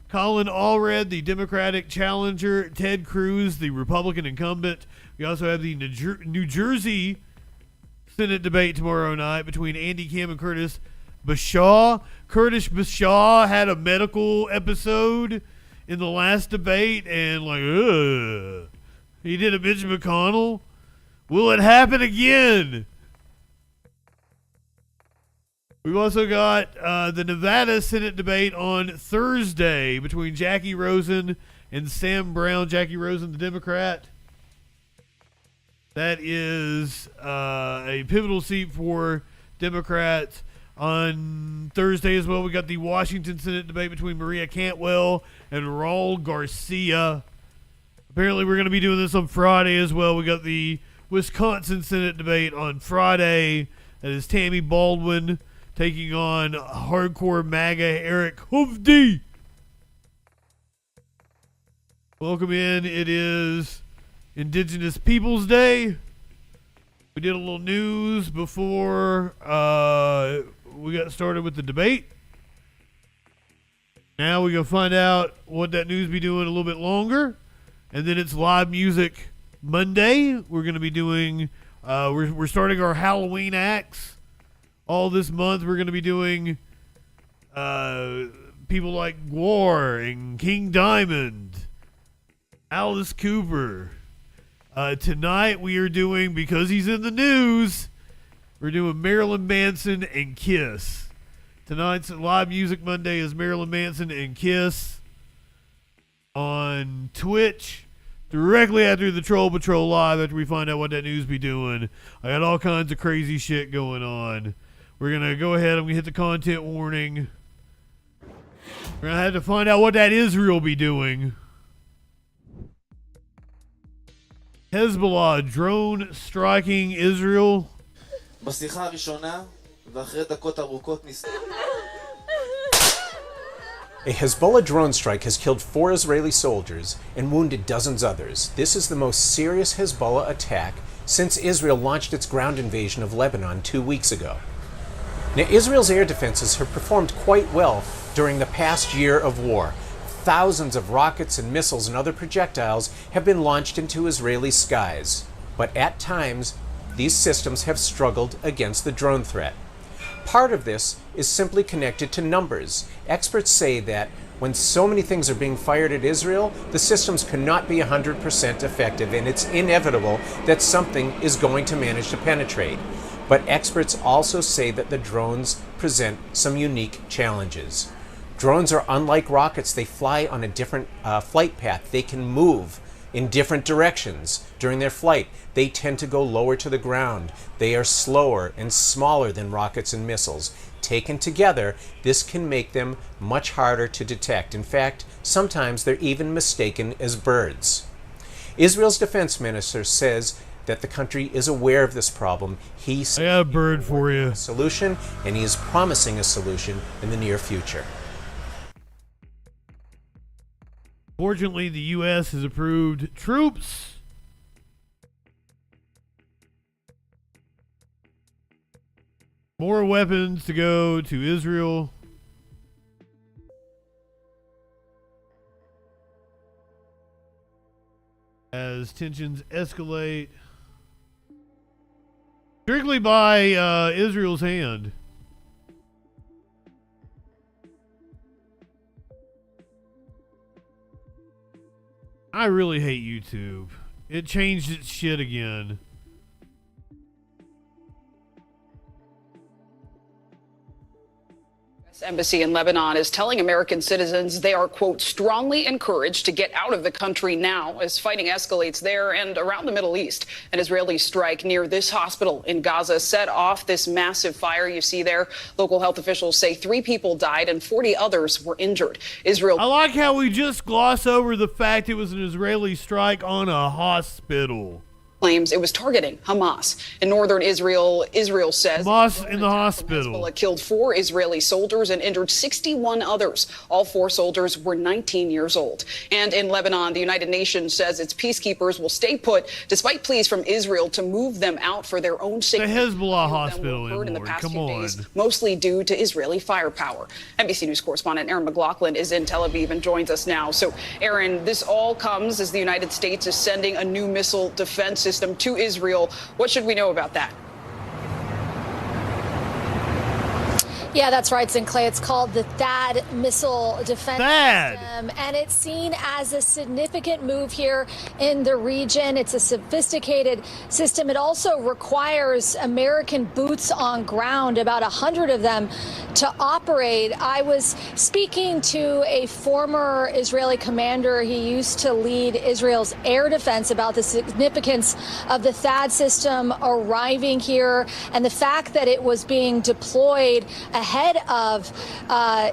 Colin Allred, the Democratic challenger, Ted Cruz, the Republican incumbent. We also have the New Jersey Senate debate tomorrow night between Andy Kim and Curtis Bashaw. Curtis Bashaw had a medical episode in the last debate and he did a Mitch McConnell. Will it happen again? We've also got the Nevada Senate debate on Thursday between Jackie Rosen and Sam Brown. Jackie Rosen, the Democrat. That is a pivotal seat for Democrats. On Thursday as well, we got the Washington Senate debate between Maria Cantwell and Raul Garcia. Apparently, we're going to be doing this on Friday as well. We got the Wisconsin Senate debate on Friday. That is Tammy Baldwin taking on hardcore MAGA Eric Hovde. Welcome in. It is Indigenous Peoples Day. We did a little news before we got started with the debate. Now we're going to find out what that news be doing a little bit longer. And then it's live music Monday. We're going to be doing, we're starting our Halloween acts. All this month we're going to be doing people like Gwar and King Diamond, Alice Cooper. Tonight we are doing, because he's in the news, we're doing Marilyn Manson and Kiss. Tonight's live music Monday is Marilyn Manson and Kiss on Twitch directly after the Troll Patrol Live, after we find out what that news be doing. I got all kinds of crazy shit going on. We're going to go ahead and we hit the content warning. We're going to have to find out what that Israel be doing. Hezbollah drone striking Israel. A Hezbollah drone strike has killed 4 Israeli soldiers and wounded dozens others. This is the most serious Hezbollah attack since Israel launched its ground invasion of Lebanon 2 weeks ago. Now, Israel's air defenses have performed quite well during the past year of war. Thousands of rockets and missiles and other projectiles have been launched into Israeli skies. But at times, these systems have struggled against the drone threat. Part of this is simply connected to numbers. Experts say that when so many things are being fired at Israel, the systems cannot be 100% effective, and it's inevitable that something is going to manage to penetrate. But experts also say that the drones present some unique challenges. Drones are unlike rockets. They fly on a different flight path. They can move in different directions during their flight. They tend to go lower to the ground. They are slower and smaller than rockets and missiles. Taken together, this can make them much harder to detect. In fact, sometimes they're even mistaken as birds. Israel's defense minister says that the country is aware of this problem. I got a bird for you. Solution, and he is promising a solution in the near future. Fortunately, the U.S. has approved troops more weapons to go to Israel. As tensions escalate, strictly by Israel's hand. I really hate YouTube. It changed its shit again. Embassy in Lebanon is telling American citizens they are, quote, strongly encouraged to get out of the country now as fighting escalates there and around the Middle East. An Israeli strike near this hospital in Gaza set off this massive fire you see there. Local health officials say 3 people died and 40 others were injured. Israel. I like how we just gloss over the fact it was an Israeli strike on a hospital. Claims it was targeting Hamas. In northern Israel, Israel says Hamas in the hospital. Hezbollah killed 4 Israeli soldiers and injured 61 others. All 4 soldiers were 19 years old. And in Lebanon, the United Nations says its peacekeepers will stay put despite pleas from Israel to move them out for their own safety. The Hezbollah hospital in the past Come few on. days, mostly due to Israeli firepower. NBC News correspondent Aaron McLaughlin is in Tel Aviv and joins us now. So, Aaron, this all comes as the United States is sending a new missile defense system to Israel. What should we know about that? Yeah, that's right, Sinclair. It's called the THAAD missile defense system, and it's seen as a significant move here in the region. It's a sophisticated system. It also requires American boots on ground, about 100 of them, to operate. I was speaking to a former Israeli commander. He used to lead Israel's air defense about the significance of the THAAD system arriving here and the fact that it was being deployed ahead of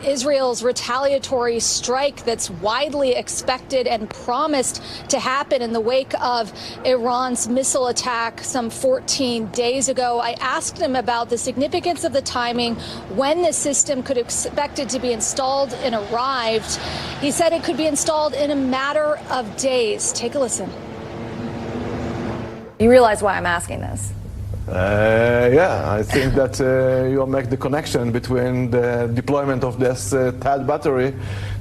Israel's retaliatory strike that's widely expected and promised to happen in the wake of Iran's missile attack some 14 days ago. I asked him about the significance of the timing, when the system could expected to be installed and arrived. He said it could be installed in a matter of days. Take a listen. You realize why I'm asking this? Yeah, I think that you'll make the connection between the deployment of this THAAD battery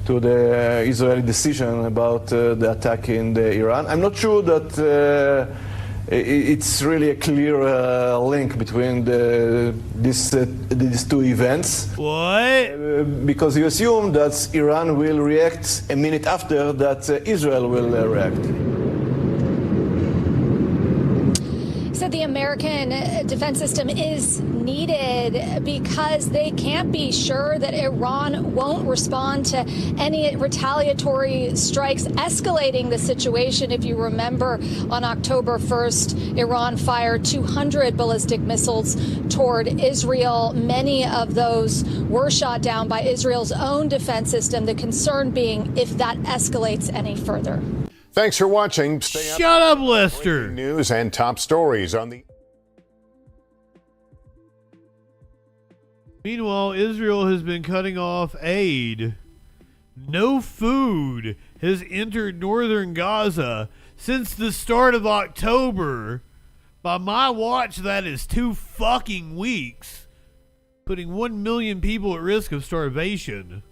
to the Israeli decision about the attack in Iran. I'm not sure that it's really a clear link between these 2 events. What? Because you assume that Iran will react a minute after that Israel will react. Said the American defense system is needed because they can't be sure that Iran won't respond to any retaliatory strikes, escalating the situation. If you remember, on October 1st, Iran fired 200 ballistic missiles toward Israel. Many of those were shot down by Israel's own defense system, the concern being if that escalates any further. Thanks for watching. Stay up. Shut up, Lester. News and top stories on the. Meanwhile, Israel has been cutting off aid. No food has entered northern Gaza since the start of October. By my watch, that is 2 fucking weeks, putting 1 million people at risk of starvation.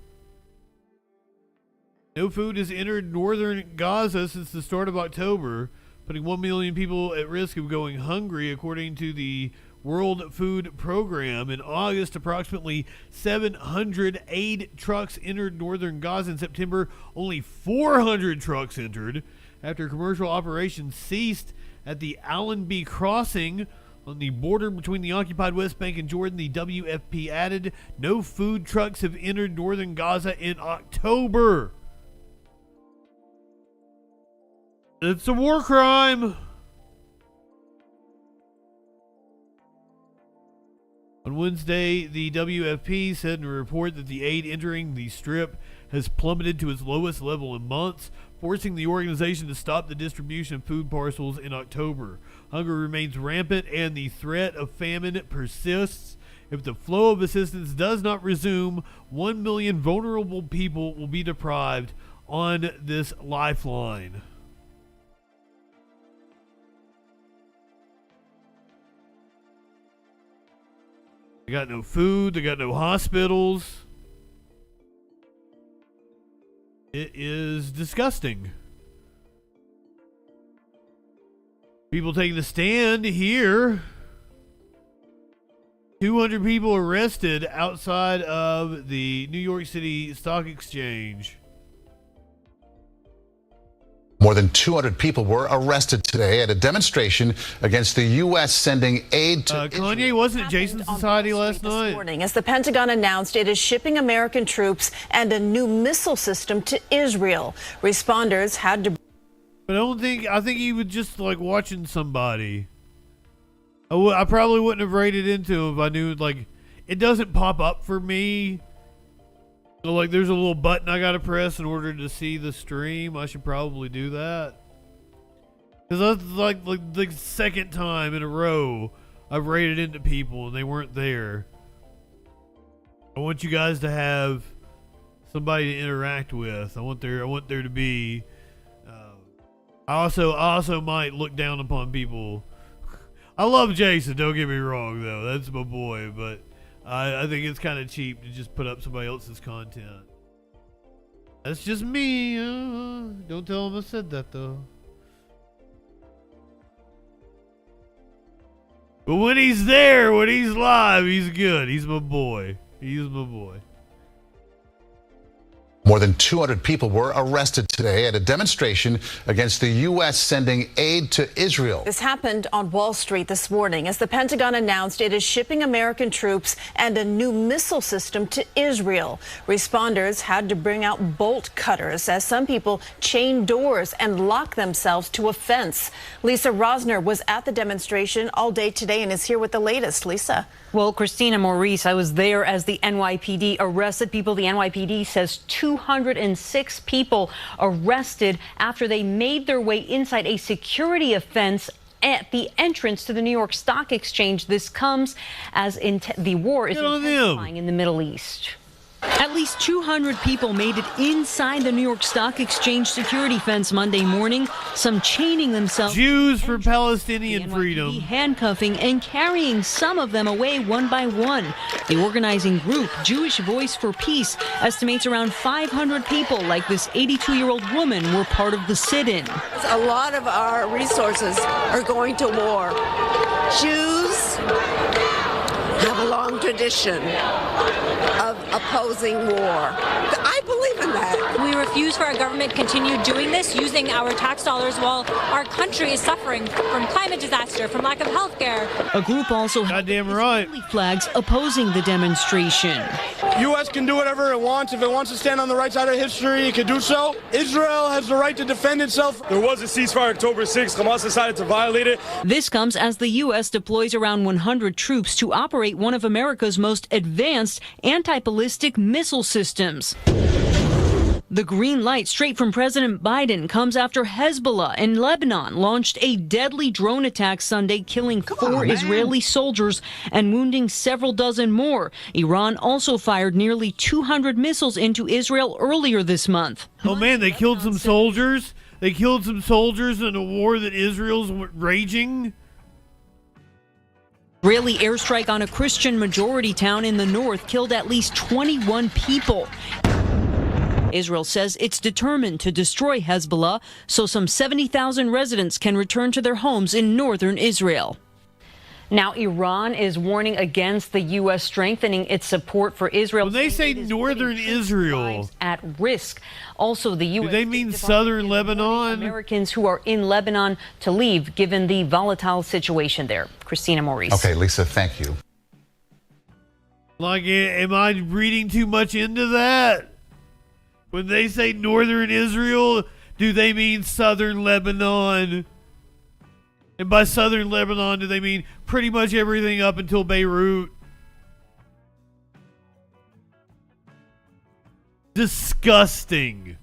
No food has entered northern Gaza since the start of October, putting 1 million people at risk of going hungry, according to the World Food Program. In August, approximately 700 aid trucks entered northern Gaza. In September, only 400 trucks entered after commercial operations ceased at the Allenby crossing on the border between the occupied West Bank and Jordan. The WFP added, no food trucks have entered northern Gaza in October. It's a war crime. On Wednesday, the WFP said in a report that the aid entering the Strip has plummeted to its lowest level in months, forcing the organization to stop the distribution of food parcels in October. Hunger remains rampant and the threat of famine persists. If the flow of assistance does not resume, 1 million vulnerable people will be deprived on this lifeline. They got no food. They got no hospitals. It is disgusting. People taking the stand here. 200 people arrested outside of the New York City Stock Exchange. More than 200 people were arrested today at a demonstration against the U.S. sending aid to Kanye wasn't at Jason's Society last night. Morning, as the Pentagon announced it is shipping American troops and a new missile system to Israel. Responders had to. But I think he was just like watching somebody. I probably wouldn't have raided into him if I knew, like, it doesn't pop up for me. So, like, there's a little button I gotta press in order to see the stream. I should probably do that. Because that's like the second time in a row I've raided into people and they weren't there. I want you guys to have somebody to interact with. I want there to be. I also might look down upon people. I love Jason, don't get me wrong, though. That's my boy, but I think it's kind of cheap to just put up somebody else's content. That's just me. Don't tell him I said that, though. But when he's there, when he's live, he's good. He's my boy. He's my boy. More than 200 people were arrested today at a demonstration against the U.S. sending aid to Israel. This happened on Wall Street this morning as the Pentagon announced it is shipping American troops and a new missile system to Israel. Responders had to bring out bolt cutters as some people chained doors and locked themselves to a fence. Lisa Rosner was at the demonstration all day today and is here with the latest. Lisa. Well, Christina Maurice, I was there as the NYPD arrested people. The NYPD says 206 people arrested after they made their way inside a security fence at the entrance to the New York Stock Exchange. This comes as the war is intensifying in the Middle East. At least 200 people made it inside the New York Stock Exchange security fence Monday morning, some chaining themselves. Jews for Palestinian freedom. Handcuffing and carrying some of them away one by one. The organizing group, Jewish Voice for Peace, estimates around 500 people like this 82-year-old woman were part of the sit-in. A lot of our resources are going to war. Jews have a long tradition of opposing war. I believe in that. We refuse for our government to continue doing this, using our tax dollars while our country is suffering from climate disaster, from lack of health care. A group also had flags opposing the demonstration. U.S. can do whatever it wants. If it wants to stand on the right side of history, it can do so. Israel has the right to defend itself. There was a ceasefire October 6th. Hamas decided to violate it. This comes as the U.S. deploys around 100 troops to operate one of America's most advanced anti-ballistic missile systems. The green light straight from President Biden comes after Hezbollah in Lebanon launched a deadly drone attack Sunday, killing 4 Israeli soldiers and wounding several dozen more. Iran also fired nearly 200 missiles into Israel earlier this month. Oh man, they killed some soldiers? They killed some soldiers in a war that Israel's raging? Israeli airstrike on a Christian majority town in the north killed at least 21 people. Israel says it's determined to destroy Hezbollah so some 70,000 residents can return to their homes in northern Israel. Now, Iran is warning against the U.S. strengthening its support for Israel. When they say northern Israel, at risk. Also, the U.S. do they mean southern Lebanon? Americans who are in Lebanon to leave, given the volatile situation there. Christina Maurice. Okay, Lisa, thank you. Like, am I reading too much into that? When they say northern Israel, do they mean southern Lebanon? And by southern Lebanon, do they mean pretty much everything up until Beirut? Disgusting.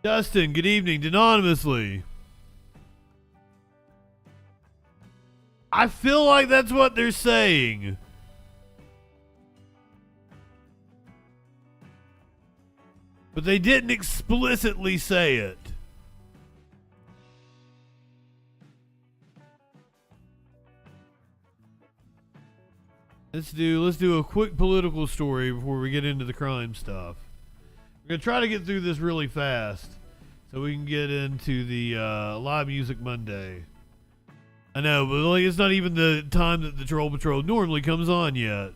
Justin, good evening, anonymously. I feel like that's what they're saying. But they didn't explicitly say it. Let's do a quick political story before we get into the crime stuff. We're going to try to get through this really fast so we can get into the Live Music Monday. I know, but like, it's not even the time that the Troll Patrol normally comes on yet.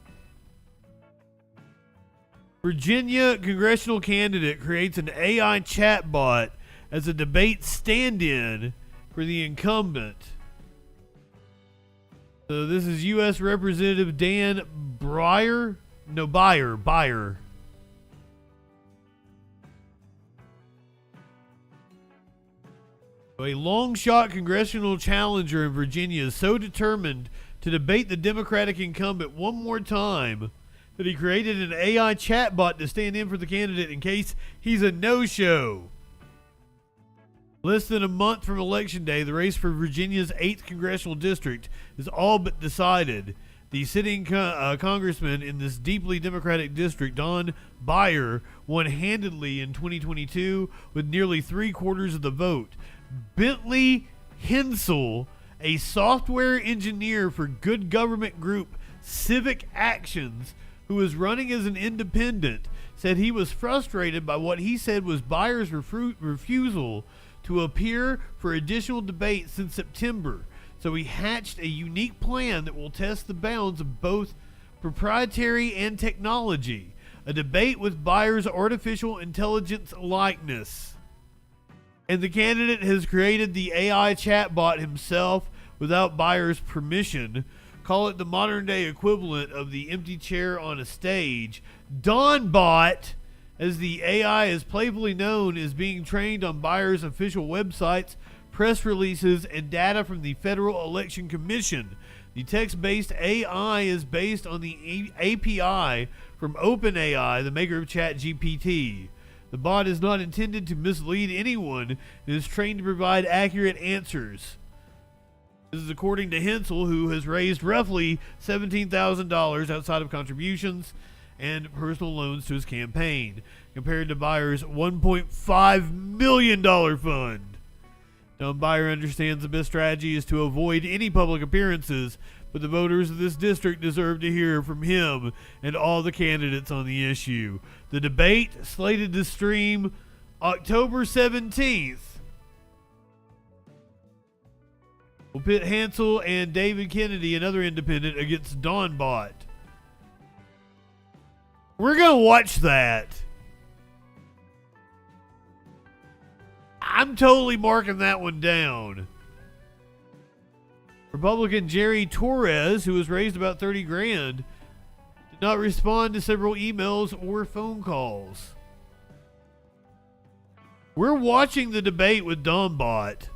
Virginia congressional candidate creates an AI chatbot as a debate stand-in for the incumbent. So this is U.S. Representative Dan Beyer. A long-shot congressional challenger in Virginia is so determined to debate the Democratic incumbent one more time that he created an AI chatbot to stand in for the candidate in case he's a no-show. Less than a month from Election Day, the race for Virginia's 8th congressional district is all but decided. The sitting congressman in this deeply Democratic district, Don Beyer, won handedly in 2022 with nearly 3/4 of the vote. Bentley Hensel, a software engineer for good government group Civic Actions, who was running as an independent, said he was frustrated by what he said was Beyer's refusal to appear for additional debate since September. So he hatched a unique plan that will test the bounds of both proprietary and technology. A debate with Beyer's artificial intelligence likeness. And the candidate has created the AI chatbot himself without Beyer's permission. Call it the modern day equivalent of the empty chair on a stage. DawnBot, as the AI is playfully known, is being trained on Beyer's official websites, press releases, and data from the Federal Election Commission. The text-based AI is based on the API from OpenAI, the maker of ChatGPT. The bot is not intended to mislead anyone and is trained to provide accurate answers. This is according to Hensel, who has raised roughly $17,000 outside of contributions and personal loans to his campaign, compared to Beyer's $1.5 million fund. Don Beyer understands the best strategy is to avoid any public appearances, but the voters of this district deserve to hear from him and all the candidates on the issue. The debate, slated to stream October 17th, will pit Hensel and David Kennedy, another independent, against DawnBot. We're going to watch that. I'm totally marking that one down. Republican Jerry Torres, who was raised about 30 grand, did not respond to several emails or phone calls. We're watching the debate with DawnBot.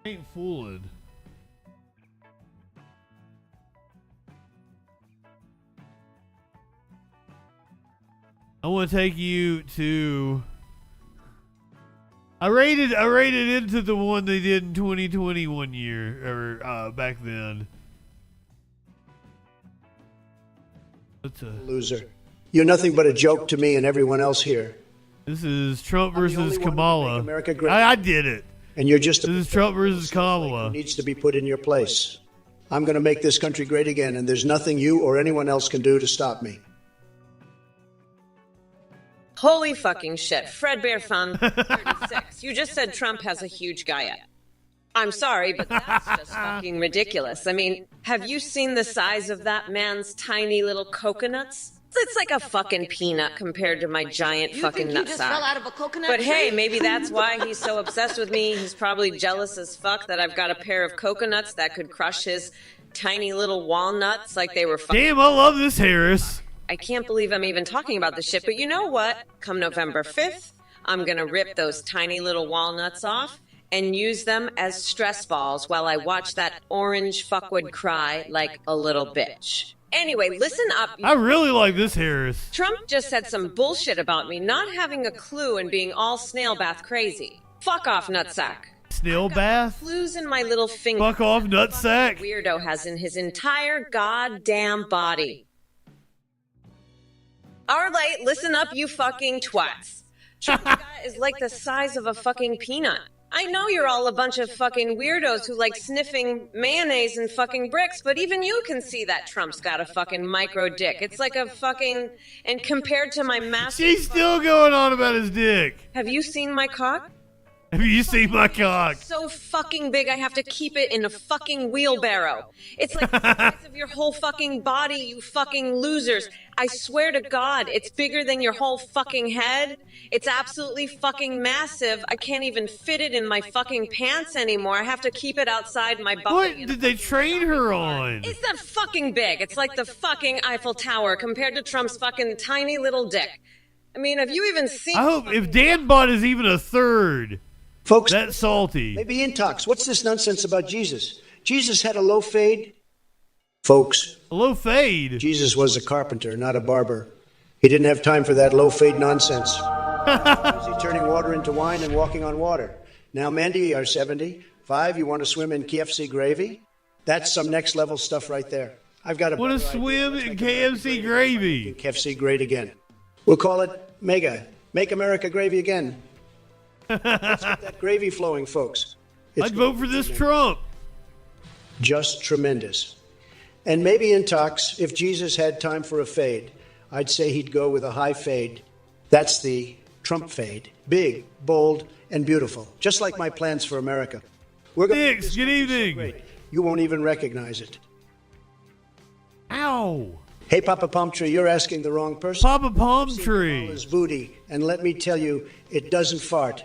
Ain't fooling. I want to take you to. I rated into the one they did in 2020 one year, or back then. What's a loser? You're nothing but a joke to me and everyone else here. This is Trump versus Kamala. I did it. And you're just. This is Trump versus Kamala. Who needs to be put in your place. I'm going to make this country great again, and there's nothing you or anyone else can do to stop me. Holy fucking shit. Fredbear Fun 36. You just said Trump has a huge guy. I'm sorry, but that's just fucking ridiculous. I mean, have you seen the size of that man's tiny little coconuts? It's like a fucking peanut compared to my giant fucking nutsack. Just fell out of a coconut But tree? hey, maybe that's why he's so obsessed with me. He's probably jealous as fuck that I've got a pair of coconuts that could crush his tiny little walnuts like they were fucking. Damn, I love this, Harris. I can't believe I'm even talking about this shit, but you know what? Come November 5th, I'm gonna rip those tiny little walnuts off and use them as stress balls while I watch that orange fuckwood cry like a little bitch. Anyway, listen up. I really like this, Harris. Trump just said some bullshit about me not having a clue and being all snail bath crazy. Fuck off, nutsack. Snail bath? Clues in my little finger. Fuck off, nutsack. Weirdo has in his entire goddamn body. All right, listen up, you fucking twats. Trump is like the size of a fucking peanut. I know you're all a bunch of fucking weirdos who like sniffing mayonnaise and fucking bricks, but even you can see that Trump's got a fucking micro dick. It's like a fucking, and compared to my massive. She's still going on about his dick. Have you seen my cock? Have you seen my cock? It's so fucking big, I have to keep it in a fucking wheelbarrow. It's like the size of your whole fucking body, you fucking losers. I swear to God, it's bigger than your whole fucking head. It's absolutely fucking massive. I can't even fit it in my fucking pants anymore. I have to keep it outside my body. What did they train her on? It's that fucking big. It's like the fucking Eiffel Tower compared to Trump's fucking tiny little dick. I mean, have you even seen... I hope if Dan bought is even a third, folks, that's salty. Maybe intox. What's this nonsense about Jesus? Jesus had a low fade. Folks. A low fade? Jesus was a carpenter, not a barber. He didn't have time for that low fade nonsense. Was he turning water into wine and walking on water? Now, Mandy, you're 75. You want to swim in KFC gravy? That's some next level stuff right there. I've got a want to swim in KFC gravy. KFC great again. We'll call it MEGA. Make America gravy again. Let's get that gravy flowing, folks. I'd vote for this Trump. Just tremendous. And maybe intox, if Jesus had time for a fade, I'd say he'd go with a high fade. That's the Trump fade. Big, bold, and beautiful. Just like my plans for America. We're going Thanks, good evening. So you won't even recognize it. Ow. Hey, Papa Palm Tree, you're asking the wrong person. Papa Palm Tree. His booty, and let me tell you, it doesn't fart.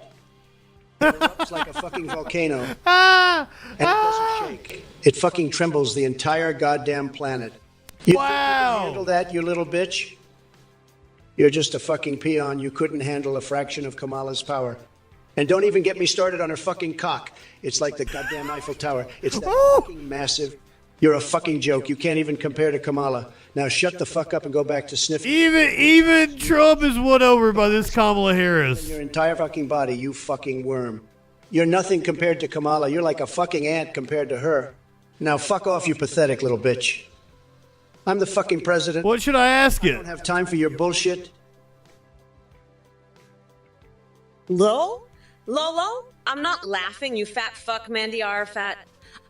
It erupts like a fucking volcano, and it doesn't shake. It fucking trembles the entire goddamn planet. You think you can handle that, you little bitch? You're just a fucking peon. You couldn't handle a fraction of Kamala's power. And don't even get me started on her fucking cock. It's like the goddamn Eiffel Tower. It's that fucking massive. You're a fucking joke. You can't even compare to Kamala. Now shut the fuck up and go back to sniffing. Even Trump is won over by this Kamala Harris. Your entire fucking body, you fucking worm. You're nothing compared to Kamala. You're like a fucking ant compared to her. Now fuck off, you pathetic little bitch. I'm the fucking president. What should I ask it? I don't have time for your bullshit. Lol? Lolo? I'm not laughing, you fat fuck, Mandy Arafat.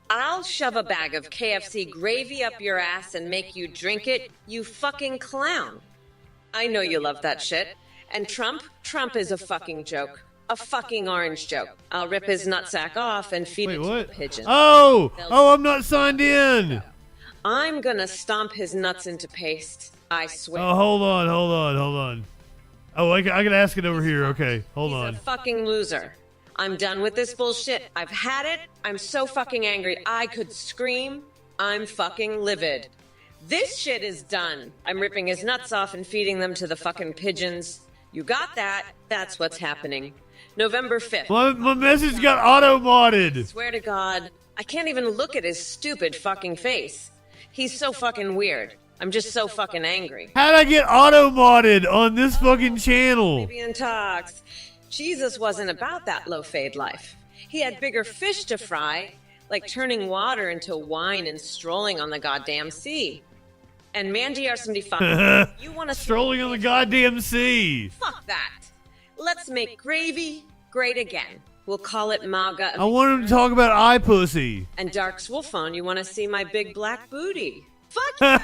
I'll shove a bag of KFC gravy up your ass and make you drink it, you fucking clown. I know you love that shit. And Trump is a fucking joke. A fucking orange joke. I'll rip his nutsack off and feed it to a pigeon. Oh, I'm not signed in. I'm gonna stomp his nuts into paste. I swear. Oh, hold on. Oh, I can ask it over here. Okay, hold on. He's a fucking loser. I'm done with this bullshit. I've had it. I'm so fucking angry. I could scream. I'm fucking livid. This shit is done. I'm ripping his nuts off and feeding them to the fucking pigeons. You got that? That's what's happening. November 5th. My message got auto-modded. I swear to God, I can't even look at his stupid fucking face. He's so fucking weird. I'm just so fucking angry. How'd I get auto-modded on this fucking channel? Maybe in talks. Jesus wasn't about that low fade life. He had bigger fish to fry, like turning water into wine and strolling on the goddamn sea. And Mandy R75, you want to strolling on the goddamn sea? Fuck that. Let's make gravy great again. We'll call it MAGA. I want him to talk about eye pussy. And Dark Swolfon, you want to see my big black booty? Fuck.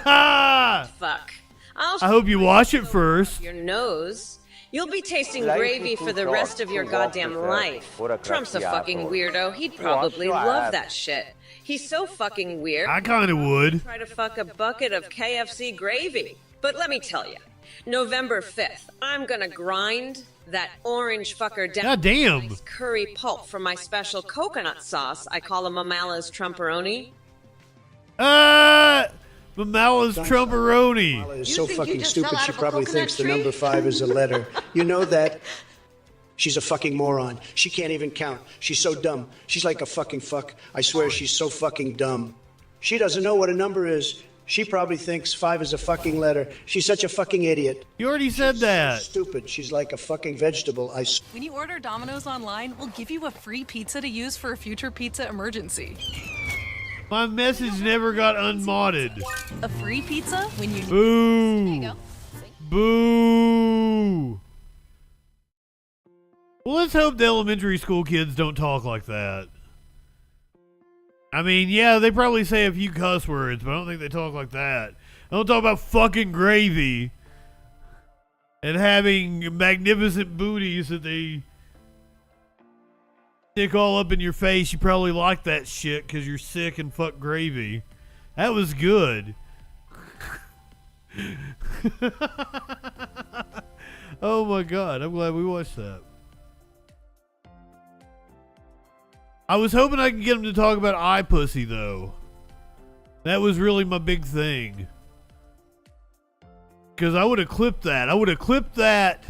Fuck. I hope you wash it first. Your nose. You'll be tasting gravy for the rest of your goddamn life. Trump's a fucking weirdo. He'd probably love that shit. He's so fucking weird. I kind of would. Try to fuck a bucket of KFC gravy. But let me tell you, November 5th, I'm gonna grind that orange fucker down. God damn. Nice curry pulp from my special coconut sauce. I call him Mamala's Trumperoni. Mamala's Trumperoni. Mamala is so fucking stupid, she probably thinks the number 5 is a letter. You know that? She's a fucking moron. She can't even count. She's so dumb. She's like a fucking fuck. I swear she's so fucking dumb. She doesn't know what a number is. She probably thinks 5 is a fucking letter. She's such a fucking idiot. You already said that. So stupid. She's like a fucking vegetable. When you order Domino's online, we'll give you a free pizza to use for a future pizza emergency. My message never got unmodded. A free pizza when you... Boo. There you go. Boo. Well, let's hope the elementary school kids don't talk like that. I mean, yeah, they probably say a few cuss words, but I don't think they talk like that. I don't talk about fucking gravy and having magnificent booties that they Dick all up in your face. You probably like that shit because you're sick and fuck gravy. That was good. Oh my God, I'm glad we watched that. I was hoping I could get him to talk about eye pussy though. That was really my big thing. Because I would have clipped that. I would have clipped that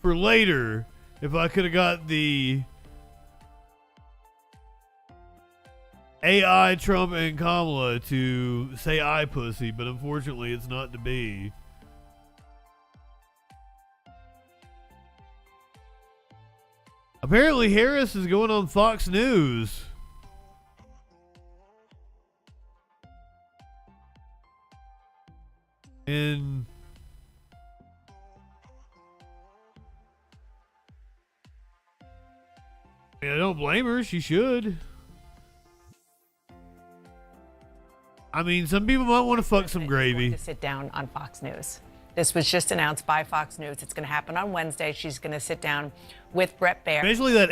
for later if I could have got the AI Trump and Kamala to say eye pussy, but unfortunately it's not to be. Apparently Harris is going on Fox News. And I don't blame her. She should. I mean, some people might want to fuck some gravy. To sit down on Fox News. This was just announced by Fox News. It's going to happen on Wednesday. She's going to sit down with Brett Baer. Especially that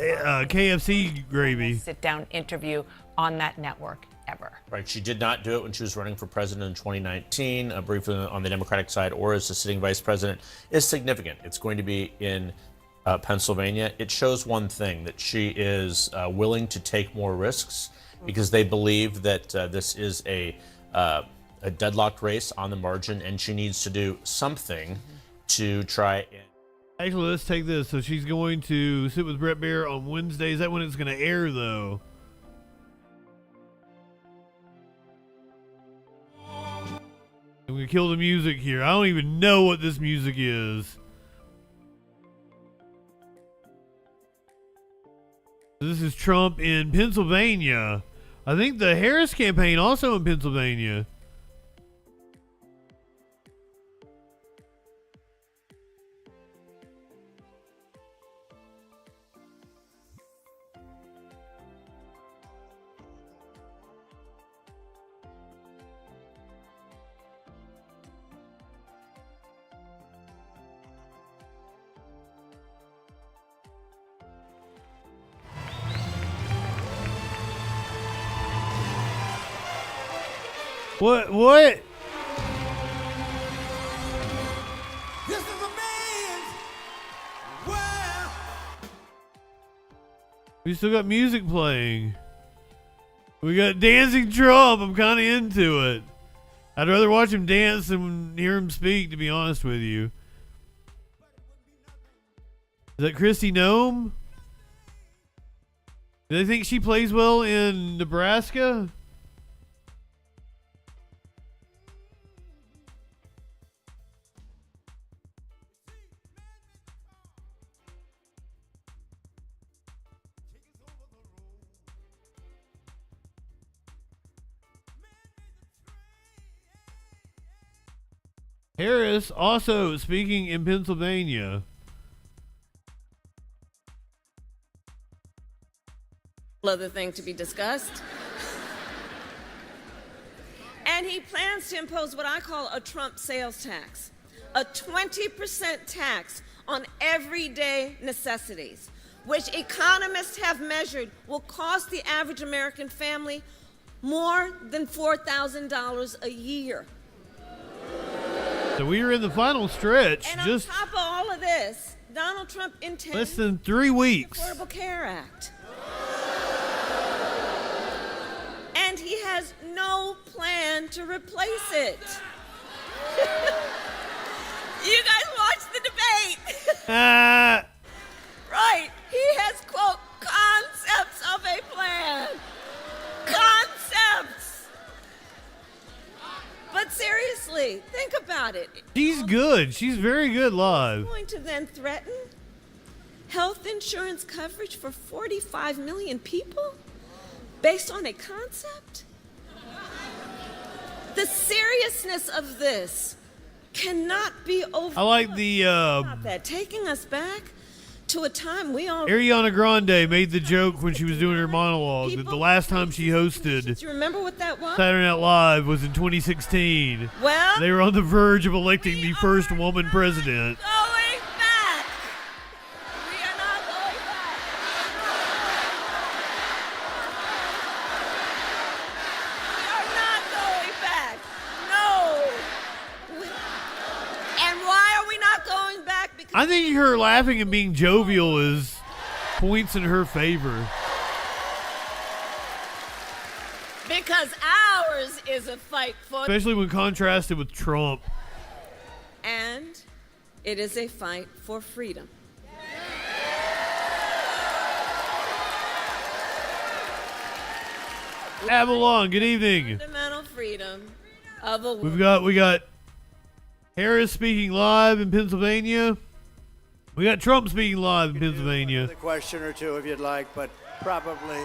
KFC gravy. Sit-down interview on that network ever. Right. She did not do it when she was running for president in 2019. Briefly on the Democratic side or as the sitting vice president is significant. It's going to be in Pennsylvania. It shows one thing, that she is willing to take more risks because they believe that this is a deadlocked race on the margin, and she needs to do something to try and... Actually, let's take this. So she's going to sit with Brett Baer on Wednesday. Is that when it's going to air, though? I'm going to kill the music here. I don't even know what this music is. This is Trump in Pennsylvania. I think the Harris campaign also in Pennsylvania. What? This is a man's world. We still got music playing. We got Dancing Trump. I'm kind of into it. I'd rather watch him dance than hear him speak, to be honest with you. Is that Kristi Noem? Do they think she plays well in Nebraska? Harris also speaking in Pennsylvania. Other thing to be discussed. And he plans to impose what I call a Trump sales tax, a 20% tax on everyday necessities, which economists have measured will cost the average American family more than $4,000 a year. So we are in the final stretch. And on top of all of this, Donald Trump intends less than 3 weeks. The Affordable Care Act. And he has no plan to replace it. You guys watch the debate. Right. He has, quote, concepts of a plan. Concepts. But seriously, think about it. She's good. She's very good live. Going to then threaten health insurance coverage for 45 million people based on a concept? The seriousness of this cannot be over. I like the that taking us back to a time we all Ariana Grande made the joke when she was doing her monologue that the last time she hosted Do you remember what that was? Saturday Night Live was in 2016. Well, they were on the verge of electing the first woman president. Going back. We are not going back. I think her laughing and being jovial is points in her favor. Because ours is a fight for... Especially when contrasted with Trump. And it is a fight for freedom. Avalon, good evening. Fundamental freedom of a We got Harris speaking live in Pennsylvania. We got Trump speaking live in Pennsylvania. A question or two if you'd like, but probably.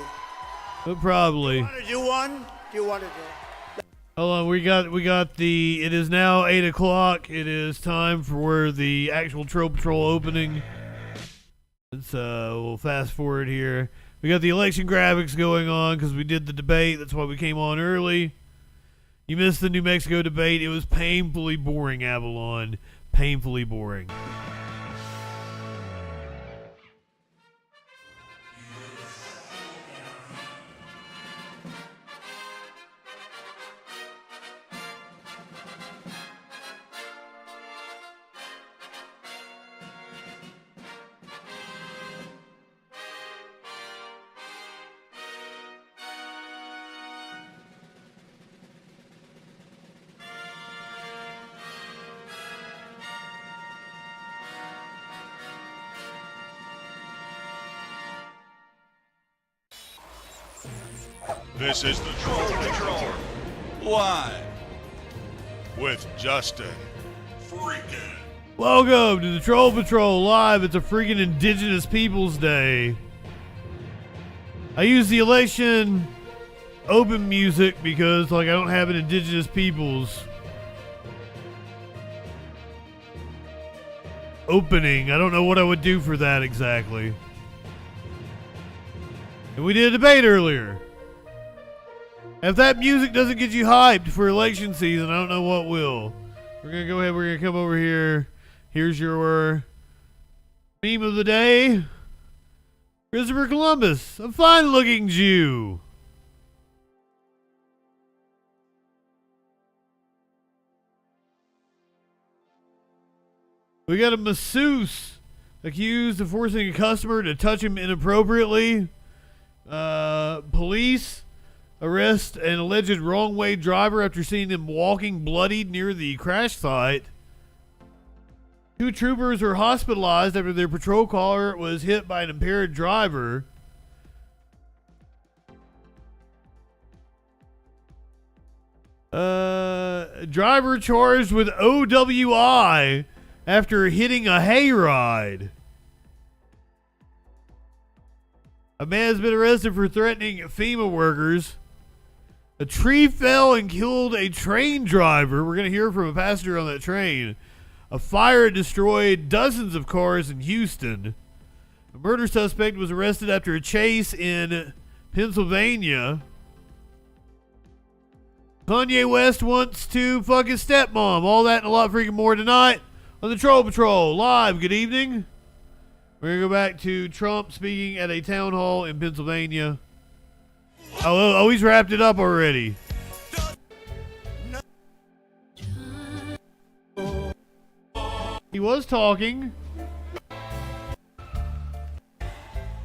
Probably. You want to do one? Do you want to do? Hold on, we got the. It is now 8 o'clock. It is time for the actual Troll Patrol opening. So we'll fast forward here. We got the election graphics going on because we did the debate. That's why we came on early. You missed the New Mexico debate. It was painfully boring, Avalon. Painfully boring. This is the Troll Patrol, live with Justin Freakin. Welcome to the Troll Patrol live. It's a freaking Indigenous Peoples Day. I use the election open music because, like, I don't have an Indigenous Peoples opening. I don't know what I would do for that exactly. And we did a debate earlier. If that music doesn't get you hyped for election season, I don't know what will. We're going to go ahead. We're going to come over here. Here's your meme of the day. Christopher Columbus, a fine-looking Jew. We got a masseuse accused of forcing a customer to touch him inappropriately. Police arrest an alleged wrong-way driver after seeing him walking bloodied near the crash site. 2 troopers were hospitalized after their patrol car was hit by an impaired driver. Driver charged with OWI after hitting a hayride. A man has been arrested for threatening FEMA workers. A tree fell and killed a train driver. We're going to hear from a passenger on that train. A fire destroyed dozens of cars in Houston. A murder suspect was arrested after a chase in Pennsylvania. Kanye West wants to fuck his stepmom. All that and a lot freaking more tonight on the Troll Patrol live. Good evening. We're going to go back to Trump speaking at a town hall in Pennsylvania. Oh, he's wrapped it up already. He was talking.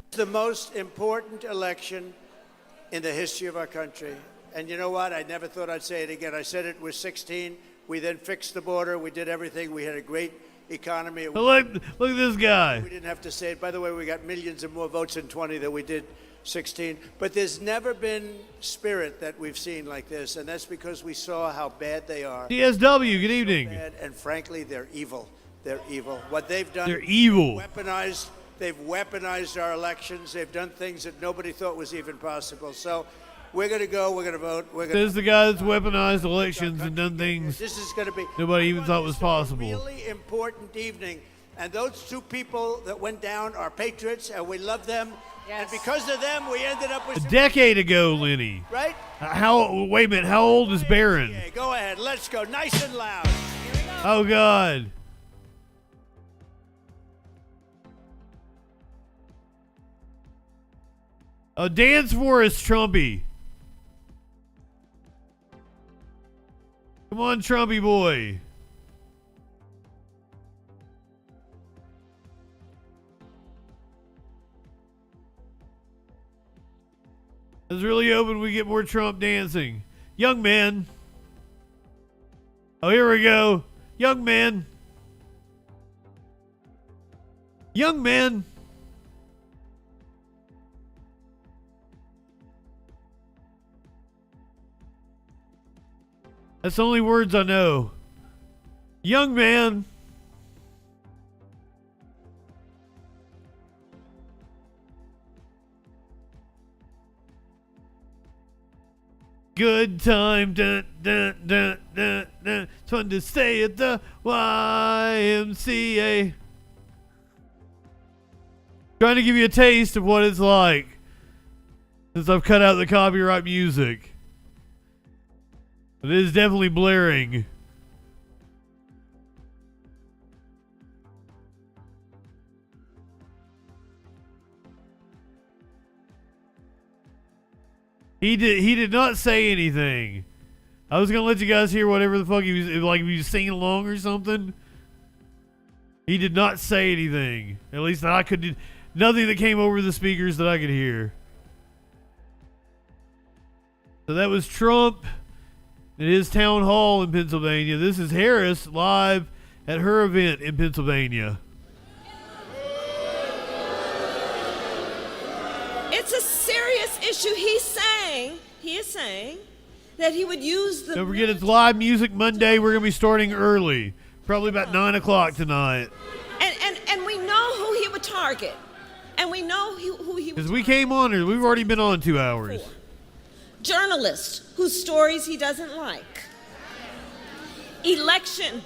It's the most important election in the history of our country. And you know what? I never thought I'd say it again. I said it was 16. We then fixed the border. We did everything. We had a great economy. Look at this guy. We didn't have to say it. By the way, we got millions of more votes in 20 than we did 16. But there's never been spirit that we've seen like this, and that's because we saw how bad they are. DSW, good evening. Bad, and frankly, they're evil. They're evil. What they've done. They're evil. They've weaponized our elections. They've done things that nobody thought was even possible. So we're going to go. We're going to vote. This is the guy that's weaponized elections and done things this is going to be nobody even thought was possible. A really important evening. And those 2 people that went down are patriots, and we love them. Yes. And because of them, we ended up with a decade ago, Lenny. Right? Wait a minute. How old is Barron? Okay, go ahead. Let's go. Nice and loud. Here we go. Oh, God. Oh, dance for us, Trumpy. Come on, Trumpy boy. I was really hoping we get more Trump dancing. Young man. Oh, here we go. Young man. Young man. That's the only words I know. Young man. Good time. Dun, dun, dun, dun, dun. It's fun to stay at the YMCA. Trying to give you a taste of what it's like since I've cut out the copyright music. It is definitely blaring. He did not say anything. I was gonna let you guys hear whatever the fuck he was, like if he was singing along or something. He did not say anything. At least that I could. Nothing that came over the speakers that I could hear. So that was Trump at his town hall in Pennsylvania. This is Harris live at her event in Pennsylvania. It's a serious issue. He is saying that he would use the... Don't forget, it's Live Music Monday. We're going to be starting early. Probably about 9 o'clock tonight. And we know who he would target. And we know who he would Because we came on here. We've already been on 2 hours. Journalists whose stories he doesn't like. Election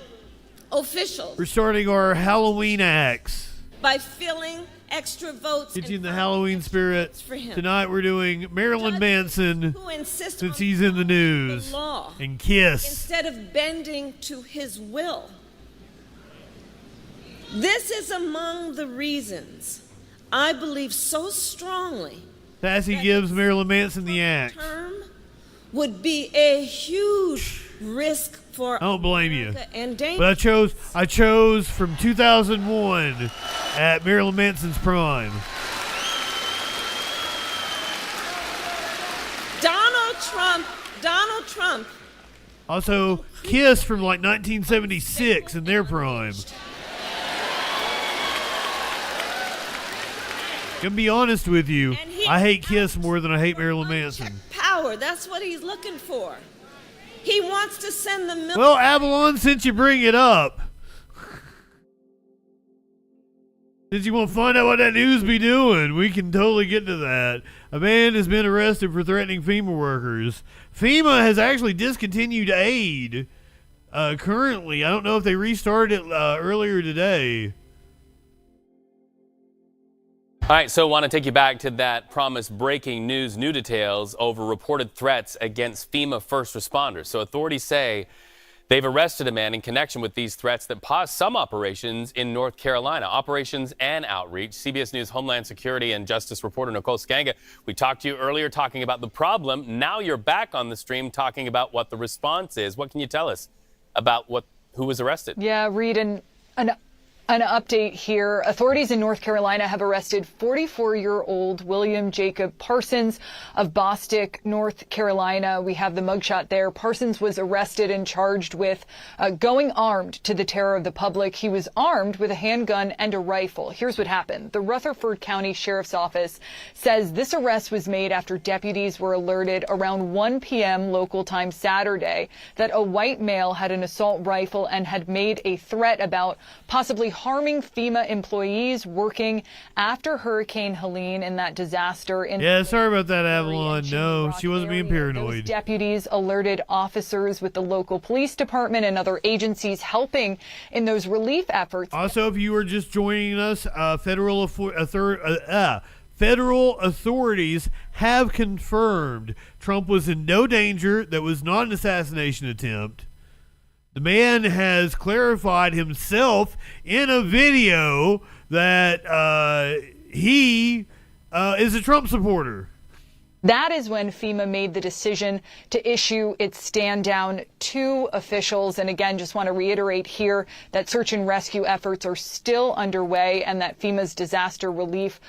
officials. We're starting our Halloween acts. By filling extra votes. Get you in the Halloween spirit. For him. Tonight we're doing Marilyn Manson since he's in the news. The law, and Kiss. Instead of bending to his will. This is among the reasons I believe so strongly Sassy gives Marilyn Manson the axe. Term would be a huge risk for I don't blame you. And but I chose from 2001 at Marilyn Manson's prime. Donald Trump. Also, Kiss from like 1976 in their prime. Gonna be honest with you, I hate Kiss more than I hate Marilyn Manson. Power, that's what he's looking for. He wants to send the military. Well, Avalon, since you bring it up, since you want to find out what that news be doing, we can totally get to that. A man has been arrested for threatening FEMA workers. FEMA has actually discontinued aid currently. I don't know if they restarted it earlier today. All right, so I want to take you back to that promised breaking news, new details over reported threats against FEMA first responders. So authorities say they've arrested a man in connection with these threats that paused some operations in North Carolina, operations and outreach. CBS News Homeland Security and Justice reporter Nicole Skanga, we talked to you earlier talking about the problem. Now you're back on the stream talking about what the response is. What can you tell us about who was arrested? Yeah, Reed, an update here. Authorities in North Carolina have arrested 44-year-old William Jacob Parsons of Bostic, North Carolina. We have the mugshot there. Parsons was arrested and charged with going armed to the terror of the public. He was armed with a handgun and a rifle. Here's what happened. The Rutherford County Sheriff's Office says this arrest was made after deputies were alerted around 1 p.m. local time Saturday that a white male had an assault rifle and had made a threat about possibly harming FEMA employees working after Hurricane Helene and that disaster. Yeah, sorry about that, Avalon. No, she wasn't being paranoid. Those deputies alerted officers with the local police department and other agencies helping in those relief efforts. Also, if you were just joining us, federal authorities have confirmed Trump was in no danger. That was not an assassination attempt. The man has clarified himself in a video that he is a Trump supporter. That is when FEMA made the decision to issue its stand down to officials. And again, just want to reiterate here that search and rescue efforts are still underway and that FEMA's disaster relief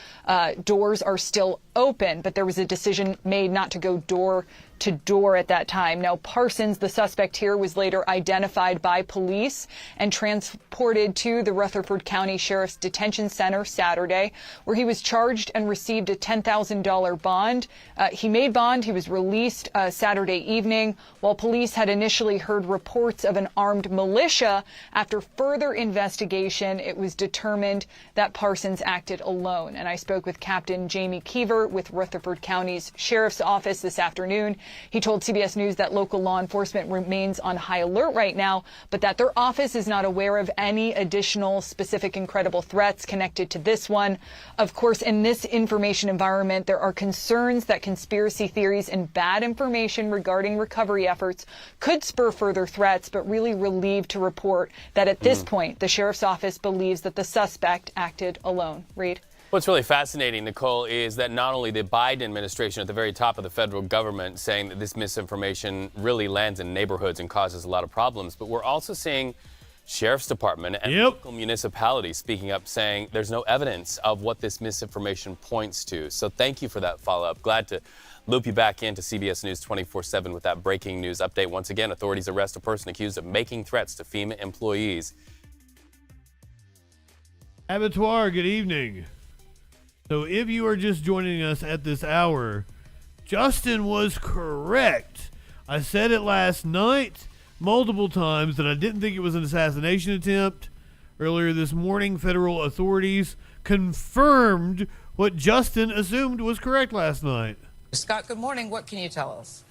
doors are still open. But there was a decision made not to go door to door at that time. Now, Parsons, the suspect here, was later identified by police and transported to the Rutherford County Sheriff's Detention Center Saturday, where he was charged and received a $10,000 bond. He made bond. He was released Saturday evening, while police had initially heard reports of an armed militia. After further investigation, it was determined that Parsons acted alone. And I spoke with Captain Jamie Keever with Rutherford County's Sheriff's Office this afternoon. He told CBS News that local law enforcement remains on high alert right now, but that their office is not aware of any additional specific and credible threats connected to this one. Of course, in this information environment, there are concerns that conspiracy theories and bad information regarding recovery efforts could spur further threats, but really relieved to report that at this point, the sheriff's office believes that the suspect acted alone. Reed? What's really fascinating, Nicole, is that not only the Biden administration at the very top of the federal government saying that this misinformation really lands in neighborhoods and causes a lot of problems, but we're also seeing Sheriff's Department and local municipalities speaking up saying there's no evidence of what this misinformation points to. So thank you for that follow-up. Glad to loop you back into CBS News 24/7 with that breaking news update. Once again, authorities arrest a person accused of making threats to FEMA employees. Abattoir, good evening. So if you are just joining us at this hour, Justin was correct. I said it last night multiple times that I didn't think it was an assassination attempt. Earlier this morning, federal authorities confirmed what Justin assumed was correct last night. Scott, good morning. What can you tell us?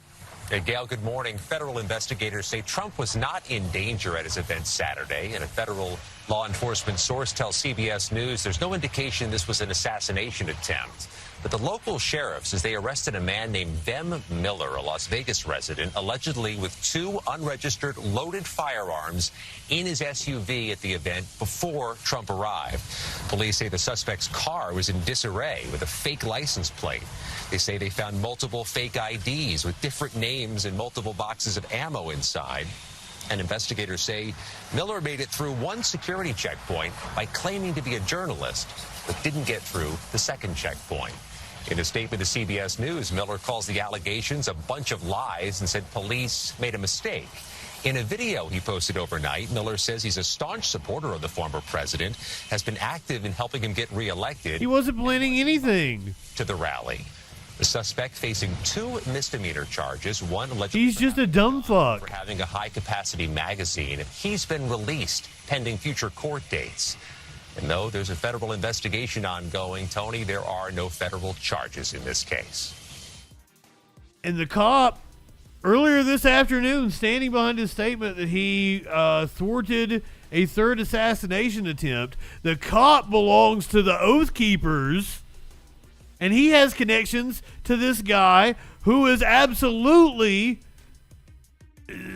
Hey, Gail, good morning. Federal investigators say Trump was not in danger at his event Saturday, and a federal law enforcement source tells CBS News there's no indication this was an assassination attempt. But the local sheriff says they arrested a man named Vem Miller, a Las Vegas resident, allegedly with 2 unregistered loaded firearms in his SUV at the event before Trump arrived. Police say the suspect's car was in disarray with a fake license plate. They say they found multiple fake IDs with different names and multiple boxes of ammo inside. And investigators say Miller made it through one security checkpoint by claiming to be a journalist, but didn't get through the second checkpoint. In a statement to CBS News, Miller calls the allegations a bunch of lies and said police made a mistake. In a video he posted overnight, Miller says he's a staunch supporter of the former president, has been active in helping him get reelected. He wasn't planning anything. To the rally. The suspect facing 2 misdemeanor charges, one allegedly He's just a dumb fuck. for having a high-capacity magazine. He's been released pending future court dates. And though there's a federal investigation ongoing, Tony, there are no federal charges in this case. And the cop, earlier this afternoon, standing behind his statement that he thwarted a third assassination attempt, the cop belongs to the Oath Keepers, and he has connections to this guy who is absolutely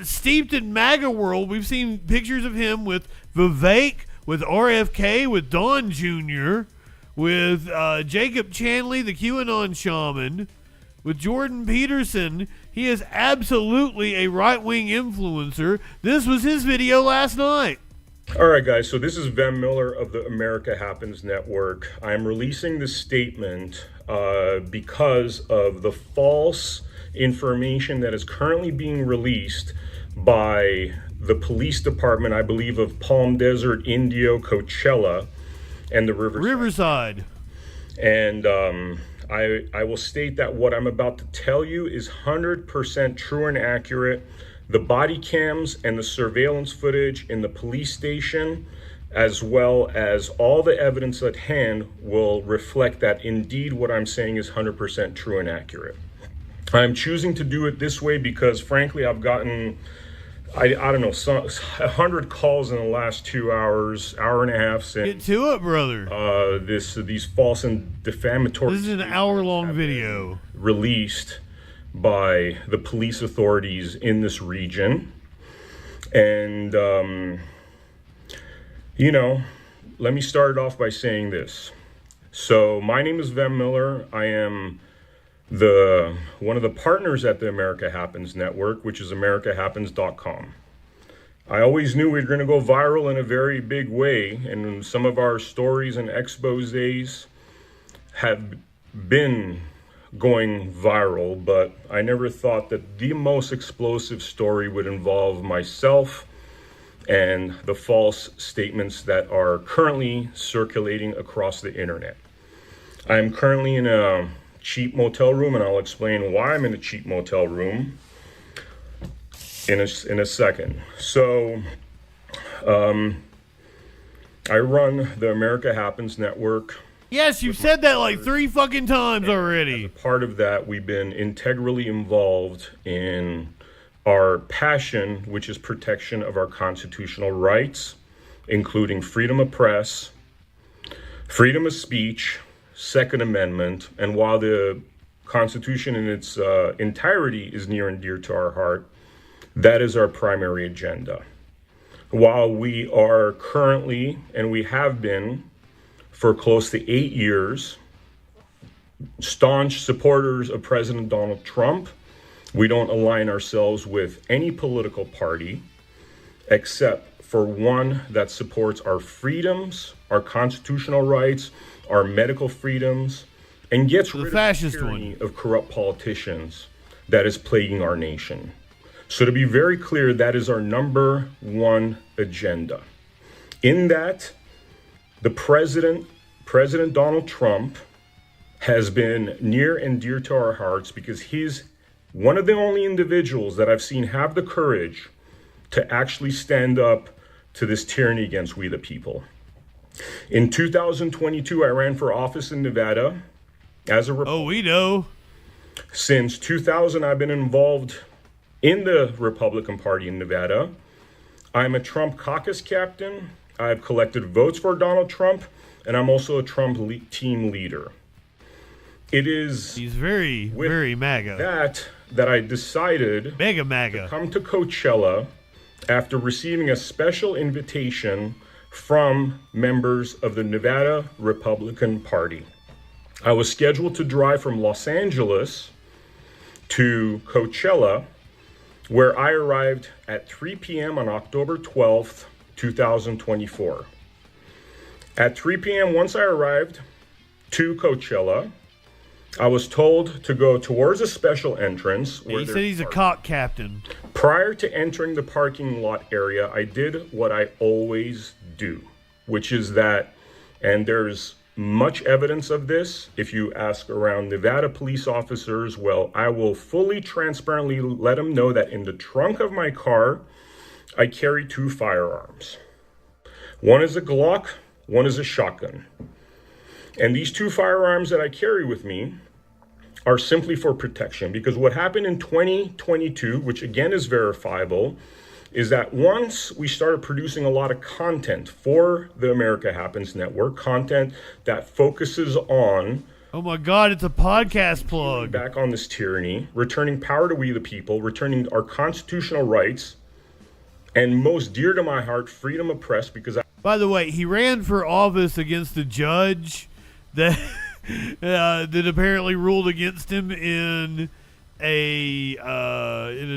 steeped in MAGA world. We've seen pictures of him with Vivek, with RFK, with Don Jr., with Jacob Chanley, the QAnon shaman, with Jordan Peterson. He is absolutely a right-wing influencer. This was his video last night. All right, guys, so this is Vem Miller of the America Happens Network. I'm releasing this statement because of the false information that is currently being released by the police department, I believe, of Palm Desert, Indio, Coachella, and the Riverside. And I will state that what I'm about to tell you is 100% true and accurate. The body cams and the surveillance footage in the police station, as well as all the evidence at hand, will reflect that indeed what I'm saying is 100% true and accurate. I'm choosing to do it this way because, frankly, I've gotten, I don't know, 100 calls in the last 2 hours, hour and a half since. Get to it, brother. These false and defamatory. This is an hour-long video released by the police authorities in this region. And, you know, let me start it off by saying this. So my name is Vem Miller. I am one of the partners at the America Happens network, which is americahappens.com. I always knew we were going to go viral in a very big way, and some of our stories and exposés have been going viral, but I never thought that the most explosive story would involve myself and the false statements that are currently circulating across the internet. I'm currently in a cheap motel room, and I'll explain why I'm in a cheap motel room in a second. So, I run the America Happens network. Yes, you've said that like 3 fucking times already. As a part of that, we've been integrally involved in our passion, which is protection of our constitutional rights, including freedom of press, freedom of speech, Second Amendment, and while the Constitution in its entirety is near and dear to our heart, that is our primary agenda. While we are currently, and we have been for close to 8 years, staunch supporters of President Donald Trump, we don't align ourselves with any political party except for one that supports our freedoms, our constitutional rights, our medical freedoms, and gets rid of the tyranny of corrupt politicians that is plaguing our nation. So to be very clear, that is our number one agenda. In that, the President Donald Trump has been near and dear to our hearts because he's one of the only individuals that I've seen have the courage to actually stand up to this tyranny against we the people. In 2022, I ran for office in Nevada as a Republican. Oh, we know. Since 2000, I've been involved in the Republican Party in Nevada. I'm a Trump caucus captain. I've collected votes for Donald Trump, and I'm also a Trump team leader. It is he's very MAGA. That I decided mega MAGA to come to Coachella after receiving a special invitation from members of the Nevada Republican Party. I was scheduled to drive from Los Angeles to Coachella, where I arrived at 3 p.m. on October 12th, 2024. At 3 p.m., once I arrived to Coachella, I was told to go towards a special entrance. He said he's a cock captain. Prior to entering the parking lot area, I did what I always do, which is that, and there's much evidence of this, if you ask around Nevada police officers, well, I will fully transparently let them know that in the trunk of my car, I carry 2 firearms. One is a Glock, one is a shotgun. And these 2 firearms that I carry with me are simply for protection, because what happened in 2022, which again is verifiable, is that once we started producing a lot of content for the America Happens network, content that focuses on... Oh my God, it's a podcast plug. ...back on this tyranny, returning power to we the people, returning our constitutional rights, and most dear to my heart, freedom of press, because By the way, he ran for office against a judge that that apparently ruled against him in a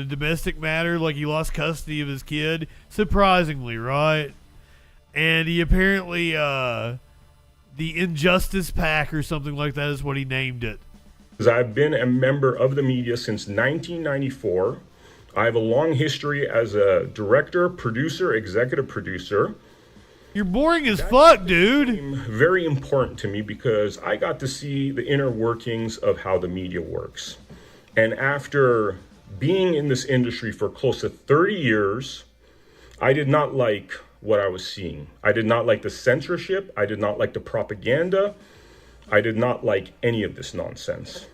domestic matter, like he lost custody of his kid, surprisingly, right? And he apparently the Injustice Pack or something like that is what he named it. I've been a member of the media since 1994. I have a long history as a director, producer, executive producer. You're boring as fuck, dude. Very important to me because I got to see the inner workings of how the media works. And after being in this industry for close to 30 years, I did not like what I was seeing. I did not like the censorship. I did not like the propaganda. I did not like any of this nonsense.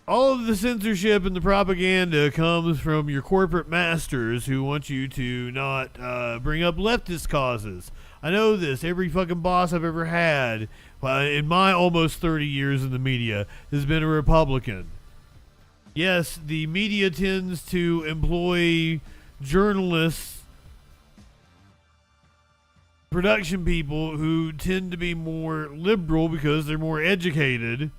All of the censorship and the propaganda comes from your corporate masters who want you to not bring up leftist causes. I know this. Every fucking boss I've ever had in my almost 30 years in the media has been a Republican. Yes, the media tends to employ journalists, production people who tend to be more liberal because they're more educated.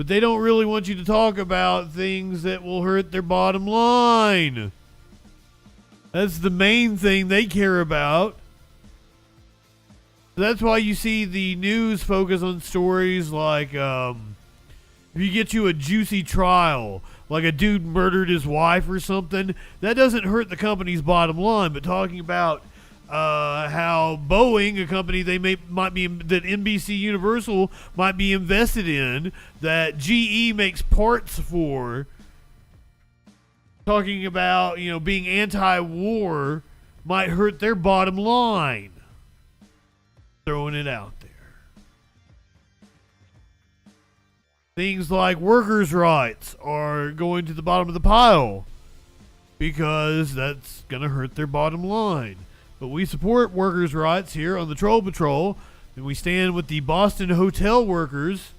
But they don't really want you to talk about things that will hurt their bottom line. That's the main thing they care about. That's why you see the news focus on stories like if you get you a juicy trial, like a dude murdered his wife or something, that doesn't hurt the company's bottom line. But talking about how Boeing, a company might be that NBC Universal might be invested in, that GE makes parts for, talking about, you know, being anti-war might hurt their bottom line. Throwing it out there. Things like workers' rights are going to the bottom of the pile because that's going to hurt their bottom line. But we support workers' rights here on the Troll Patrol, and we stand with the Boston hotel workers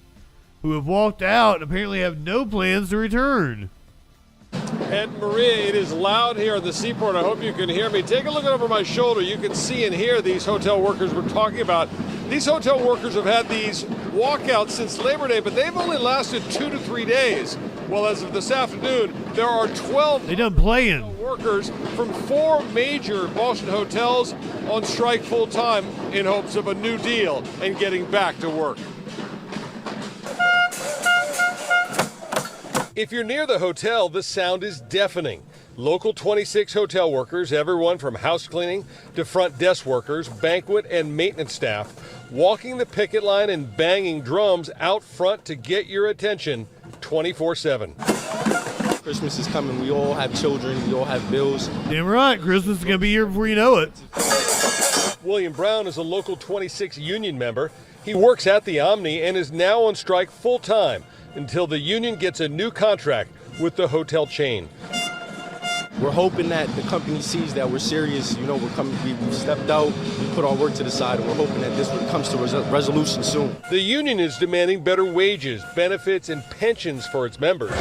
who have walked out and apparently have no plans to return. And Maria, it is loud here on the seaport. I hope you can hear me. Take a look over my shoulder. You can see and hear these hotel workers we're talking about. These hotel workers have had these walkouts since Labor Day, but they've only lasted 2 to 3 days. Well, as of this afternoon, there are 12 they done playing workers from 4 major Boston hotels on strike full time in hopes of a new deal and getting back to work. If you're near the hotel, the sound is deafening. Local 26 hotel workers, everyone from house cleaning to front desk workers, banquet and maintenance staff, walking the picket line and banging drums out front to get your attention 24/7. Christmas is coming. We all have children. We all have bills. Damn right. Christmas is going to be here before you know it. William Brown is a local 26 union member. He works at the Omni and is now on strike full time until the union gets a new contract with the hotel chain. We're hoping that the company sees that we're serious. You know, we've stepped out, we put our work to the side, and we're hoping that this comes to resolution soon. The union is demanding better wages, benefits, and pensions for its members.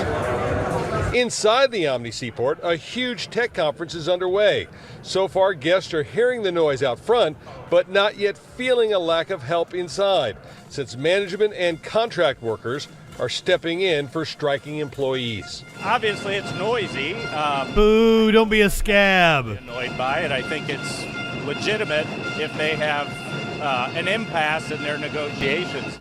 Inside the Omni Seaport, a huge tech conference is underway. So far, guests are hearing the noise out front, but not yet feeling a lack of help inside, since management and contract workers are stepping in for striking employees. Obviously, it's noisy. Boo, don't be a scab. Annoyed by it. I think it's legitimate if they have an impasse in their negotiations.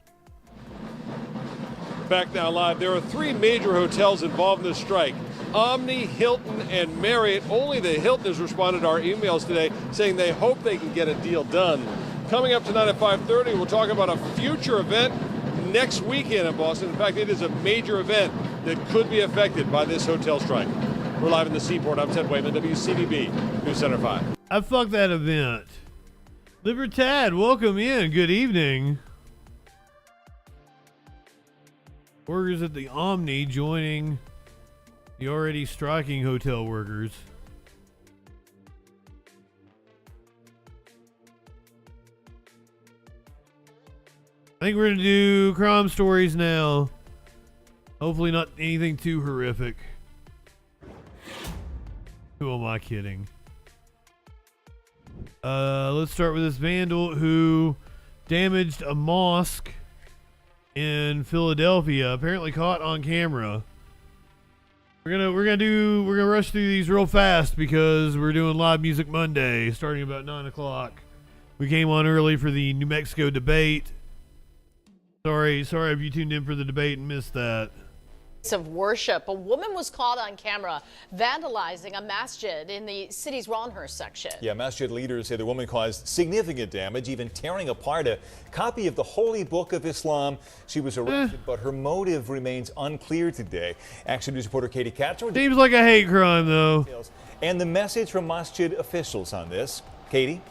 Back now live, there are 3 major hotels involved in this strike. Omni, Hilton, and Marriott. Only the Hilton has responded to our emails today saying they hope they can get a deal done. Coming up tonight at 5:30, we'll talk about a future event next weekend in Boston. In fact, it is a major event that could be affected by this hotel strike. We're live in the Seaport. I'm Ted Wayman, WCBB News Center 5. I fuck that event. Libertad, welcome in. Good evening. Workers at the Omni joining the already striking hotel workers. I think we're going to do crime stories now. Hopefully not anything too horrific. Who am I kidding? Let's start with this vandal who damaged a mosque in Philadelphia, apparently caught on camera. We're gonna rush through these real fast because we're doing Live Music Monday starting about 9 o'clock. We came on early for the New Mexico debate. Sorry if you tuned in for the debate and missed that. Of worship, a woman was caught on camera vandalizing a masjid in the city's Ronhurst section. Yeah, masjid leaders say the woman caused significant damage, even tearing apart a copy of the Holy Book of Islam. She was arrested, but her motive remains unclear today. Action News reporter Katie Katz. Seems like a hate crime, though. And the message from masjid officials on this. Katie?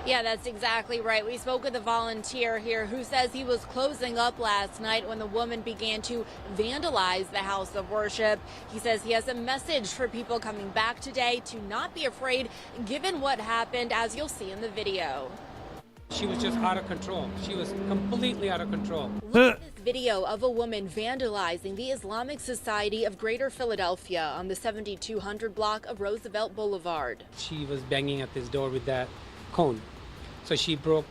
Yeah, that's exactly right. We spoke with a volunteer here who says he was closing up last night when the woman began to vandalize the house of worship. He says he has a message for people coming back today to not be afraid, given what happened, as you'll see in the video. She was just out of control. She was completely out of control. Look at this video of a woman vandalizing the Islamic Society of Greater Philadelphia on the 7200 block of Roosevelt Boulevard. She was banging at this door with that cone. So she broke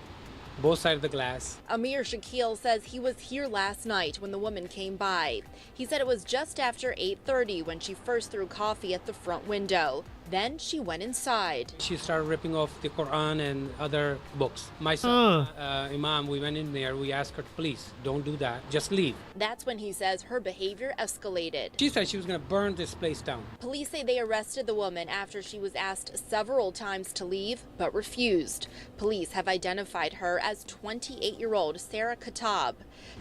both sides of the glass. Amir Shakil says he was here last night when the woman came by. He said it was just after 8:30 when she first threw coffee at the front window. Then she went inside. She started ripping off the Quran and other books. My son, Imam, we went in there. We asked her, please, don't do that. Just leave. That's when he says her behavior escalated. She said she was going to burn this place down. Police say they arrested the woman after she was asked several times to leave, but refused. Police have identified her as 28-year-old Sarah Khattab.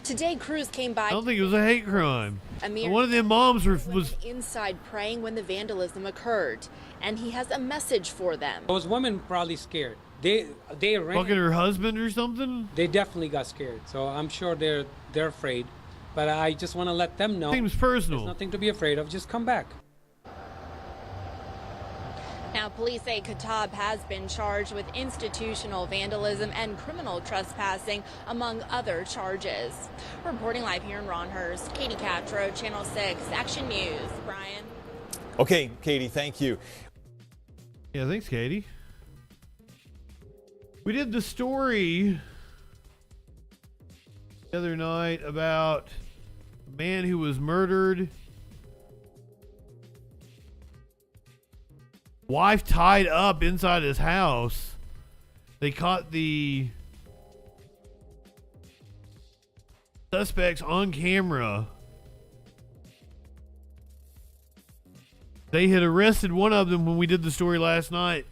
Today, crews came by. I don't think it was a hate crime. Amir One of them moms was inside praying when the vandalism occurred, and he has a message for them. Those women probably scared. They ran. fucking her husband or something. They definitely got scared. So I'm sure they're afraid. But I just want to let them know. Seems personal. There's nothing to be afraid of. Just come back. Now, police say Khattab has been charged with institutional vandalism and criminal trespassing, among other charges. Reporting live here in Ronhurst, Katie Castro, Channel 6, Action News. Brian. Okay, Katie, thank you. Yeah, thanks, Katie. We did the story the other night about a man who was murdered. Wife tied up inside his house. They caught the suspects on camera. They had arrested one of them when we did the story last night.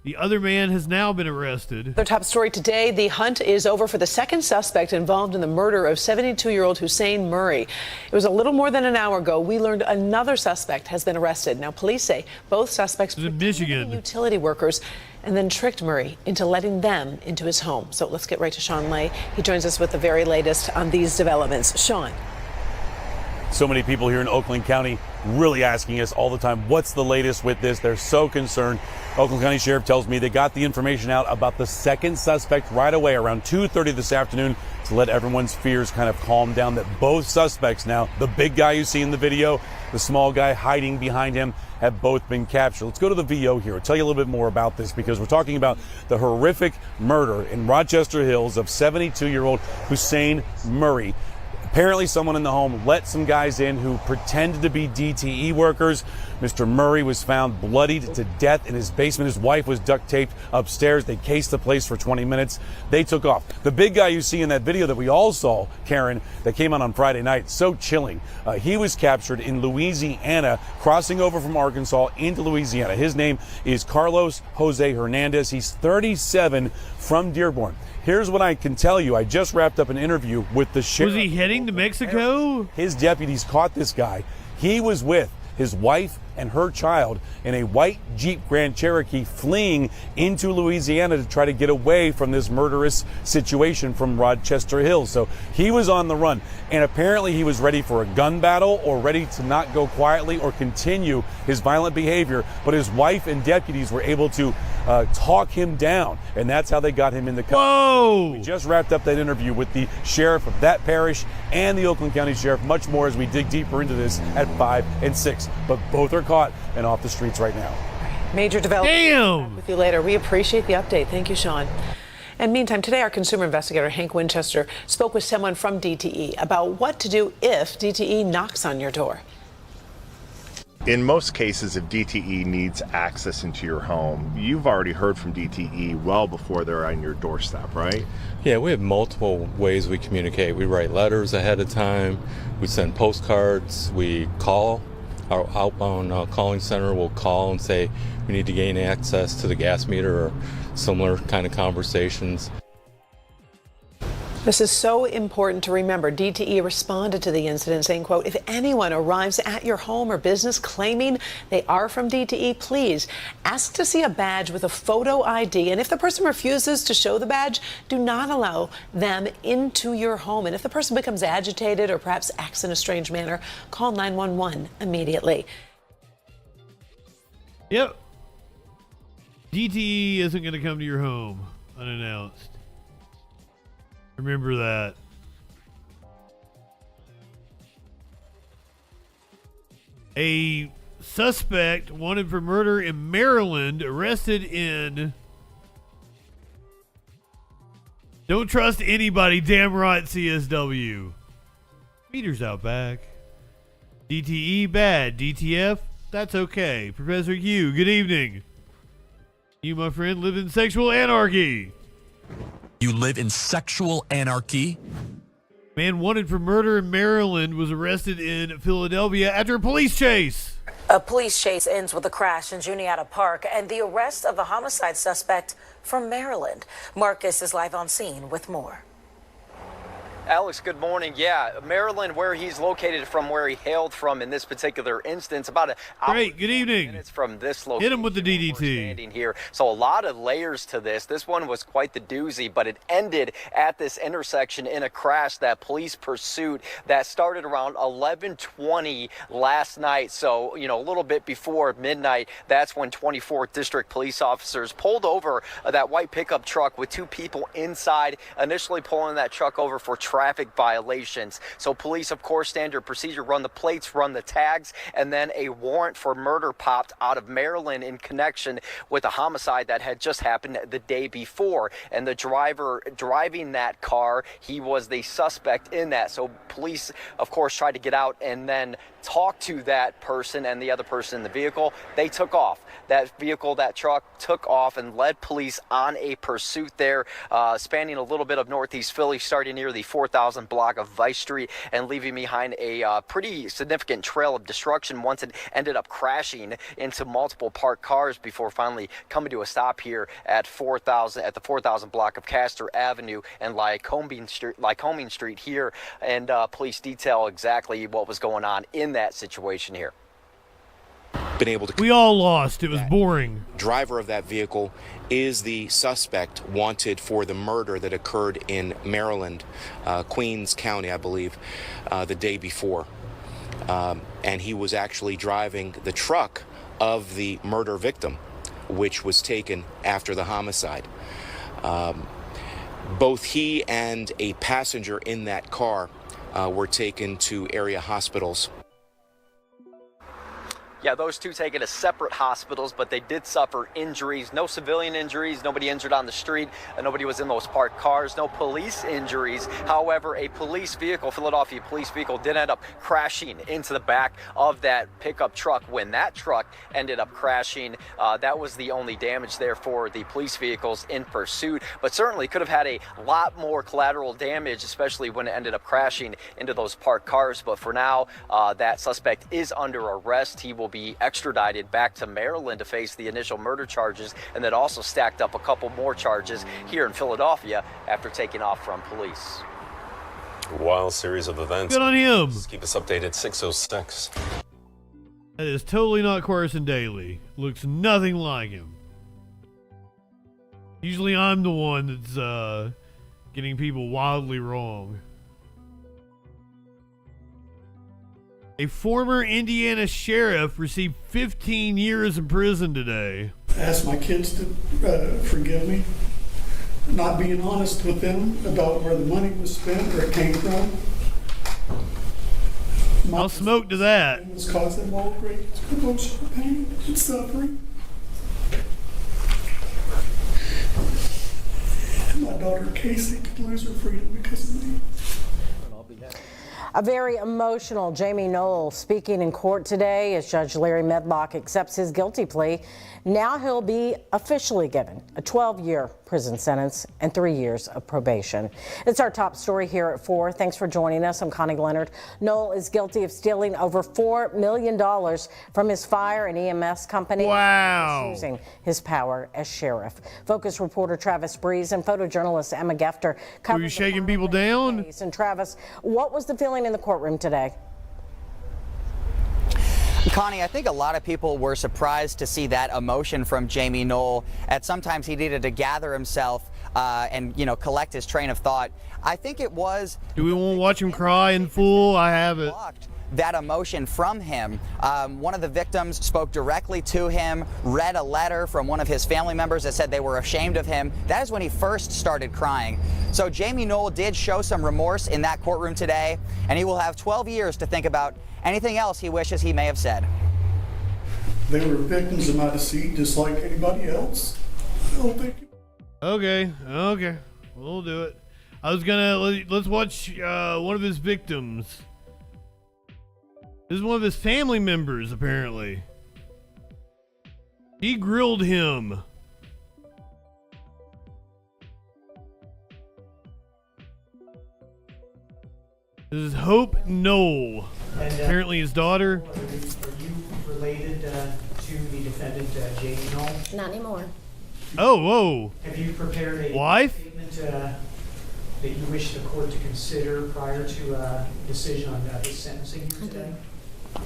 The other man has now been arrested. Their top story today, the hunt is over for the second suspect involved in the murder of 72-year-old Hussein Murray. It was a little more than an hour ago. We learned another suspect has been arrested. Now, police say both suspects were utility workers and then tricked Murray into letting them into his home. So let's get right to Sean Lay. He joins us with the very latest on these developments. Sean. So many people here in Oakland County really asking us all the time, what's the latest with this? They're so concerned. Oakland County Sheriff tells me they got the information out about the second suspect right away around 2:30 this afternoon to let everyone's fears kind of calm down, that both suspects now, the big guy you see in the video, the small guy hiding behind him, have both been captured. Let's go to the VO here. I'll tell you a little bit more about this because we're talking about the horrific murder in Rochester Hills of 72-year-old Hussein Murray. Apparently someone in the home let some guys in who pretended to be DTE workers. Mr. Murray was found bloodied to death in his basement. His wife was duct taped upstairs. They cased the place for 20 minutes. They took off. The big guy you see in that video that we all saw, Karen, that came out on Friday night, so chilling. He was captured in Louisiana, crossing over from Arkansas into Louisiana. His name is Carlos Jose Hernandez. He's 37, from Dearborn. Here's what I can tell you. I just wrapped up an interview with the sheriff. Was he heading to Mexico? His deputies caught this guy. He was with his wife and her child in a white Jeep Grand Cherokee fleeing into Louisiana to try to get away from this murderous situation from Rochester Hills. So he was on the run, and apparently he was ready for a gun battle or ready to not go quietly or continue his violent behavior. But his wife and deputies were able to talk him down, and that's how they got him in the car. Whoa! We just wrapped up that interview with the sheriff of that parish and the Oakland County Sheriff. Much more as we dig deeper into this at 5 and 6. But both are caught and off the streets right now. Major development. Damn! With you later. We appreciate the update. Thank you, Sean. And meantime, today our consumer investigator Hank Winchester spoke with someone from DTE about what to do if DTE knocks on your door. In most cases, if DTE needs access into your home, you've already heard from DTE well before they're on your doorstep, right? Yeah, we have multiple ways we communicate. We write letters ahead of time, we send postcards, we call. Our outbound calling center will call and say we need to gain access to the gas meter or similar kind of conversations. This is so important to remember. DTE responded to the incident saying, quote, if anyone arrives at your home or business claiming they are from DTE, please ask to see a badge with a photo ID. And if the person refuses to show the badge, do not allow them into your home. And if the person becomes agitated or perhaps acts in a strange manner, call 911 immediately. Yep. DTE isn't going to come to your home unannounced. Remember that. A suspect wanted for murder in Maryland arrested in Don't trust anybody, damn right, CSW. Meters out back. DTE bad. DTF, that's okay. Professor Q, good evening. You, my friend, live in sexual anarchy. You live in sexual anarchy? Man wanted for murder in Maryland was arrested in Philadelphia after a police chase. A police chase ends with a crash in Juniata Park and the arrest of a homicide suspect from Maryland. Marcus is live on scene with more. Alex, good morning. Yeah, Maryland, where he's located from, where he hailed from in this particular instance, about an hour. Great, good evening. Minutes from this location. Hit him with the DDT. Standing here. So a lot of layers to this. This one was quite the doozy, but it ended at this intersection in a crash, that police pursuit that started around 11:20 last night. So, you know, a little bit before midnight, that's when 24th District police officers pulled over that white pickup truck with two people inside, initially pulling that truck over for traffic violations. So police, of course, standard procedure, run the plates, run the tags, and then a warrant for murder popped out of Maryland in connection with a homicide that had just happened the day before. And the driver driving that car, he was the suspect in that. So police, of course, tried to get out and then talk to that person and the other person in the vehicle. They took off. That vehicle, that truck, took off and led police on a pursuit there, spanning a little bit of Northeast Philly, starting near the 4,000 block of Vice Street and leaving behind a pretty significant trail of destruction once it ended up crashing into multiple parked cars before finally coming to a stop here at the 4,000 block of Castor Avenue and Lycoming Street here, and police detail exactly what was going on in that situation here. Been able to. We all lost. It was boring. Driver of that vehicle is the suspect wanted for the murder that occurred in Maryland, Queens County, I believe, the day before. And he was actually driving the truck of the murder victim, which was taken after the homicide. Both he and a passenger in that car were taken to area hospitals. Yeah, those two taken to separate hospitals, but they did suffer injuries. No civilian injuries, nobody injured on the street, nobody was in those parked cars, no police injuries. However, a police vehicle, Philadelphia police vehicle, did end up crashing into the back of that pickup truck. When that truck ended up crashing, that was the only damage there for the police vehicles in pursuit, but certainly could have had a lot more collateral damage, especially when it ended up crashing into those parked cars. But for now, that suspect is under arrest. He will be extradited back to Maryland to face the initial murder charges, and then also stacked up a couple more charges here in Philadelphia after taking off from police. Wild series of events. Good on him. Just keep us updated. 606. That is totally not Carson Daly. Looks nothing like him. Usually I'm the one that's getting people wildly wrong. A former Indiana sheriff received 15 years in prison today. I asked my kids to forgive me, not being honest with them about where the money was spent, where it came from. I'll smoke to that. It was causing all great emotional pain and suffering. And my daughter Casey could lose her freedom because of me. A very emotional Jamie Knoll speaking in court today as Judge Larry Medlock accepts his guilty plea. Now he'll be officially given a 12-year prison sentence and 3 years of probation. It's our top story here at 4. Thanks for joining us. I'm Connie Leonard. Knoll is guilty of stealing over $4 million from his fire and EMS company. Wow. Using his power as sheriff. Focus reporter Travis Breeze and photojournalist Emma Gefter Were you shaking people down? And Travis, what was the feeling in the courtroom today? Connie, I think a lot of people were surprised to see that emotion from Jamie Knoll. At sometimes he needed to gather himself and, collect his train of thought. I think it was... Do we want to watch him cry in full? I have it. That emotion from him. One of the victims spoke directly to him, read a letter from one of his family members that said they were ashamed of him. That is when he first started crying. So Jamie Knoll did show some remorse in that courtroom today, and he will have 12 years to think about anything else he wishes he may have said. They were victims of my deceit just like anybody else. I don't think... Okay. we'll do it. I was gonna let's watch one of his victims. This is one of his family members, apparently. He grilled him. This is Hope Knoll. And, apparently his daughter. Are you related to the defendant, Jamie Knoll? Not anymore. Oh, whoa. Have you prepared a wife? statement that you wish the court to consider prior to a decision on his sentencing here today?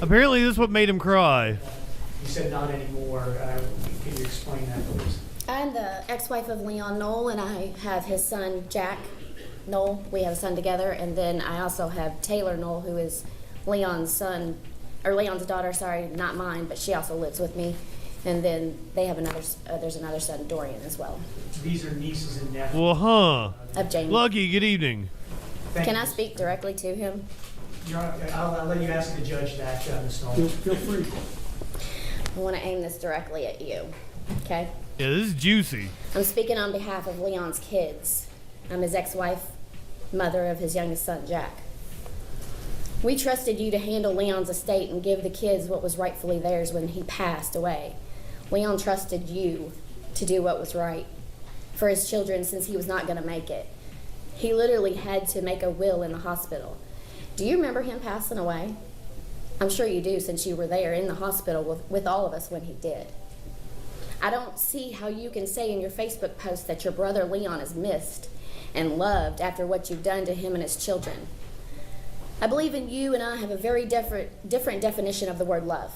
Apparently this is what made him cry. You said not anymore. Can you explain that, please? I'm the ex-wife of Leon Knoll, and I have his son, Jack Knoll. We have a son together, and then I also have Taylor Knoll, who is Leon's son, or Leon's daughter, sorry, not mine, but she also lives with me. And then they have another, there's another son, Dorian, as well. These are nieces and nephews. Well, huh. Of Jamie. Lucky, good evening. Can I speak directly to him? I'll let you ask the judge that, Ms. Knoll. Feel free. I want to aim this directly at you, okay? Yeah, this is juicy. I'm speaking on behalf of Leon's kids. I'm his ex-wife, mother of his youngest son, Jack. We trusted you to handle Leon's estate and give the kids what was rightfully theirs when he passed away. Leon trusted you to do what was right for his children since he was not going to make it. He literally had to make a will in the hospital. Do you remember him passing away? I'm sure you do, since you were there in the hospital with all of us when he did. I don't see how you can say in your Facebook post that your brother Leon is missed and loved after what you've done to him and his children. I believe in you and I have a very different definition of the word love.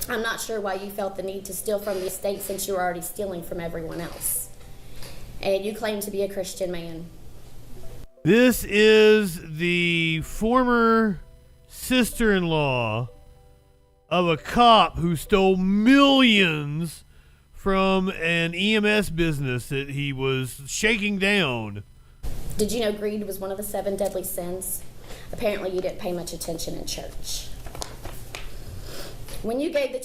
I'm not sure why you felt the need to steal from the estate since you were already stealing from everyone else. And you claim to be a Christian man. This is the former sister-in-law of a cop who stole millions from an EMS business that he was shaking down. Did you know greed was one of the 7 deadly sins? Apparently you didn't pay much attention in church. When you gave the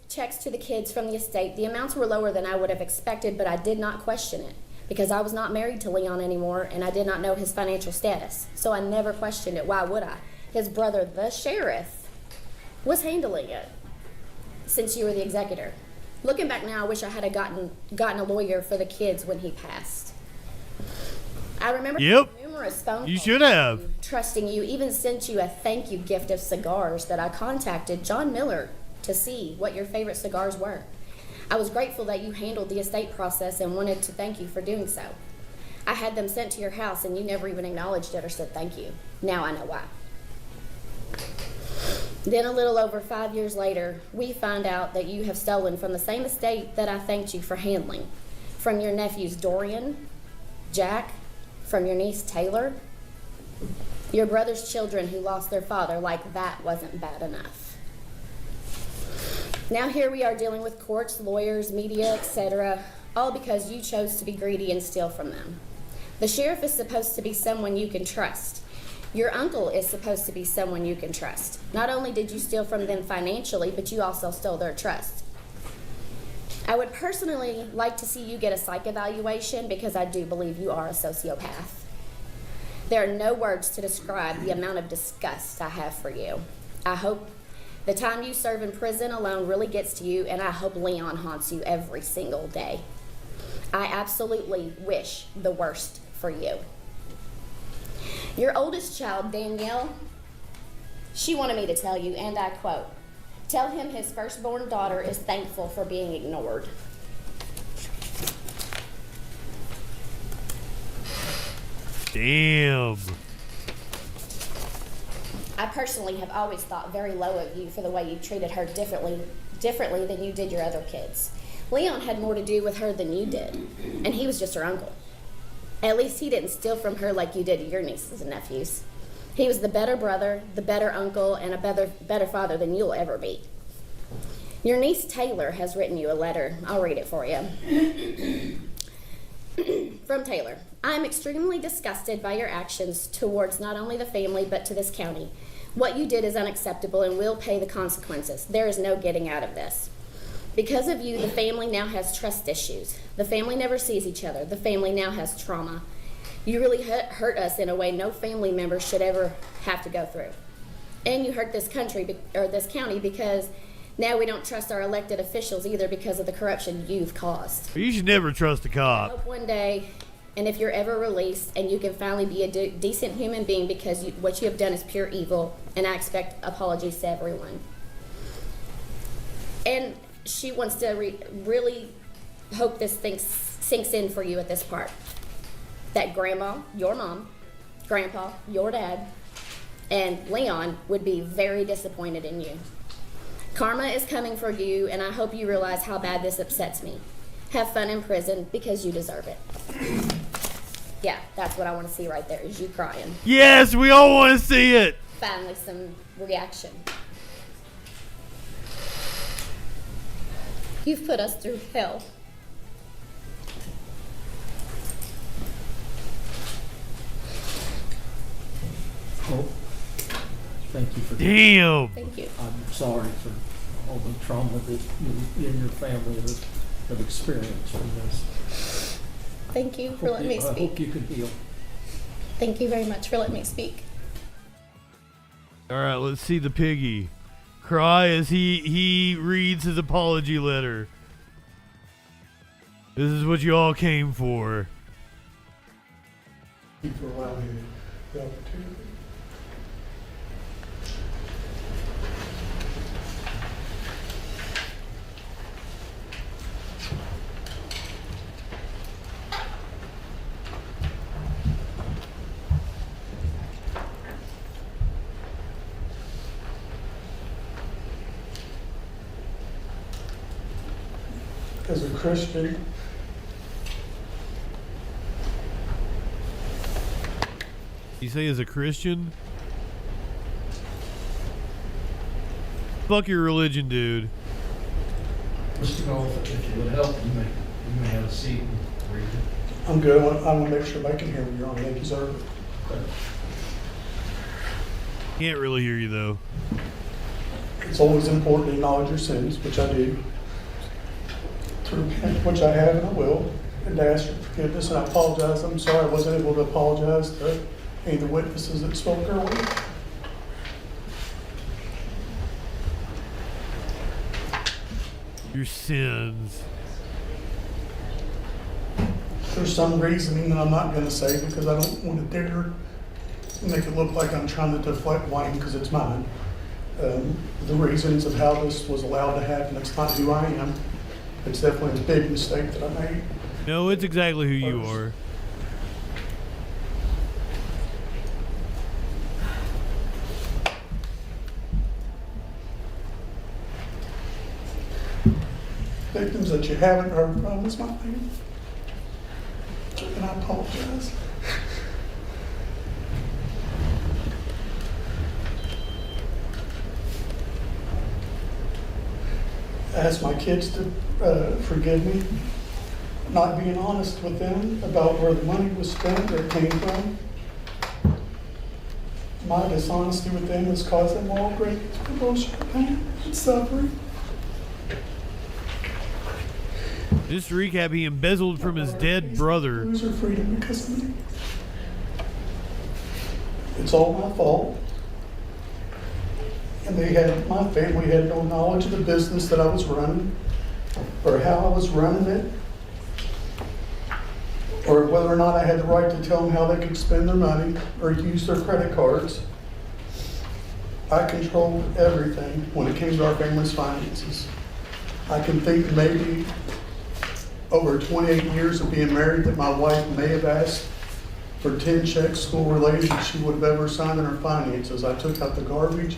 checks to the kids from the estate, the amounts were lower than I would have expected, but I did not question it because I was not married to Leon anymore and I did not know his financial status. So I never questioned it. Why would I? His brother, the sheriff, was handling it since you were the executor. Looking back now, I wish I had gotten a lawyer for the kids when he passed. I remember numerous phone calls. You should have. Trusting you, even sent you a thank you gift of cigars that I contacted John Miller to see what your favorite cigars were. I was grateful that you handled the estate process and wanted to thank you for doing so. I had them sent to your house and you never even acknowledged it or said thank you. Now I know why. Then a little over 5 years later, we find out that you have stolen from the same estate that I thanked you for handling. From your nephews Dorian, Jack, from your niece Taylor, your brother's children who lost their father. Like that wasn't bad enough. Now here we are dealing with courts, lawyers, media, etc., all because you chose to be greedy and steal from them. The sheriff is supposed to be someone you can trust. Your uncle is supposed to be someone you can trust. Not only did you steal from them financially, but you also stole their trust. I would personally like to see you get a psych evaluation because I do believe you are a sociopath. There are no words to describe the amount of disgust I have for you. I hope the time you serve in prison alone really gets to you, and I hope Leon haunts you every single day. I absolutely wish the worst for you. Your oldest child, Danielle, she wanted me to tell you, and I quote, tell him his firstborn daughter is thankful for being ignored. Damn. I personally have always thought very low of you for the way you treated her differently than you did your other kids. Leon had more to do with her than you did, and he was just her uncle. At least he didn't steal from her like you did your nieces and nephews. He was the better brother, the better uncle, and a better father than you'll ever be. Your niece Taylor has written you a letter. I'll read it for you. From Taylor. I am extremely disgusted by your actions towards not only the family but to this county. What you did is unacceptable and will pay the consequences. There is no getting out of this. Because of you, the family now has trust issues. The family never sees each other. The family now has trauma. You really hurt us in a way no family member should ever have to go through. And you hurt this country, or this county, because now we don't trust our elected officials either because of the corruption you've caused. You should never trust a I cop. hope one day, and if you're ever released, and you can finally be a decent human being, because what you have done is pure evil, and I expect apologies to everyone. And she wants to really hope this thing sinks in for you at this part. That Grandma, your mom, Grandpa, your dad, and Leon would be very disappointed in you. Karma is coming for you, and I hope you realize how bad this upsets me. Have fun in prison because you deserve it. Yeah, that's what I want to see right there, is you crying. Yes, we all want to see it. Finally, some reaction. You've put us through hell. Oh, thank you for that. Damn. Thank you. I'm sorry for all the trauma that you and your family have experienced from this. Thank you for letting me I speak. hope you can heal. Thank you very much for letting me speak. All right, let's see the piggy cry as he reads his apology letter. This is what you all came for. Thank you for allowing me the opportunity. As a Christian, You say as a Christian? Fuck your religion, dude. Mr. Golf, if you would help, you may have a seat and read it. I'm good. I want to make sure everybody can hear me, Your Honor. They deserve it. Can't really hear you though. It's always important to acknowledge your sins, which I do, to repent, which I have and I will, and to ask for forgiveness. And I apologize. I'm sorry I wasn't able to apologize to any of the witnesses that spoke earlier. Your sins. There's some reasoning that I'm not going to say because I don't want to dare make it look like I'm trying to deflect blame because it's mine. The reasons of how this was allowed to happen, it's not who I am. It's definitely a big mistake that I made. No, it's exactly who you are. Victims that you haven't heard from is my name. And I apologize. I asked my kids to forgive me, not being honest with them about where the money was spent or it came from. My dishonesty with them has caused them all great emotional pain and suffering. Just to recap, he embezzled from his dead brother. Lose their freedom because of me. It's all my fault. And my family had no knowledge of the business that I was running, or how I was running it, or whether or not I had the right to tell them how they could spend their money or use their credit cards. I controlled everything when it came to our family's finances. I can think maybe over 28 years of being married that my wife may have asked for 10 checks school related that she would have ever signed in her finances. I took out the garbage.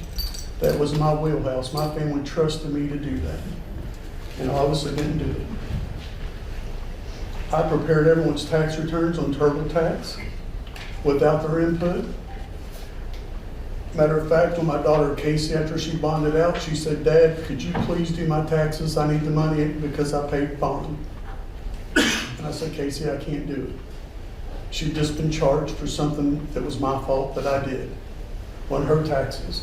That was my wheelhouse. My family trusted me to do that. And I obviously didn't do it. I prepared everyone's tax returns on TurboTax without their input. Matter of fact, when my daughter Casey, after she bonded out, she said, "Dad, could you please do my taxes? I need the money because I paid bond." And I said, "Casey, I can't do it." She'd just been charged for something that was my fault that I did on her taxes.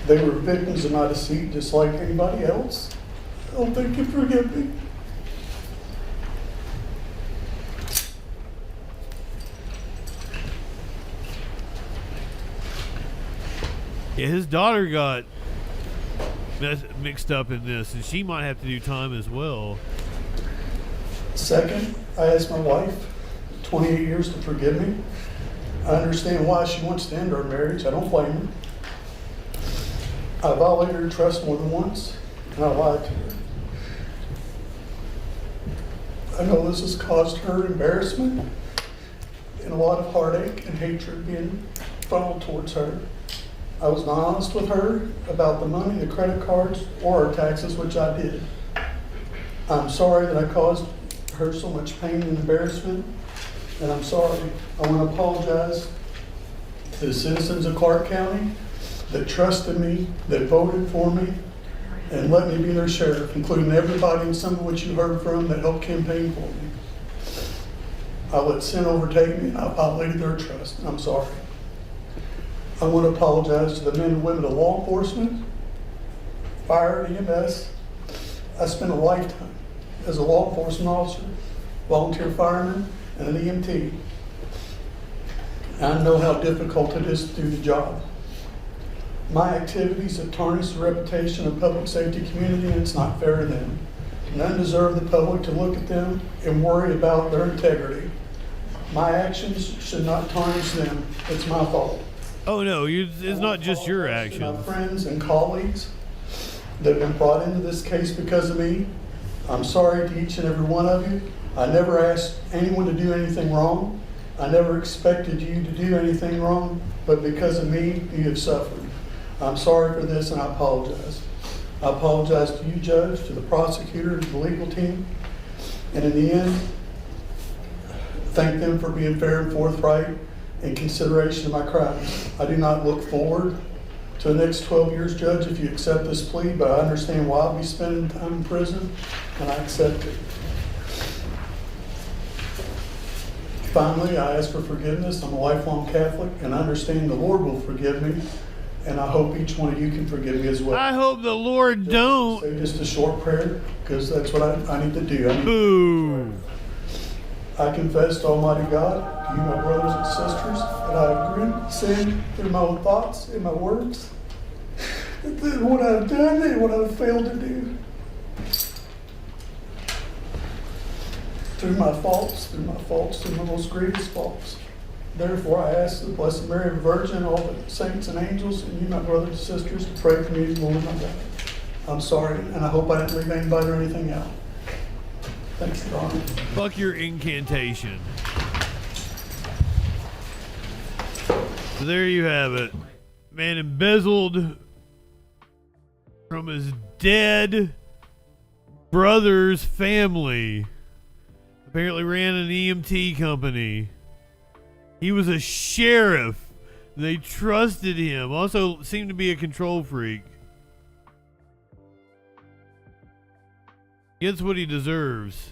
They were victims of my deceit just like anybody else. I don't think you forgive me. Yeah, his daughter got mixed up in this, and she might have to do time as well. Second, I asked my wife, 28 years, to forgive me. I understand why she wants to end our marriage. I don't blame her. I violated her trust more than once, and I lied to her. I know this has caused her embarrassment and a lot of heartache and hatred being funneled towards her. I was not honest with her about the money, the credit cards, or her taxes, which I did. I'm sorry that I caused her so much pain and embarrassment, and I'm sorry. I want to apologize to the citizens of Clark County that trusted me, that voted for me, and let me be their sheriff, including everybody and some of which you heard from that helped campaign for me. I let sin overtake me, and I violated their trust, and I'm sorry. I want to apologize to the men and women of law enforcement, fire, EMS. I spent a lifetime as a law enforcement officer, volunteer fireman, and an EMT. I know how difficult it is to do the job. My activities have tarnished the reputation of public safety community, and it's not fair to them. None deserve the public to look at them and worry about their integrity. My actions should not tarnish them. It's my fault. Oh no, it's not just your actions. My friends and colleagues that have been brought into this case because of me, I'm sorry to each and every one of you. I never asked anyone to do anything wrong. I never expected you to do anything wrong, but because of me, you have suffered. I'm sorry for this, and I apologize. I apologize to you, Judge, to the prosecutor, to the legal team, and in the end, thank them for being fair and forthright in consideration of my crimes. I do not look forward to the next 12 years, Judge, if you accept this plea, but I understand why I'll be spending time in prison, and I accept it. Finally, I ask for forgiveness. I'm a lifelong Catholic, and I understand the Lord will forgive me, and I hope each one of you can forgive me as well. I hope the Lord don't. Say just a short prayer, because that's what I need to do. Boo. I confess to Almighty God, to you, my brothers and sisters, that I have sinned through my own thoughts and my words, that what I've done and what I've failed to do. Through my faults, through my most grievous faults. Therefore, I ask the Blessed Mary, Virgin, all the saints and angels, and you, my brothers and sisters, to pray for me, Lord, my God. I'm sorry, and I hope I didn't leave anybody or anything out. Thanks, Your Honor. Fuck your incantation. So there you have it. Man embezzled from his dead brother's family. Apparently ran an EMT company. He was a sheriff. They trusted him. Also seemed to be a control freak. Gets what he deserves.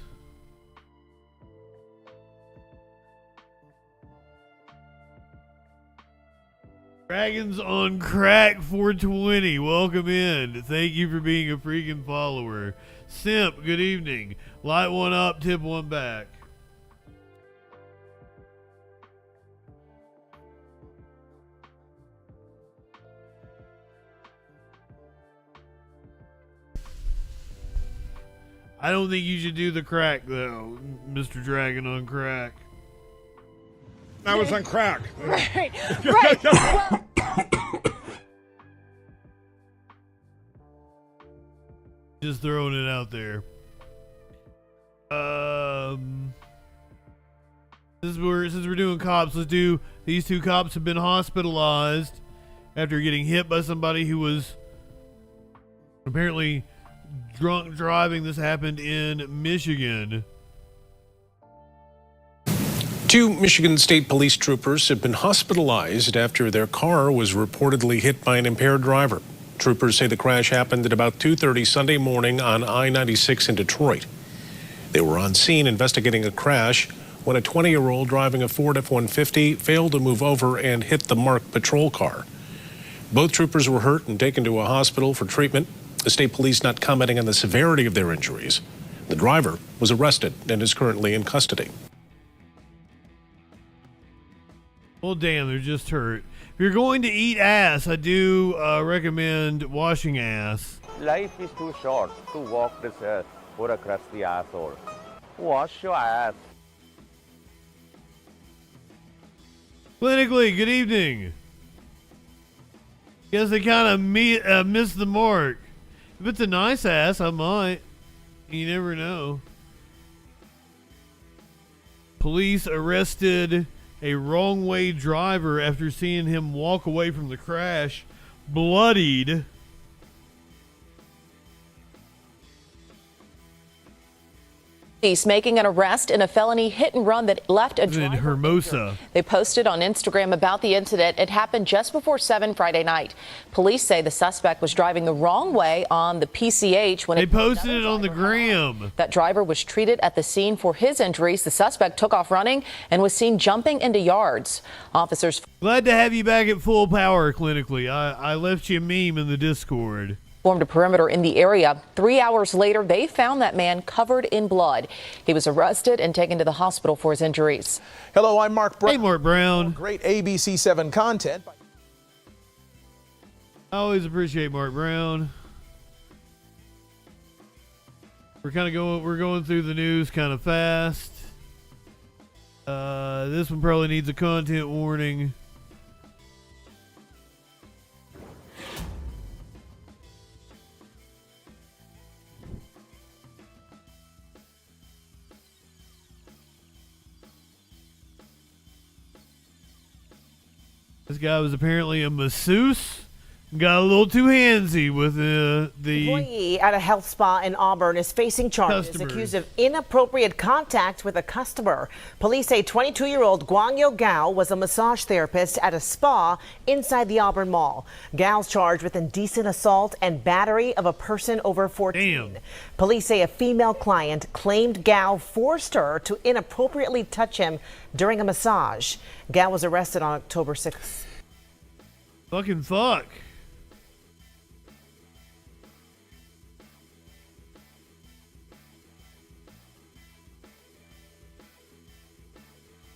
Dragons on Crack 420. Welcome in. Thank you for being a freaking follower. Simp, good evening. Light one up, tip one back. I don't think you should do the crack, though, Mr. Dragon on Crack. I was on crack. Right, right. Well, just throwing it out there. Since we're doing cops, let's do these two cops have been hospitalized after getting hit by somebody who was apparently drunk driving. This happened in Michigan. Two Michigan State Police troopers have been hospitalized after their car was reportedly hit by an impaired driver. Troopers say the crash happened at about 2:30 Sunday morning on I-96 in Detroit. They were on scene investigating a crash when a 20-year-old driving a Ford F-150 failed to move over and hit the marked patrol car. Both troopers were hurt and taken to a hospital for treatment. The state police not commenting on the severity of their injuries. The driver was arrested and is currently in custody. Well, damn, they're just hurt. If you're going to eat ass, I do recommend washing ass. Life is too short to walk this earth or across the asshole. Wash your ass. Clinically, good evening. Guess they kind of missed the mark. If it's a nice ass, I might. You never know. Police arrested a wrong-way driver after seeing him walk away from the crash, bloodied. Police making an arrest in a felony hit and run that left a driver in Hermosa. They posted on Instagram about the incident. It happened just before 7 Friday night. Police say the suspect was driving the wrong way on the PCH when they posted it on the gram. That driver was treated at the scene for his injuries. The suspect took off running and was seen jumping into yards. Officers glad to have you back at full power clinically. I left you a meme in the Discord. Formed a perimeter in the area. 3 hours later, they found that man covered in blood. He was arrested and taken to the hospital for his injuries. Hello, I'm Mark Brown. Hey, Mark Brown. Great ABC7 content. I always appreciate Mark Brown. We're going through the news kind of fast. This one probably needs a content warning. This guy was apparently a masseuse. Got a little too handsy with the employee at a health spa in Auburn is facing charges accused of inappropriate contact with a customer. Police say 22-year-old Guangyo Gao was a massage therapist at a spa inside the Auburn Mall. Gao's charged with indecent assault and battery of a person over 14. Damn. Police say a female client claimed Gao forced her to inappropriately touch him during a massage. Gao was arrested on October 6th. Fucking fuck.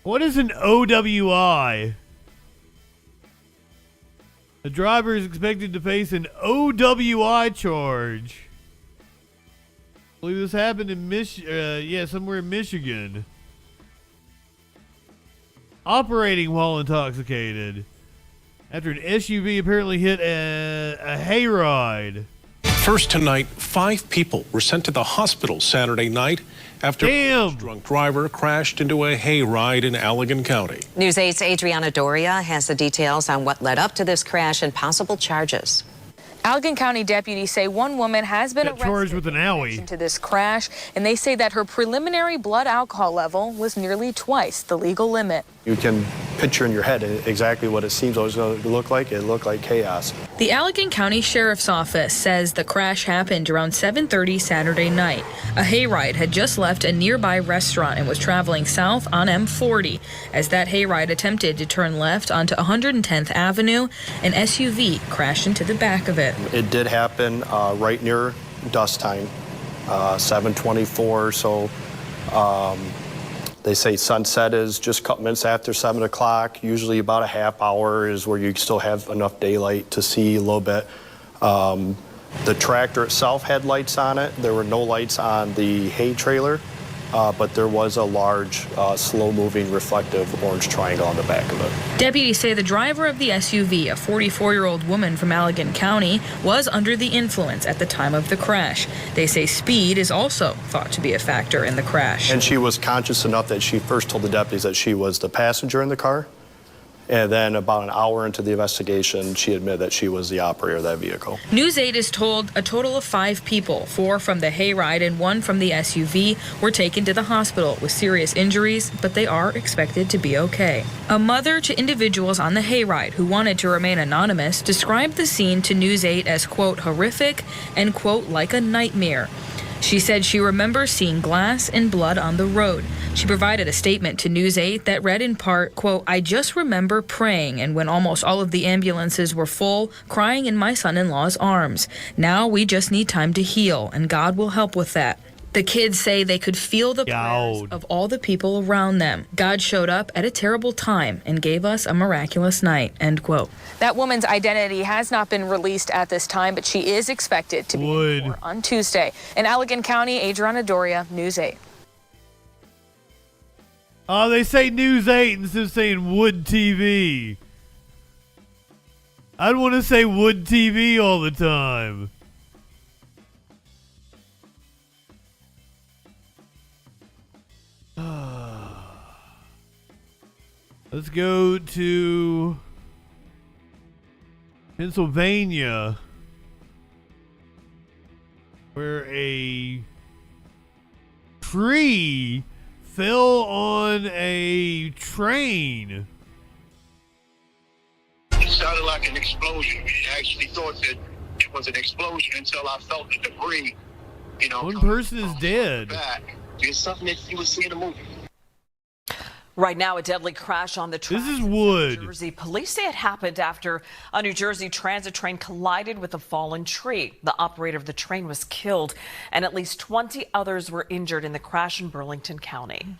What is an OWI? The driver is expected to face an OWI charge. I believe this happened in somewhere in Michigan. Operating while intoxicated after an SUV apparently hit a hayride. First tonight, 5 people were sent to the hospital Saturday night after a drunk driver crashed into a hayride in Allegan County. News 8's Adriana Doria has the details on what led up to this crash and possible charges. Allegan County deputies say one woman has been charged with an owie to this crash, and they say that her preliminary blood alcohol level was nearly twice the legal limit. You can picture in your head exactly what it seems always going to look like. It looked like chaos. The Allegan County Sheriff's Office says the crash happened around 7:30 Saturday night. A hayride had just left a nearby restaurant and was traveling south on M40. As that hayride attempted to turn left onto 110th Avenue, an SUV crashed into the back of it. It did happen right near dusk time, 7:24. So they say sunset is just a couple minutes after 7 o'clock. Usually about a half hour is where you still have enough daylight to see a little bit. The tractor itself had lights on it. There were no lights on the hay trailer, but there was a large, slow-moving reflective orange triangle on the back of it. Deputies say the driver of the SUV, a 44-year-old woman from Allegan County, was under the influence at the time of the crash. They say speed is also thought to be a factor in the crash. And she was conscious enough that she first told the deputies that she was the passenger in the car. And then about an hour into the investigation, she admitted that she was the operator of that vehicle. News 8 is told a total of 5 people, 4 from the hayride and 1 from the SUV, were taken to the hospital with serious injuries, but they are expected to be okay. A mother to individuals on the hayride who wanted to remain anonymous described the scene to News 8 as, quote, horrific and, quote, like a nightmare. She said she remembers seeing glass and blood on the road. She provided a statement to News 8 that read in part, quote, "I just remember praying and when almost all of the ambulances were full, crying in my son-in-law's arms. Now we just need time to heal, and God will help with that." The kids say they could feel the prayers of all the people around them. God showed up at a terrible time and gave us a miraculous night, end quote. That woman's identity has not been released at this time, but she is expected to be in court on Tuesday. In Allegan County, Adriana Doria, News 8. Oh, they say News 8 instead of saying Wood TV. I'd want to say Wood TV all the time. Let's go to Pennsylvania, where a tree fell on a train. It sounded like an explosion. I actually thought that it was an explosion until I felt the debris, One person is dead. It's something that you would see in a movie. Right now, a deadly crash on the tracks. This is Wood. New Jersey. Police say it happened after a New Jersey transit train collided with a fallen tree. The operator of the train was killed, and at least 20 others were injured in the crash in Burlington County.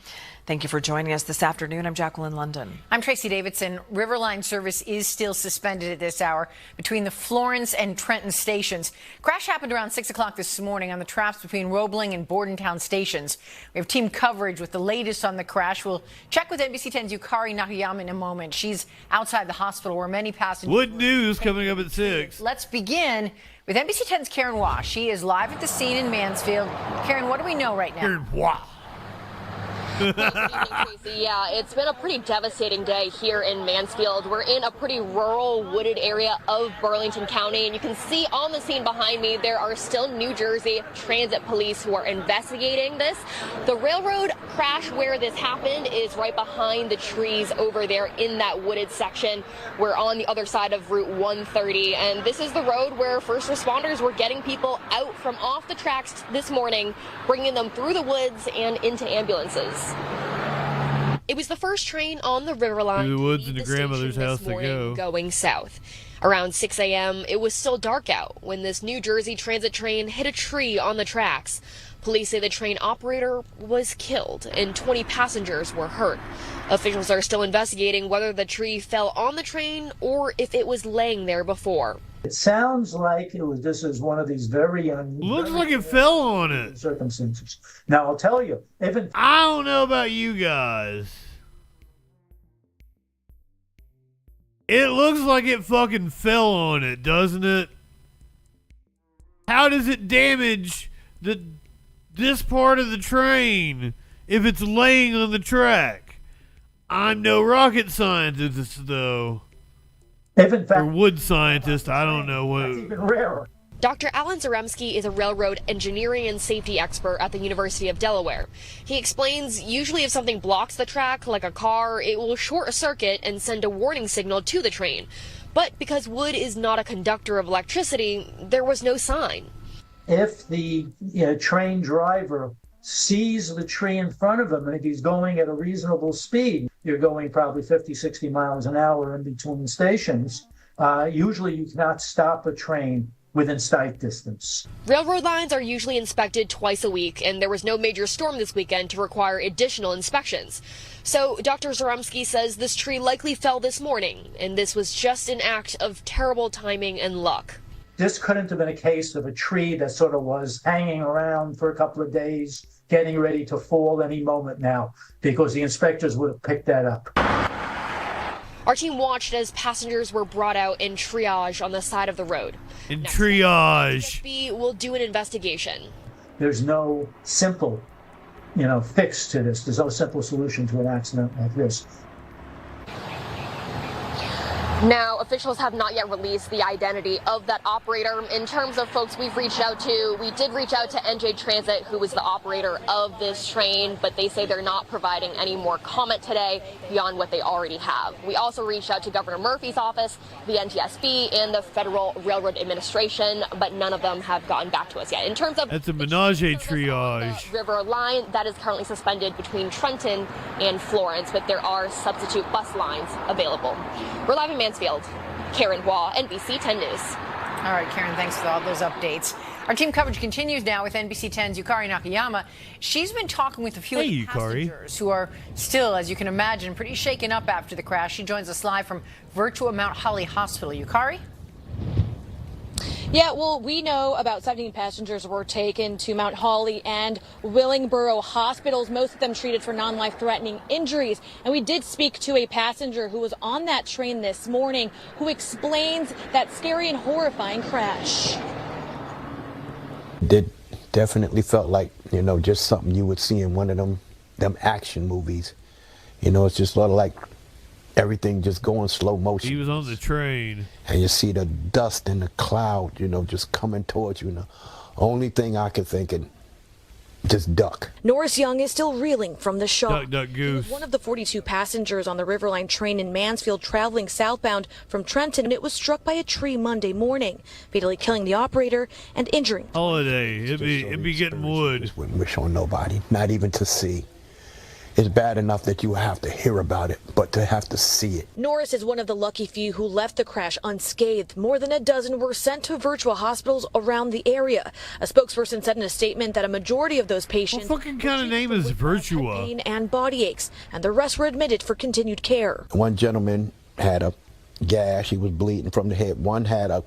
Thank you for joining us this afternoon. I'm Jacqueline London. I'm Tracy Davidson. Riverline service is still suspended at this hour between the Florence and Trenton stations. Crash happened around 6 o'clock this morning on the tracks between Roebling and Bordentown stations. We have team coverage with the latest on the crash. We'll check with NBC 10's Yukari Nakayama in a moment. She's outside the hospital where many passengers. Wood News coming up at 6. Let's begin with NBC 10's Karen Wash. She is live at the scene in Mansfield. Karen, what do we know right now? Karen Wash. Yeah, it's been a pretty devastating day here in Mansfield. We're in a pretty rural, wooded area of Burlington County, and you can see on the scene behind me there are still New Jersey Transit Police who are investigating this. The railroad crash where this happened is right behind the trees over there in that wooded section. We're on the other side of Route 130, and this is the road where first responders were getting people out from off the tracks this morning, bringing them through the woods and into ambulances. It was the first train on the river line through the woods and the grandmother's house to go. Going south. Around 6 a.m., it was still dark out when this New Jersey transit train hit a tree on the tracks. Police say the train operator was killed and 20 passengers were hurt. Officials are still investigating whether the tree fell on the train or if it was laying there before. It sounds like this is one of these very looks like it fell on it circumstances. Now I'll tell you, I don't know about you guys. It looks like it fucking fell on it, doesn't it? How does it damage this part of the train if it's laying on the track? I'm no rocket scientist, though. If in fact, or wood scientist, I don't know what. That's even rarer. Dr. Alan Zaremski is a railroad engineering and safety expert at the University of Delaware. He explains usually if something blocks the track, like a car, it will short a circuit and send a warning signal to the train. But because wood is not a conductor of electricity, there was no sign. If the train driver sees the tree in front of him, and if he's going at a reasonable speed, you're going probably 50, 60 miles an hour in between stations, usually you cannot stop a train within sight distance. Railroad lines are usually inspected twice a week, and there was no major storm this weekend to require additional inspections. So Dr. Zaremski says this tree likely fell this morning, and this was just an act of terrible timing and luck. This couldn't have been a case of a tree that sort of was hanging around for a couple of days, getting ready to fall any moment now, because the inspectors would have picked that up. Our team watched as passengers were brought out in triage on the side of the road. Triage. We will do an investigation. There's no simple, fix to this. There's no simple solution to an accident like this. Now, officials have not yet released the identity of that operator. In terms of folks we've reached out to, we did reach out to NJ Transit, who was the operator of this train, but they say they're not providing any more comment today beyond what they already have. We also reached out to Governor Murphy's office, the NTSB, and the Federal Railroad Administration, but none of them have gotten back to us yet. In terms of that's a menage a triage. River line, that is currently suspended between Trenton and Florence, but there are substitute bus lines available. We're live in Mansfield. Karen Hua, NBC 10 News. All right, Karen, thanks for all those updates. Our team coverage continues now with NBC 10's Yukari Nakayama. She's been talking with a few of the passengers who are still, as you can imagine, pretty shaken up after the crash. She joins us live from Virtua Mount Holly Hospital. Yukari? Yeah, well, we know about 17 passengers were taken to Mount Holly and Willingboro hospitals, most of them treated for non-life-threatening injuries. And we did speak to a passenger who was on that train this morning who explains that scary and horrifying crash. It definitely felt like, you know, just something you would see in one of them action movies. You know, it's just sort of like everything just going slow motion. He was on the train. And you see the dust and the cloud, you know, just coming towards you. And the only thing I could think of, just duck. Norris Young is still reeling from the shock. Duck, duck, goose. He was one of the 42 passengers on the Riverline train in Mansfield traveling southbound from Trenton. It was struck by a tree Monday morning, fatally killing the operator and injuring. Holiday, it'd be getting wood. Wouldn't wish on nobody, not even to see. It's bad enough that you have to hear about it, but to have to see it. Norris is one of the lucky few who left the crash unscathed. More than a dozen were sent to virtual hospitals around the area. A spokesperson said in a statement that a majority of those patients what fucking kind of name is Virtua? Pain and body aches, and the rest were admitted for continued care. One gentleman had a gash, he was bleeding from the head. One had a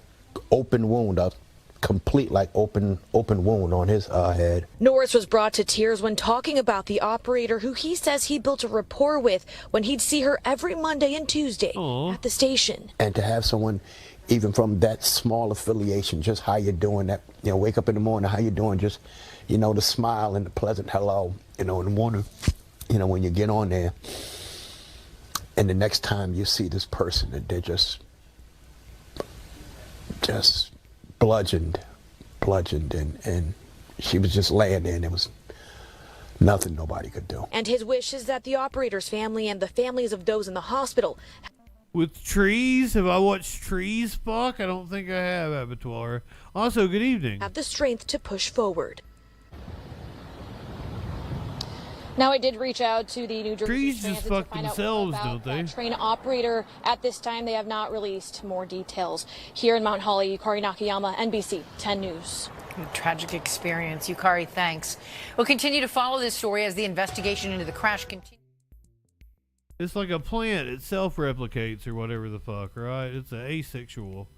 open wound, a complete like open wound on his head. Norris was brought to tears when talking about the operator who he says he built a rapport with when he'd see her every Monday and Tuesday at the station. And to have someone even from that small affiliation, just how you doing, that, you know, wake up in the morning, how you doing, just, you know, the smile and the pleasant hello, you know, in the morning, you know, when you get on there and the next time you see this person that they're just bludgeoned, and she was just laying there and there was nothing nobody could do. And his wish is that the operator's family and the families of those in the hospital. With trees? Have I watched trees fuck? I don't think I have, Abattoir. Also, good evening. Have the strength to push forward. Now, I did reach out to the New Jersey Trees Transit just to fuck find out themselves, more about don't they? that train operator. At this time, they have not released more details. Here in Mount Holly, Yukari Nakayama, NBC 10 News. A tragic experience. Yukari, thanks. We'll continue to follow this story as the investigation into the crash continues. It's like a plant. It self-replicates or whatever the fuck, right? It's an asexual.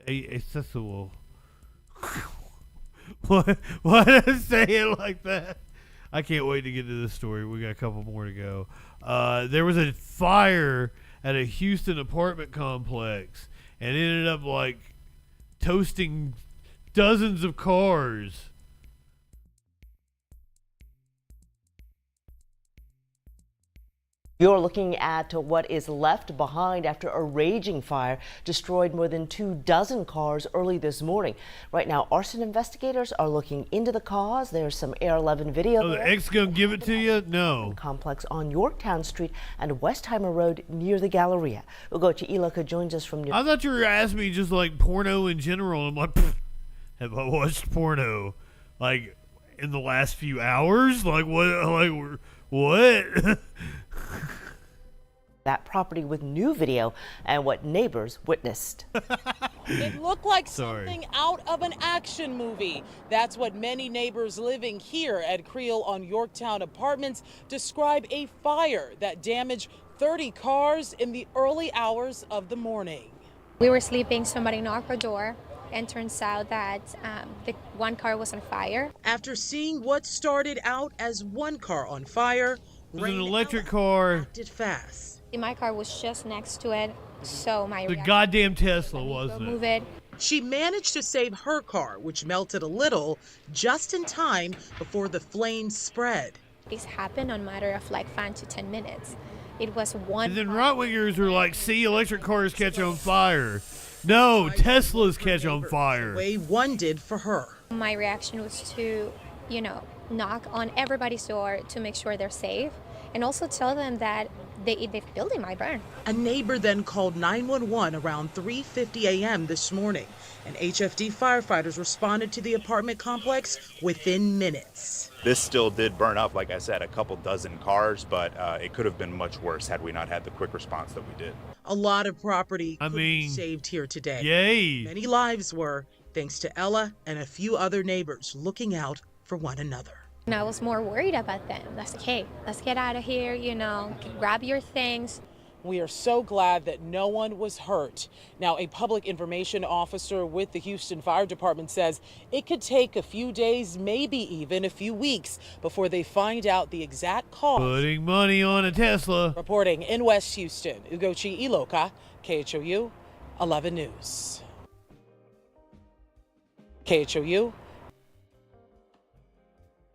Asexual. Why did I say it like that? I can't wait to get to this story. We got a couple more to go. There was a fire at a Houston apartment complex and it ended up like toasting dozens of cars. You're looking at what is left behind after a raging fire destroyed more than 24 cars early this morning. Right now, arson investigators are looking into the cause. There's some Air 11 video. Oh, the ex gonna give it to you? No. Complex on Yorktown Street and Westheimer Road near the Galleria. We'll go to Ela, who joins us from New I thought you were asking me just like porno in general. I'm like, have I watched porno like in the last few hours? Like what? Like what? that property with new video and what neighbors witnessed. It looked like something out of an action movie. That's what many neighbors living here at Creel on Yorktown Apartments describe a fire that damaged 30 cars in the early hours of the morning. We were sleeping, somebody knocked our door, and turns out that the one car was on fire. After seeing what started out as one car on fire, it was an electric car. Acted fast. My car was just next to it, so my the goddamn Tesla, wasn't it? Move it. She managed to save her car, which melted a little, just in time before the flames spread. This happened on a matter of like 5 to 10 minutes. it was one. And then right-wingers were like, see, electric cars catch on fire. No, Teslas catch on fire. The way one did for her. My reaction was to, knock on everybody's door to make sure they're safe, and also tell them that the building might burn. A neighbor then called 911 around 3:50 a.m. this morning, and HFD firefighters responded to the apartment complex within minutes. This still did burn up, like I said, a couple dozen cars, but it could have been much worse had we not had the quick response that we did. A lot of property could be saved here today. Yay! Many lives were, thanks to Ella and a few other neighbors looking out for one another. And I was more worried about them. That's like, hey, let's get out of here, grab your things. We are so glad that no one was hurt. Now, a public information officer with the Houston Fire Department says it could take a few days, maybe even a few weeks, before they find out the exact cause. Putting money on a Tesla. Reporting in West Houston, Ugochi Iloka, KHOU 11 News. KHOU.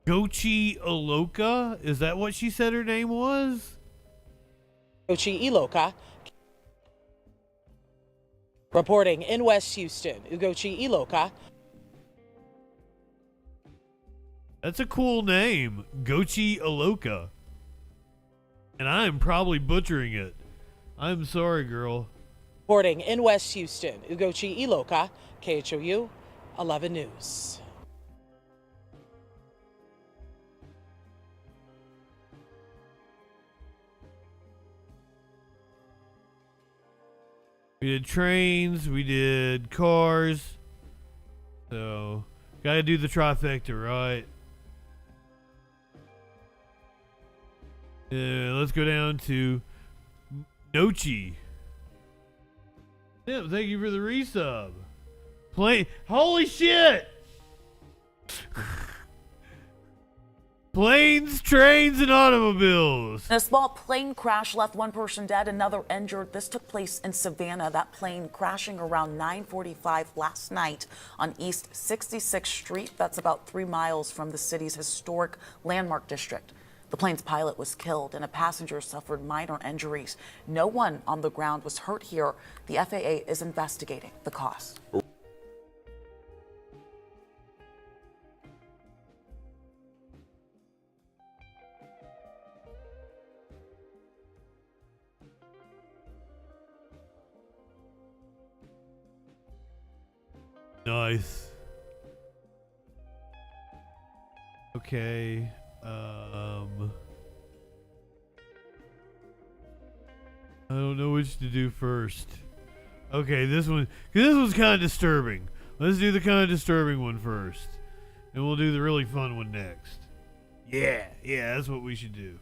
Gochi Aloka? Is that what she said her name was? Ugochi Iloka. Reporting in West Houston, Ugochi Iloka. That's a cool name, Gochi Aloka. And I'm probably butchering it. I'm sorry, girl. Reporting in West Houston, Ugochi Iloka, KHOU 11 News. We did trains, we did cars. So, gotta do the trifecta, right? Let's go down to Nochi. Yeah, thank you for the resub. Holy shit! Planes, trains, and automobiles. A small plane crash left one person dead, another injured. This took place in Savannah. That plane crashing around 9:45 last night on East 66th Street. That's about 3 miles from the city's historic landmark district. The plane's pilot was killed and a passenger suffered minor injuries. No one on the ground was hurt here. The FAA is investigating the cause. Nice. Okay. I don't know which to do first. Okay, this one's kind of disturbing. Let's do the kind of disturbing one first, and we'll do the really fun one next. Yeah, that's what we should do.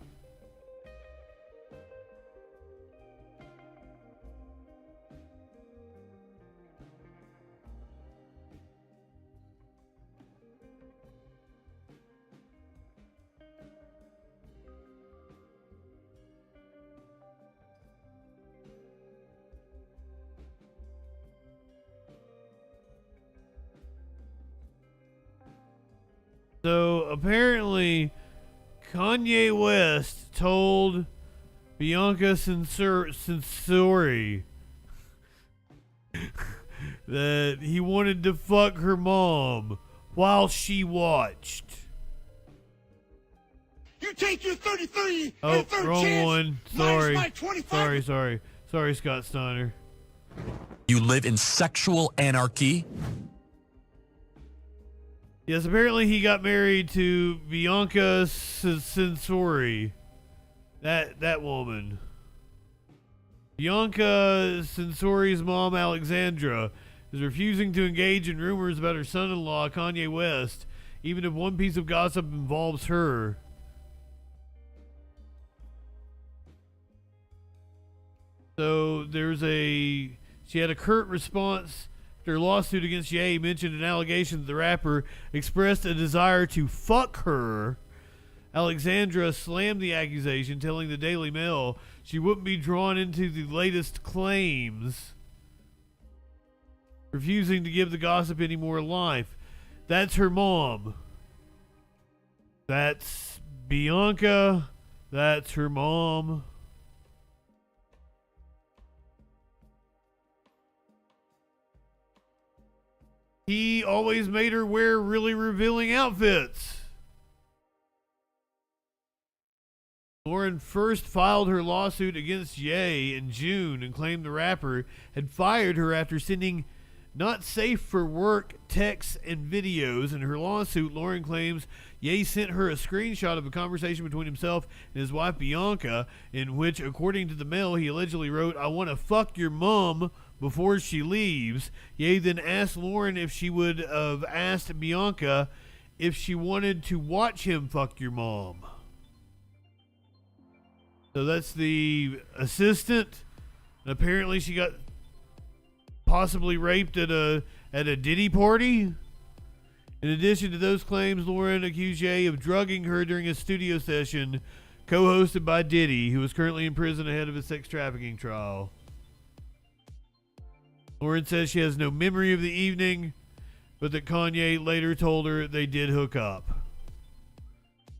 So apparently, Kanye West told Bianca Censori that he wanted to fuck her mom while she watched. You take your 33 Oh, and third wrong chance. one. Minus my 25. Sorry, Scott Steiner. You live in sexual anarchy? Yes, apparently he got married to Bianca Censori. That woman. Bianca Censori's mom, Alexandra, is refusing to engage in rumors about her son-in-law, Kanye West, even if one piece of gossip involves her. So she had a curt response. Their lawsuit against Ye mentioned an allegation that the rapper expressed a desire to fuck her. Alexandra slammed the accusation, telling the Daily Mail she wouldn't be drawn into the latest claims, refusing to give the gossip any more life. That's her mom. That's Bianca. That's her mom. he always made her wear really revealing outfits. Lauren first filed her lawsuit against Ye in June and claimed the rapper had fired her after sending not safe for work texts and videos. In her lawsuit, Lauren claims Ye sent her a screenshot of a conversation between himself and his wife Bianca, in which, according to the Mail, he allegedly wrote, "I want to fuck your mom," before she leaves. Ye then asked Lauren if she would have asked Bianca if she wanted to watch him fuck your mom. So that's the assistant. And apparently she got possibly raped at a Diddy party. In addition to those claims, Lauren accused Ye of drugging her during a studio session co-hosted by Diddy, who is currently in prison ahead of his sex trafficking trial. Lauren says she has no memory of the evening, but that Kanye later told her they did hook up.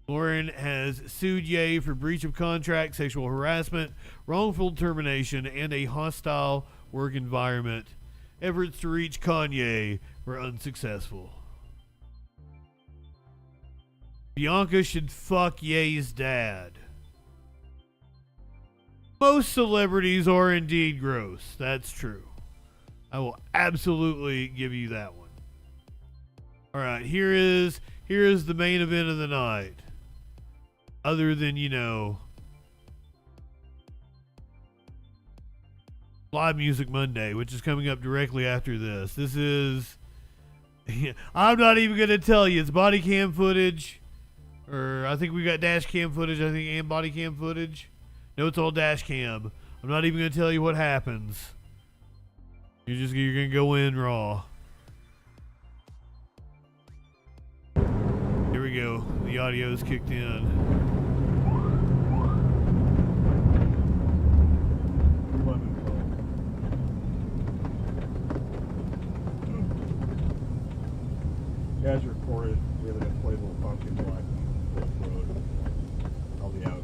Lauren has sued Ye for breach of contract, sexual harassment, wrongful termination, and a hostile work environment. Efforts to reach Kanye were unsuccessful. Bianca should fuck Ye's dad. Most celebrities are indeed gross. That's true. I will absolutely give you that one. All right, here is the main event of the night. Other than, Live Music Monday, which is coming up directly after this. This is, I'm not even going to tell you. It's body cam footage, or I think we got dash cam footage, and body cam footage. No, it's all dash cam. I'm not even going to tell you what happens. You're going to go in raw. Here we go. The audio's kicked in. As reported, we have an inflatable pumpkin block on the road. I'll be out.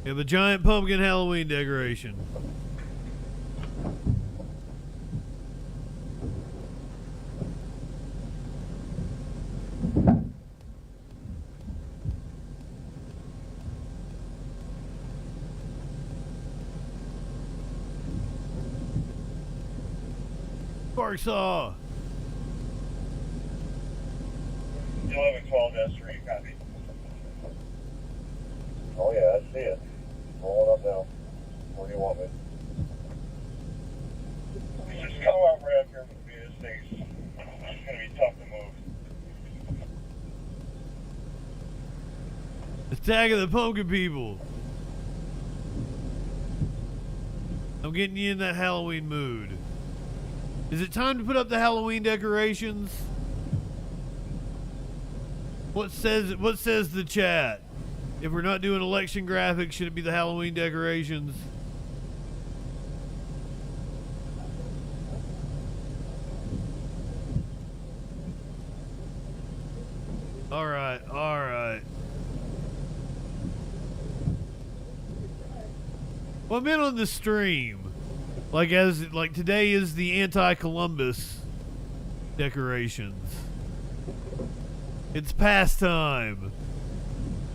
We have a giant pumpkin Halloween decoration. Saw. 1112 S3, copy. Oh yeah, I see it. Rolling up now. Where do you want me? Just come out right up here with me. This thing's gonna be tough to move. Attack of the Pumpkin People. I'm getting you in that Halloween mood. Is it time to put up the Halloween decorations? What says the chat? If we're not doing election graphics, should it be the Halloween decorations? All right. Well, I'm in on the stream. Like today is the anti-Columbus decorations. It's pastime.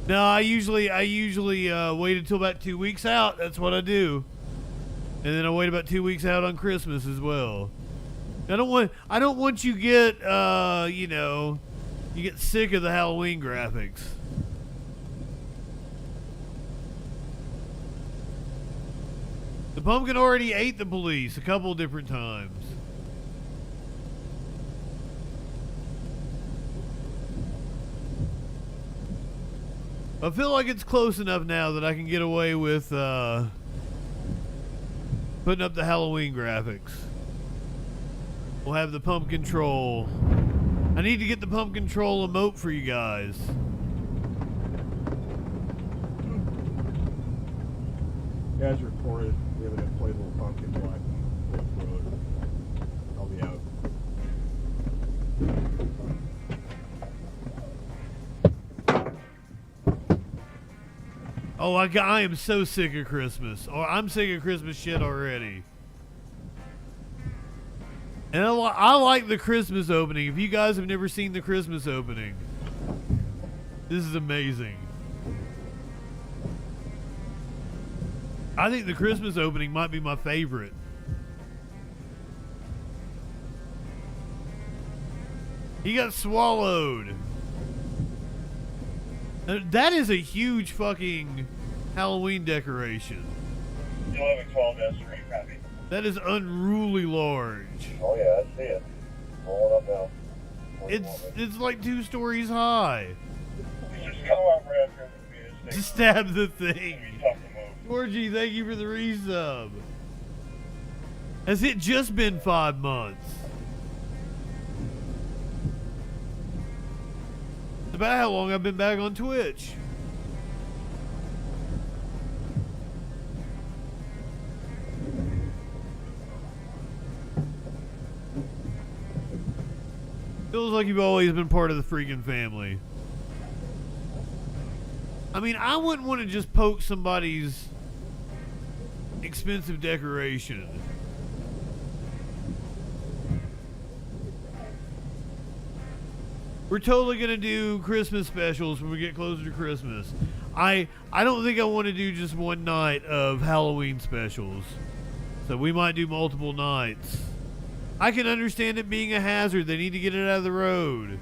No, I usually wait until about 2 weeks out. That's what I do, and then I wait about 2 weeks out on Christmas as well. I don't want you get you get sick of the Halloween graphics. The pumpkin already ate the police a couple different times. I feel like it's close enough now that I can get away with putting up the Halloween graphics. We'll have the pumpkin troll. I need to get the pumpkin troll emote for you guys. As reported, we have an inflatable pumpkin block on the road. I'll be out. Oh, I am so sick of Christmas. Or I'm sick of Christmas shit already. And I like the Christmas opening. If you guys have never seen the Christmas opening, this is amazing. I think the Christmas opening might be my favorite. He got swallowed. That is a huge fucking Halloween decoration. You'll have a 12S street copy. That is unruly large. Oh yeah, I see it. Rolling up now. It's like 2 stories high. Just come over after the Just stab the thing. Georgie, thank you for the resub. Has it just been 5 months? It's about how long I've been back on Twitch. Feels like you've always been part of the freaking family. I mean, I wouldn't want to just poke somebody's expensive decoration. We're totally gonna do Christmas specials when we get closer to Christmas. I don't think I want to do just one night of Halloween specials. So we might do multiple nights. I can understand it being a hazard. They need to get it out of the road.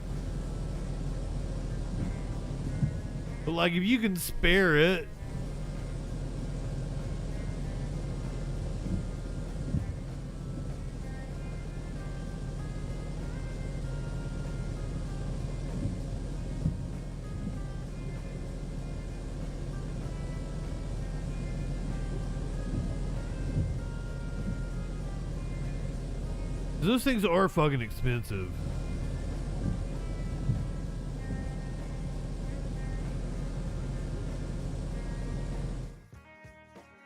But like, if you can spare it. Those things are fucking expensive.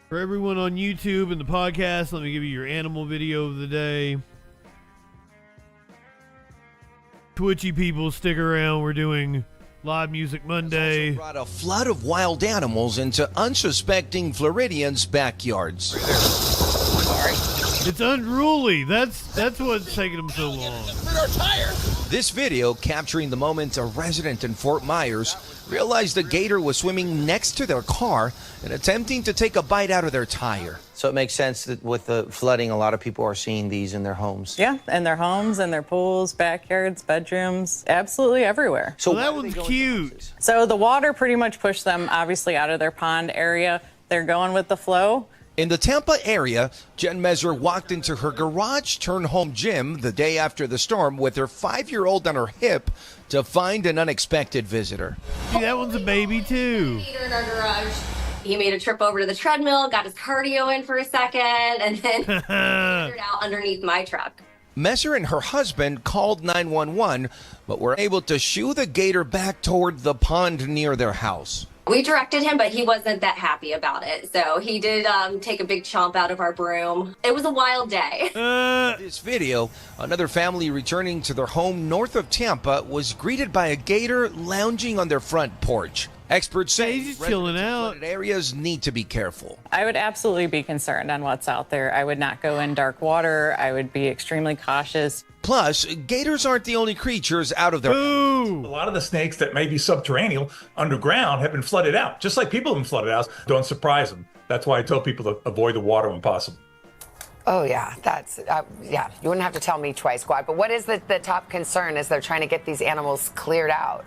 For everyone on YouTube and the podcast, let me give you your animal video of the day. Twitchy people, stick around. We're doing Live Music Monday. Also brought a flood of wild animals into unsuspecting Floridians' backyards. It's unruly. That's what's taking them so long. This video capturing the moment a resident in Fort Myers realized a gator was swimming next to their car and attempting to take a bite out of their tire. So it makes sense that with the flooding, a lot of people are seeing these in their homes. Yeah, in their homes, in their pools, backyards, bedrooms, absolutely everywhere. So that one's cute. So the water pretty much pushed them obviously out of their pond area. They're going with the flow. In the Tampa area, Jen Meser walked into her garage-turned-home gym the day after the storm with her 5-year-old on her hip to find an unexpected visitor. See, that one's a baby, too. In our garage. He made a trip over to the treadmill, got his cardio in for a second, and then wandered out underneath my truck. Messer and her husband called 911, but were able to shoo the gator back toward the pond near their house. We directed him, but he wasn't that happy about it. So he did take a big chomp out of our broom. It was a wild day. This video, another family returning to their home north of Tampa was greeted by a gator lounging on their front porch. Experts say he's just chilling out. Areas need to be careful. I would absolutely be concerned on what's out there. I would not go in dark water. I would be extremely cautious. Plus, gators aren't the only creatures out of their... A lot of the snakes that may be subterranean underground have been flooded out. Just like people have been flooded out. Don't surprise them. That's why I tell people to avoid the water when possible. Oh, yeah, that's, yeah, you wouldn't have to tell me twice, Squad. But what is the top concern as they're trying to get these animals cleared out?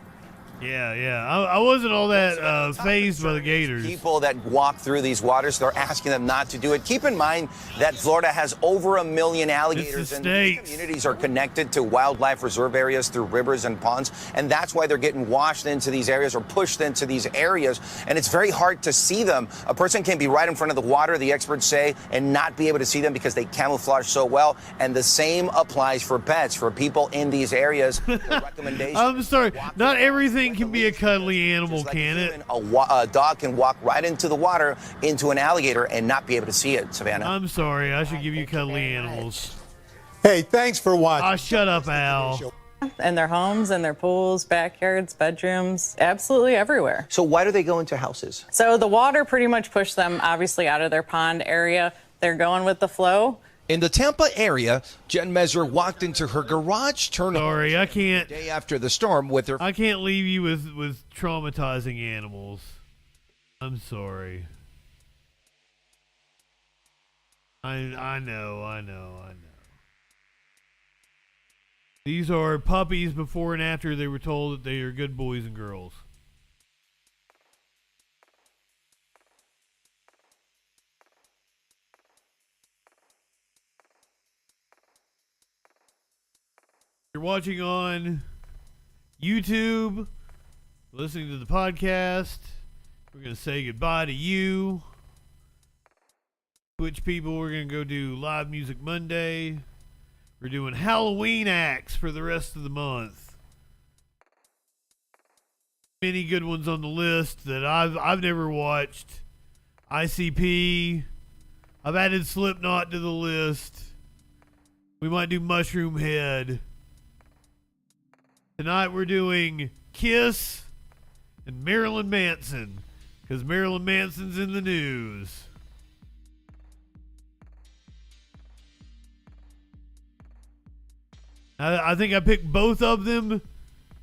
Yeah. I wasn't all that fazed by the gators. People that walk through these waters, they're asking them not to do it. Keep in mind that Florida has over 1 million alligators, and these communities are connected to wildlife reserve areas through rivers and ponds, and that's why they're getting washed into these areas or pushed into these areas, and it's very hard to see them. A person can be right in front of the water, the experts say, and not be able to see them because they camouflage so well, and the same applies for pets, for people in these areas. The recommendation I'm sorry, not everything can be a cuddly animal, can it? A dog can walk right into the water, into an alligator, and not be able to see it, Savannah. I'm sorry, I should give you cuddly animals. Hey, thanks for watching. Shut up, Al. in their homes, in their pools, backyards, bedrooms, absolutely everywhere. So why do they go into houses? So the water pretty much pushed them obviously out of their pond area. They're going with the flow. In the Tampa area, Jen Measure walked into her garage Sorry, I can't. The day after the storm with her. I can't leave you with traumatizing animals. I'm sorry. I know. These are puppies before and after they were told that they are good boys and girls. You're watching on YouTube, listening to the podcast. We're going to say goodbye to you. Twitch people, we're going to go do Live Music Monday. We're doing Halloween acts for the rest of the month. Many good ones on the list that I've never watched. ICP. I've added Slipknot to the list. We might do Mushroom Head. Tonight we're doing Kiss and Marilyn Manson, because Marilyn Manson's in the news. I think I picked both of them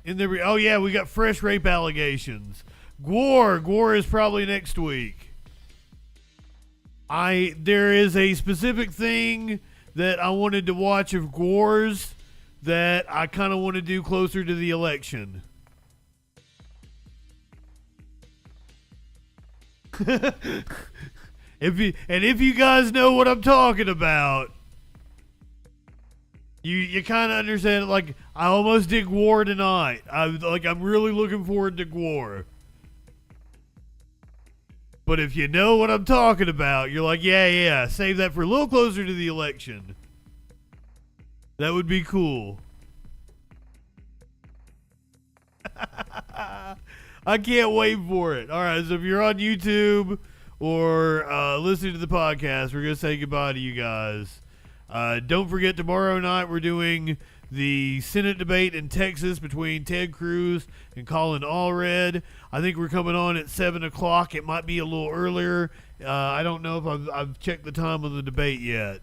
in the. Oh yeah, we got fresh rape allegations. Gore is probably next week. There is a specific thing that I wanted to watch of Gore's that I kind of want to do closer to the election. If you guys know what I'm talking about, you kind of understand it. Like, I almost did Gore tonight. I'm really looking forward to Gore. But if you know what I'm talking about, you're like, yeah, save that for a little closer to the election. That would be cool. I can't wait for it. All right, so if you're on YouTube or listening to the podcast, we're going to say goodbye to you guys. Don't forget, tomorrow night we're doing the Senate debate in Texas between Ted Cruz and Colin Allred. I think we're coming on at 7 o'clock. It might be a little earlier. I don't know if I've checked the time of the debate yet.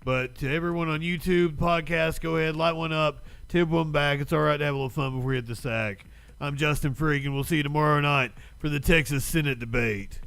But to everyone on YouTube, podcast, go ahead, light one up, tip one back. It's all right to have a little fun before we hit the sack. I'm JustinFREAKIN. We'll see you tomorrow night for the Texas Senate debate.